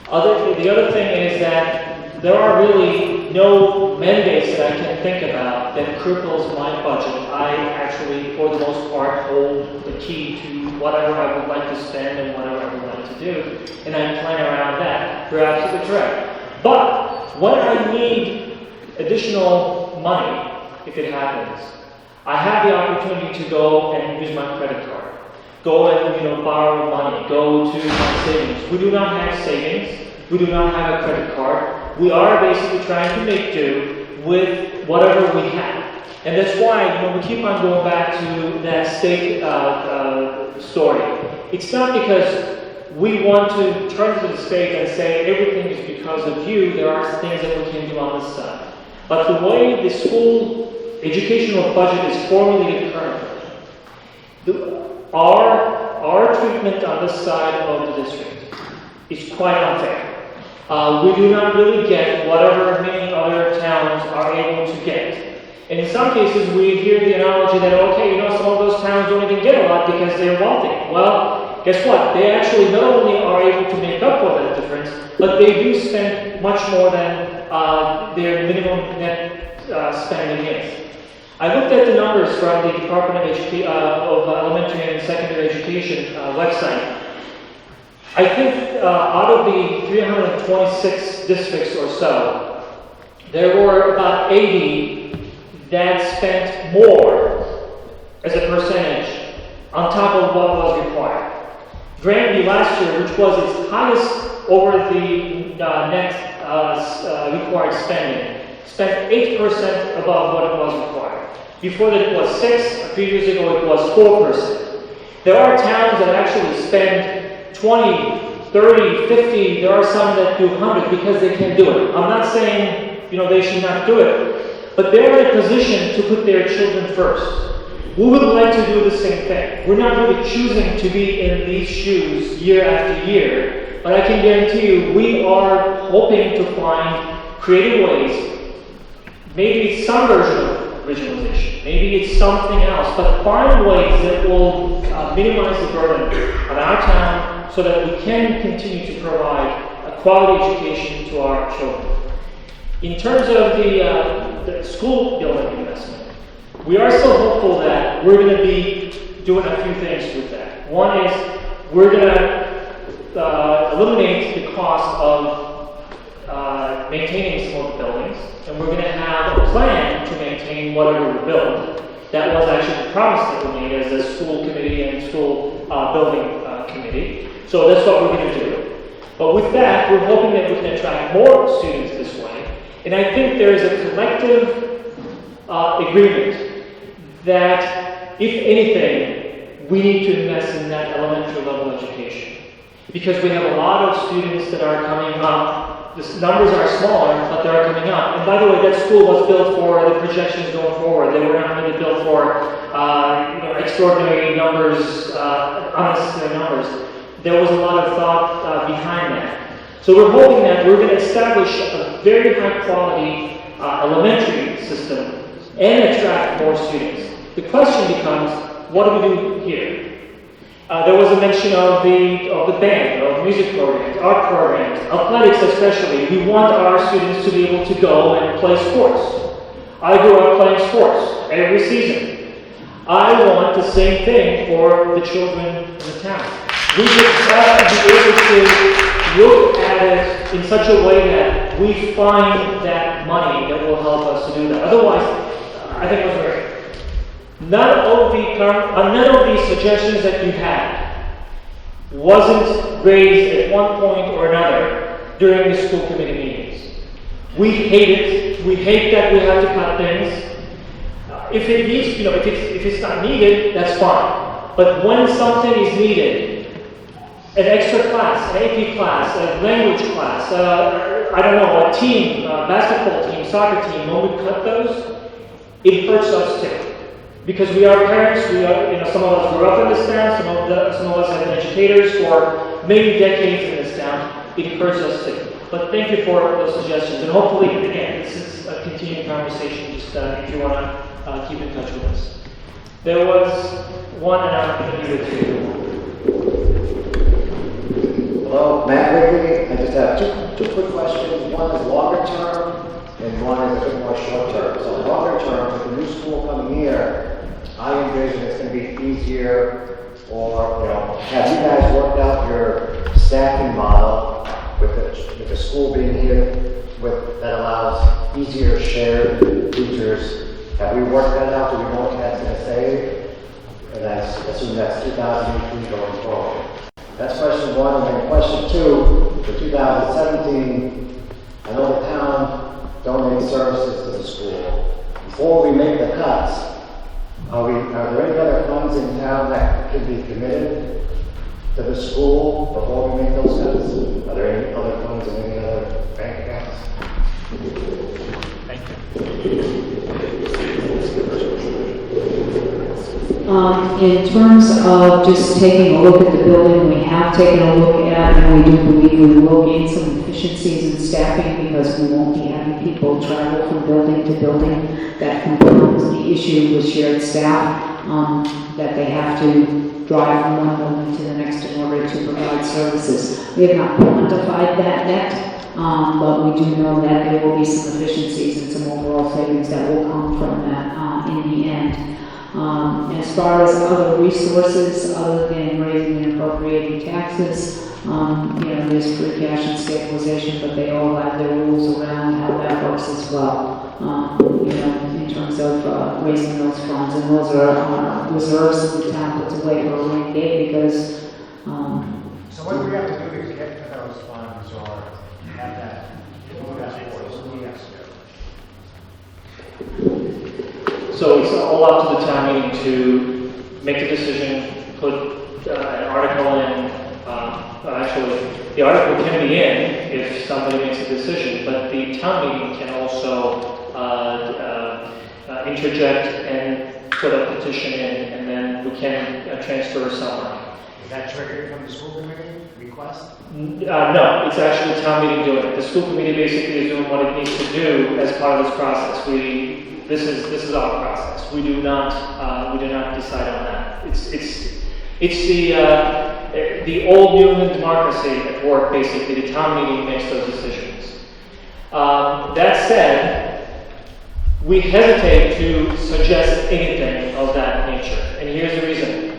The other thing is that there are really no mandates that I can think about that cripples my budget. I actually, for the most part, hold the key to whatever I would like to spend and whatever I would like to do, and I plan around that. You're absolutely correct. But when I need additional money, if it happens, I have the opportunity to go and use my credit card. Go and borrow money. Go to my savings. We do not have savings. We do not have a credit card. We are basically trying to make do with whatever we have. And that's why we keep on going back to that state story. It's not because we want to turn to the state and say everything is because of you. There are things that we can do on this side. But the way the school educational budget is formulated currently, our treatment on this side of the district is quite unfair. We do not really get whatever many other towns are able to get. And in some cases, we hear the analogy that, okay, some of those towns don't even get a lot because they're wealthy. Well, guess what? They actually not only are able to make up for that difference, but they do spend much more than their minimum net spending is. I looked at the numbers from the Department of Elementary and Secondary Education website. I think out of the 326 districts or so, there were about 80 that spent more as a percentage on top of what was required. Granby last year, which was its highest over the net required spending, spent 8% above what it was required. Before that it was 6%, a few years ago it was 4%. There are towns that actually spend 20, 30, 50, there are some that do 100 because they can do it. I'm not saying, they should not do it, but they're in a position to put their children first. We would like to do the same thing. We're not really choosing to be in these shoes year after year, but I can guarantee you we are hoping to find creative ways, maybe some version of regionalization, maybe it's something else, but find ways that will minimize the burden on our town so that we can continue to provide a quality education to our children. In terms of the school building investment, we are so hopeful that we're going to be doing a few things with that. One is we're going to eliminate the cost of maintaining some of the buildings, and we're going to have a plan to maintain whatever we build. That was actually the promise that we made as a school committee and school building committee. So that's what we're going to do. But with that, we're hoping that we can attract more students this way. And I think there is a collective agreement that, if anything, we need to invest in that elementary level education. Because we have a lot of students that are coming up. The numbers are smaller, but they're coming up. And by the way, that school was built for the projections going forward. They were not really built for extraordinary numbers, unnecessary numbers. There was a lot of thought behind that. So we're hoping that we're going to establish a very high quality elementary system and attract more students. The question becomes, what do we do here? There was a mention of the band, of music programs, art programs, athletics especially. We want our students to be able to go and play sports. I grew up playing sports every season. I want the same thing for the children in the town. We just have to be able to look at it in such a way that we find that money that will help us to do that. Otherwise, I think it was great. None of the suggestions that you had wasn't raised at one point or another during the school committee meetings. We hate it. We hate that we have to cut things. If it needs, if it's not needed, that's fine. But when something is needed, an extra class, an AP class, a language class, a team, basketball team, soccer team, when we cut those, it hurts us too. Because we are parents, some of us grew up in this town, some of us have been educators for many decades in this town. It hurts us too. But thank you for those suggestions, and hopefully, again, this is a continuing conversation, just if you want to keep in touch with us. There was one, and I'm going to give it to you. Hello, Matt Wigley. I just have two quick questions. One is longer term, and one is a bit more short term. So longer term, with the new school coming here, I envision it's going to be easier, or have you guys worked out your staffing model with the school being here, that allows easier shared teachers? Have we worked that out? Do we know what that's going to save? And I assume that's 2018 going forward. That's question one. And then question two, for 2017, I know the town donates services to the school. Before we make the cuts, are there any other funds in town that can be committed to the school before we make those cuts? Are there any other funds in any other bank accounts? Thank you. In terms of just taking a look at the building, we have taken a look at, and we do believe we will gain some efficiencies in staffing because we won't be having people travel from building to building. That compounds the issue with shared staff, that they have to drive from one building to the next in order to provide services. We have not quantified that yet, but we do know that there will be some efficiencies and some overall savings that will come from that in the end. As far as other resources, other than raising and appropriating taxes, there's free cash and stabilization, but they all have their rules around how that works as well. In terms of raising those funds, and those are reserves that the town puts away for a rainy day because. So what do we have to do to get to those funds or have that, move that forward? So it's all up to the town meeting to make the decision, put an article in. Actually, the article can be in if somebody makes a decision, but the town meeting can also interject and put a petition in, and then we can transfer somewhere. Is that triggered from the school committee request? No, it's actually the town meeting doing it. The school committee basically is doing what it needs to do as part of this process. This is our process. We do not decide on that. It's the old Newman democracy at work. Basically, the town meeting makes those decisions. That said, we hesitate to suggest anything of that nature, and here's the reason.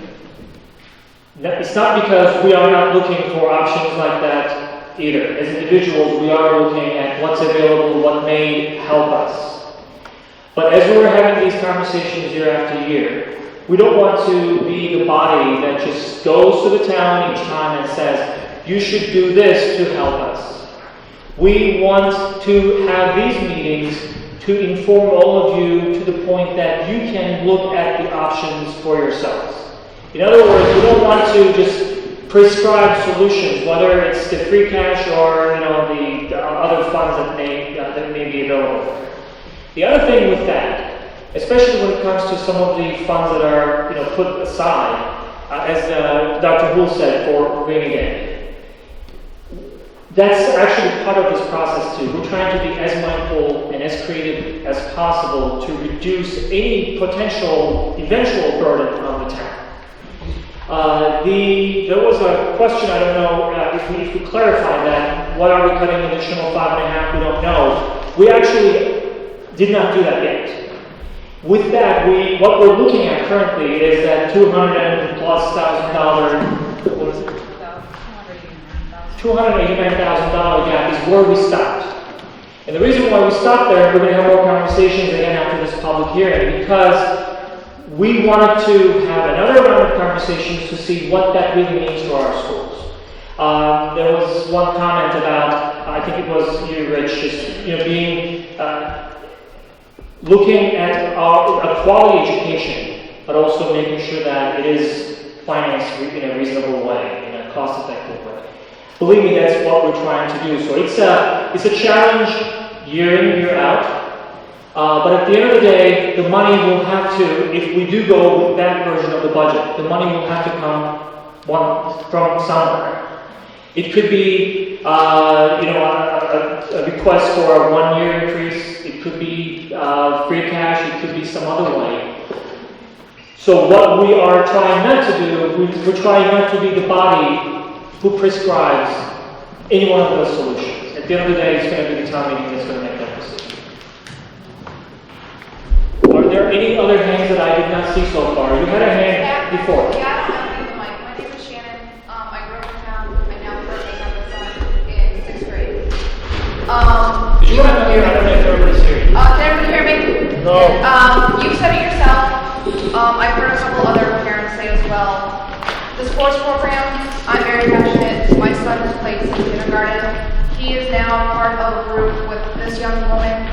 It's not because we are not looking for options like that either. As individuals, we are looking at what's available, what may help us. But as we're having these conversations year after year, we don't want to be the body that just goes to the town each time and says, you should do this to help us. We want to have these meetings to inform all of you to the point that you can look at the options for yourselves. In other words, we don't want to just prescribe solutions, whether it's the free cash or the other funds that may be available. The other thing with that, especially when it comes to some of the funds that are put aside, as Dr. Hull said, for rainy day. That's actually part of this process too. We're trying to be as mindful and as creative as possible to reduce any potential eventual burden on the town. There was a question, I don't know if we clarify that. What are we cutting an additional 5.5? We don't know. We actually did not do that yet. With that, what we're looking at currently is that $200,000+ what was it? $289,000 gap is where we stopped. And the reason why we stopped there, we're going to have more conversations again after this public hearing, because we wanted to have another round of conversations to see what that really means to our schools. There was one comment about, I think it was you, Rich, just being looking at a quality education, but also making sure that it is financed in a reasonable way, in a cost-effective way. Believe me, that's what we're trying to do. So it's a challenge year in, year out. But at the end of the day, the money will have to, if we do go with that version of the budget, the money will have to come from somewhere. It could be, a request for a 1-year increase. It could be free cash. It could be some other way. So what we are trying not to do, we're trying not to be the body who prescribes any one of those solutions. At the end of the day, it's going to be the town meeting that's going to make that decision. Are there any other hands that I did not see so far? You had a hand before. Yeah, I don't know my name is Shannon. I grew up in town. I now currently have a son in 6th grade. Did you have to hear? I don't know if everybody's here. Can everybody hear me? No. You said it yourself. I've heard a couple other parents say as well. The sports program, I'm very passionate. My son has played since kindergarten. He is now part of a group with this young woman.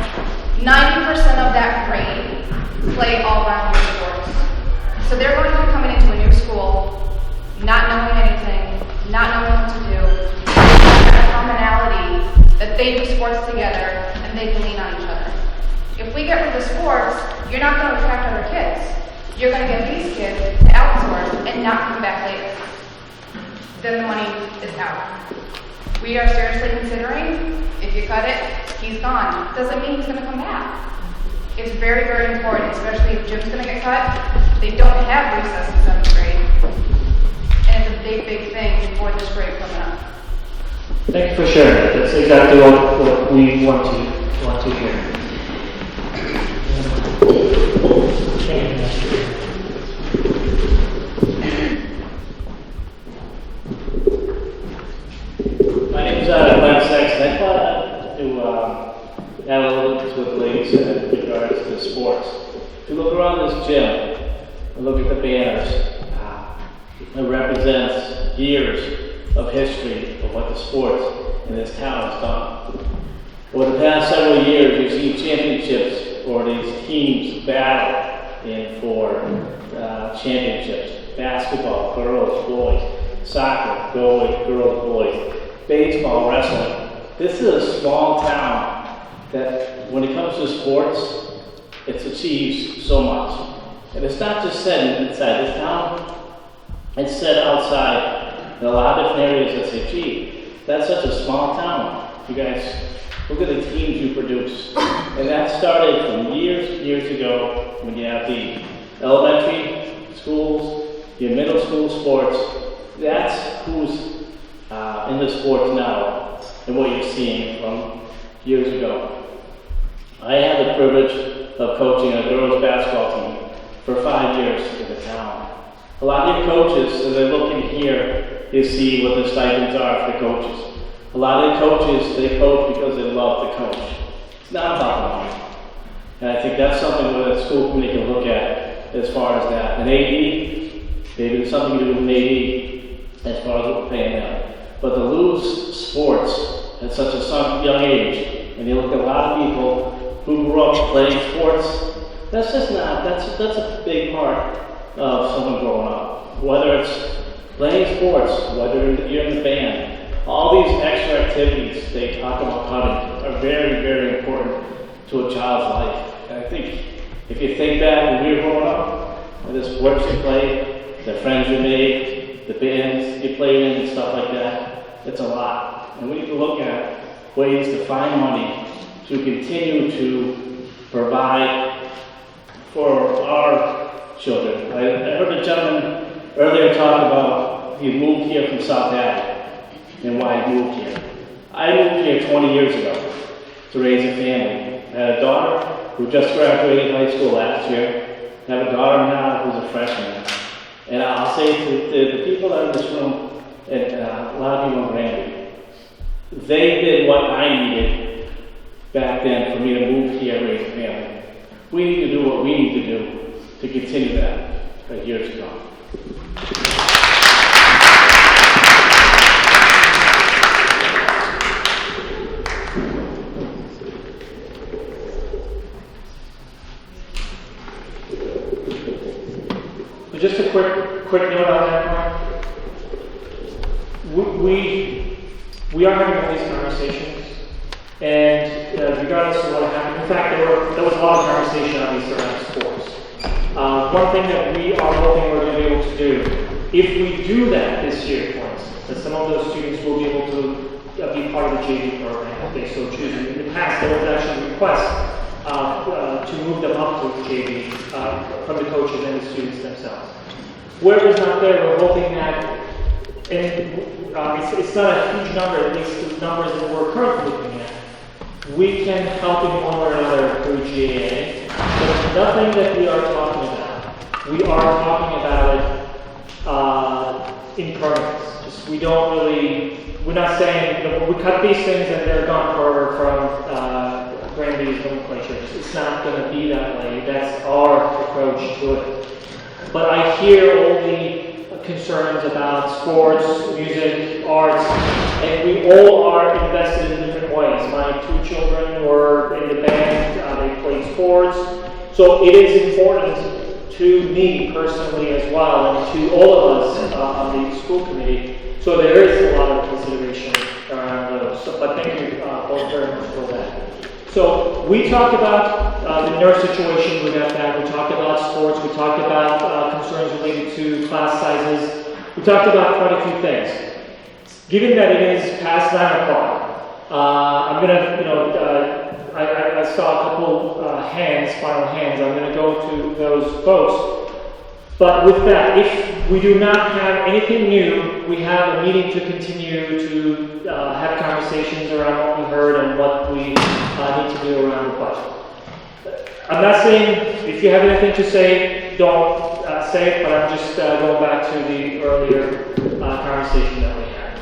90% of that grade play all-round sports. So they're going to be coming into a new school, not knowing anything, not knowing what to do. That commonality that they do sports together and they can lean on each other. If we get rid of sports, you're not going to attract other kids. you're going to get these kids to outsource and not come back later. Then the money is out. We are seriously considering, if you cut it, he's gone. Doesn't mean he's going to come back. It's very, very important, especially if Jim's going to get cut. They don't have recess in 7th grade. And it's a big, big thing for this grade coming up. Thank you for sharing that. That's exactly what we want to hear. My name is Glenn Sexton. I thought to add a little to the ladies in regards to sports. If you look around this gym and look at the banners, it represents years of history of what the sports in this town has done. Over the past several years, we've seen championships for these teams battle for championships. Basketball, girls, boys, soccer, girls, boys, baseball, wrestling. This is a small town that when it comes to sports, it's achieved so much. And it's not just said inside this town, it's said outside in a lot of different areas that say, gee, that's such a small town. You guys, look at the teams you produce. And that started from years ago when you have the elementary schools, your middle school sports. That's who's in the sports now and what you're seeing from years ago. I had the privilege of coaching a girls basketball team for 5 years in the town. A lot of your coaches, as they look in here, you see what the stipends are for the coaches. A lot of the coaches, they coach because they love to coach. It's not about the money. And I think that's something that the school committee can look at as far as that. And AD, maybe there's something to do with AD as far as what we're paying them. But to lose sports at such a young age, and you look at a lot of people who grew up playing sports, that's just not, that's a big part of someone growing up. Whether it's playing sports, whether you're in the band, all these extra activities they talk about cutting are very, very important to a child's life. And I think if you think back when we were growing up, and the sports you played, the friends you made, the bands you played in and stuff like that, it's a lot. And we need to look at ways to find money to continue to provide for our children. I heard a gentleman earlier talk about he moved here from South Ave and why he moved here. I moved here 20 years ago to raise a family. I had a daughter who just graduated high school last year. I have a daughter now who's a freshman. And I'll say to the people that are in this room, and a lot of people in Granby, they did what I needed back then for me to move here and raise a family. We need to do what we need to do to continue that years ago. So just a quick note on that part. We are having all these conversations, and regardless of what happened, in fact, there was a lot of conversation obviously around sports. One thing that we are hoping we're going to be able to do, if we do that this year, for instance, that some of those students will be able to be part of the JV program if they so choose. In the past, there was actually a request to move them up to JV from the coaches and the students themselves. Where it's not there, we're hoping that, and it's not a huge number, at least the numbers that we're currently looking at, we can help in one way or another through GAA. But nothing that we are talking about. We are talking about it in permanence. Just we're not saying, we cut these things and they're gone from Granby's nomenclature. It's not going to be that way. That's our approach to it. But I hear all the concerns about sports, music, arts, and we all are invested in different ways. My 2 children were in the band, they played sports. So it is important to me personally as well, and to all of us on the school committee. So there is a lot of consideration around those. But thank you both very much for that. So we talked about the nurse situation, we got that. We talked about about sports, we talked about concerns related to class sizes, we talked about quite a few things. Given that it is past 9 o'clock, I'm gonna, I saw a couple final hands, I'm gonna go to those folks. But with that, if we do not have anything new, we have a meeting to continue to have conversations around what we heard and what we need to do around the budget. I'm not saying if you have anything to say, don't say it, but I'm just going back to the earlier conversation that we had.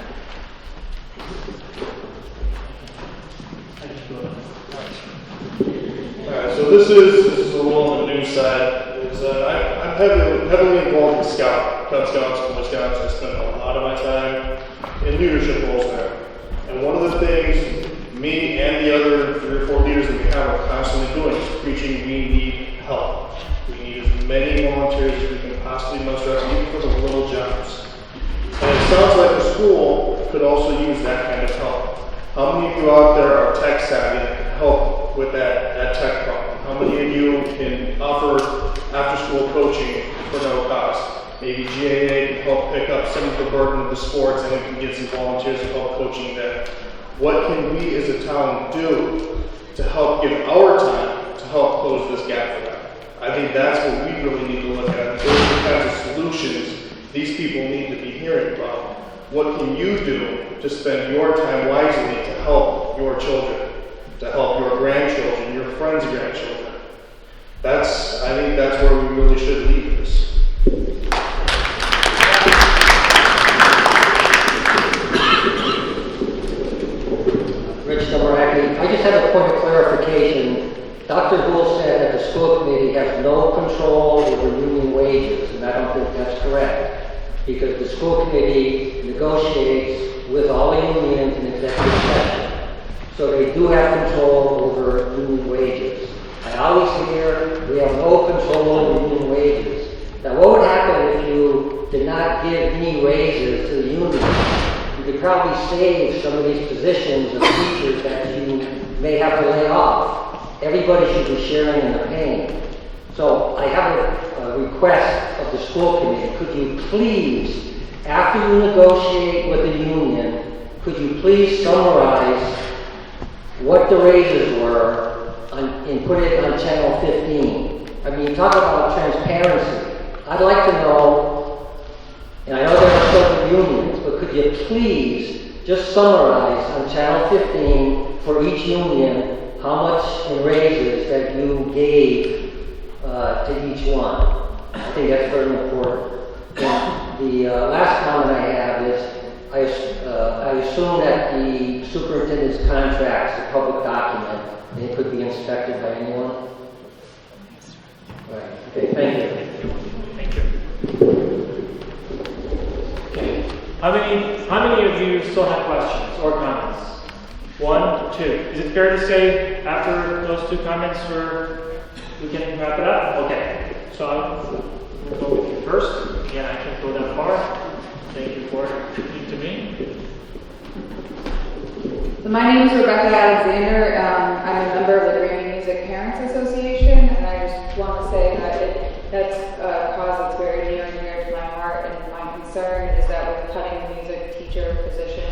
Alright, so this is a little on the new side. I'm heavily involved in Cub Scouts, Boy Scouts. I spend a lot of my time in leadership roles there. And one of the things me and the other 3 or 4 leaders that we have are constantly doing is preaching we need help. We need as many volunteers as we can possibly muster up, even for the little jobs. And it sounds like the school could also use that kind of help. How many of you out there are tech savvy that can help with that tech problem? How many of you can offer after-school coaching for no cost? Maybe GAA can help pick up some of the burden of the sports and we can get some volunteers to help coaching there. What can we as a town do to help give our time to help close this gap for them? I think that's what we really need to look at. Those are the kinds of solutions these people need to be hearing about. What can you do to spend your time wisely to help your children, to help your grandchildren, your friends' grandchildren? I think that's where we really should leave this. Rich Zamaraki, I just have a point of clarification. Dr. Gould said that the school committee has no control over union wages, and I don't think that's correct, because the school committee negotiates with all the unions in executive session, so they do have control over union wages. I always hear we have no control over union wages. Now, what would happen if you did not give any raises to the union? You could probably save some of these positions of teachers that you may have to lay off. Everybody should be sharing in the pain. So I have a request of the school committee. Could you please, after you negotiate with the union, could you please summarize what the raises were and put it on Channel 15? I mean, talk about transparency. I'd like to know, and I know there are certain unions, but could you please just summarize on Channel 15 for each union how much in raises that you gave to each one? I think that's very important. And the last comment I have is, I assume that the superintendent's contract is a public document and it could be inspected by anyone? Right. Okay, thank you. Thank you. Okay. How many of you still have questions or comments? 1, 2. Is it fair to say after those 2 comments we can wrap it up? Okay. So I'm going to go with you first. Again, I can't go that far. Thank you for speaking to me. So my name is Rebecca Alexander. I'm a member of the Granby Music Parents Association, and I just want to say that that's a cause that's very near and dear to my heart, and my concern is that with cutting the music teacher position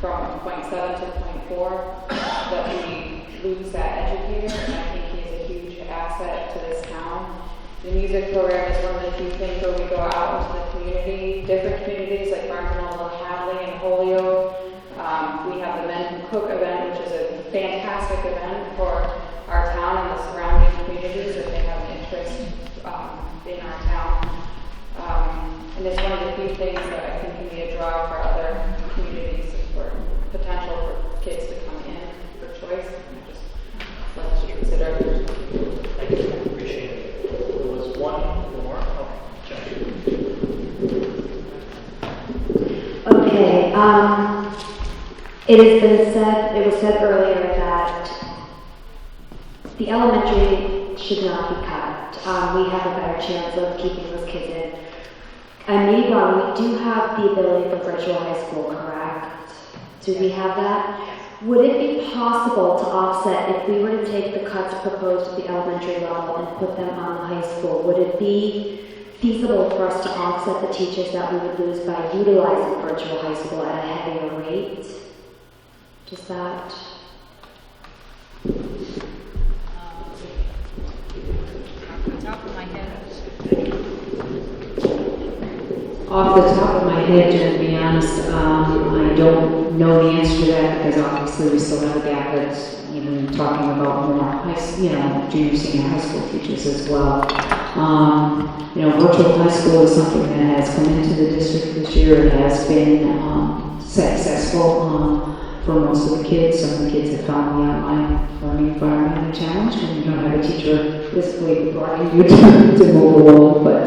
from 0.7 to 0.4, that we lose that educator, and I think he's a huge asset to this town. The music program is one of the few things where we go out into the community, different communities like Barnwell, Hadley, and Holyoke. We have the Men Who Cook event, which is a fantastic event for our town and the surrounding communities if they have interest in our town. And it's one of the few things that I think can be a draw for other communities for potential for kids to come in for choice. And I just want to consider. Thank you. Appreciate it. There was one more. Okay. It was said earlier that the elementary should not be cut. We have a better chance of keeping those kids in. I may be wrong, we do have the ability for virtual high school, correct? Do we have that? would it be possible to offset if we were to take the cuts proposed at the elementary level and put them on the high school? Would it be feasible for us to offset the teachers that we would lose by utilizing virtual high school at a heavier rate? Does that? Off the top of my head, to be honest, I don't know the answer to that because obviously we still have a gap that's even talking about more junior, senior high school teachers as well. Virtual high school is something that has come into the district this year. It has been successful for most of the kids. Some of the kids have found the online learning environment a challenge when you don't have a teacher physically blocking you to move along, but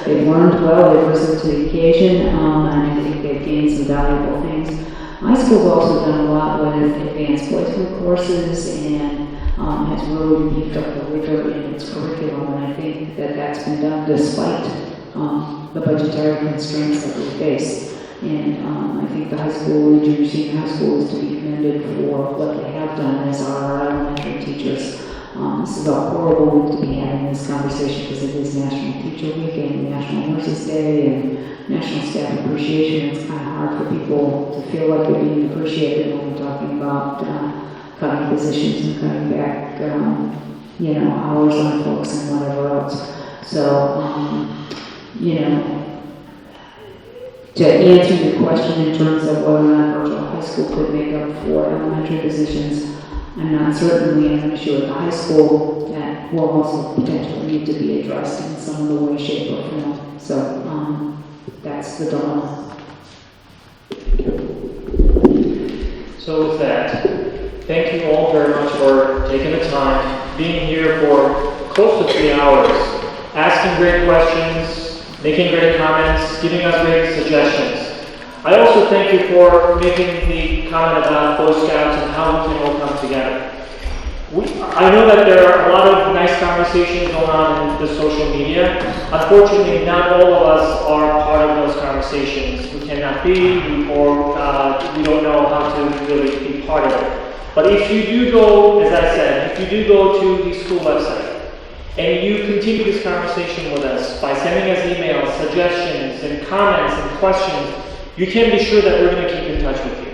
they've learned well, they've risen to the occasion, and I think they've gained some valuable things. My school's also done a lot with advanced placement courses and has really beefed up the rigor in its curriculum, and I think that that's been done despite the budgetary constraints that we face. And I think the high school, the junior senior high school is to be commended for what they have done as our elementary teachers. This is a horrible week to be having this conversation because it is National Teacher Week and National Nurses Day and National Staff Appreciation. It's kind of hard for people to feel like they're being appreciated when we're talking about cutting positions and cutting back, hours on folks and whatever else. So, to answer your question in terms of whether or not virtual high school could make up for elementary positions, I'm not certain. We have an issue at the high school that will also potentially need to be addressed in some of the way, shape, or form. So that's the dilemma. So with that, thank you all very much for taking the time, being here for close to 3 hours, asking great questions, making great comments, giving us great suggestions. I also thank you for making the comment about Boy Scouts and how we can all come together. I know that there are a lot of nice conversations going on in the social media. Unfortunately, not all of us are part of those conversations. We cannot be, or we don't know how to really be part of it. But if you do go, as I said, if you do go to the school website, and you continue this conversation with us by sending us emails, suggestions, and comments and questions, you can be sure that we're going to keep in touch with you.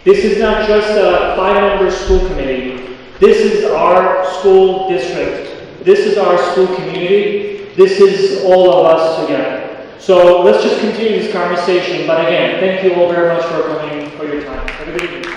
This is not just a 5-member school committee. This is our school district. This is our school community. This is all of us together. So let's just continue this conversation. But again, thank you all very much for coming, for your time. Have a good evening.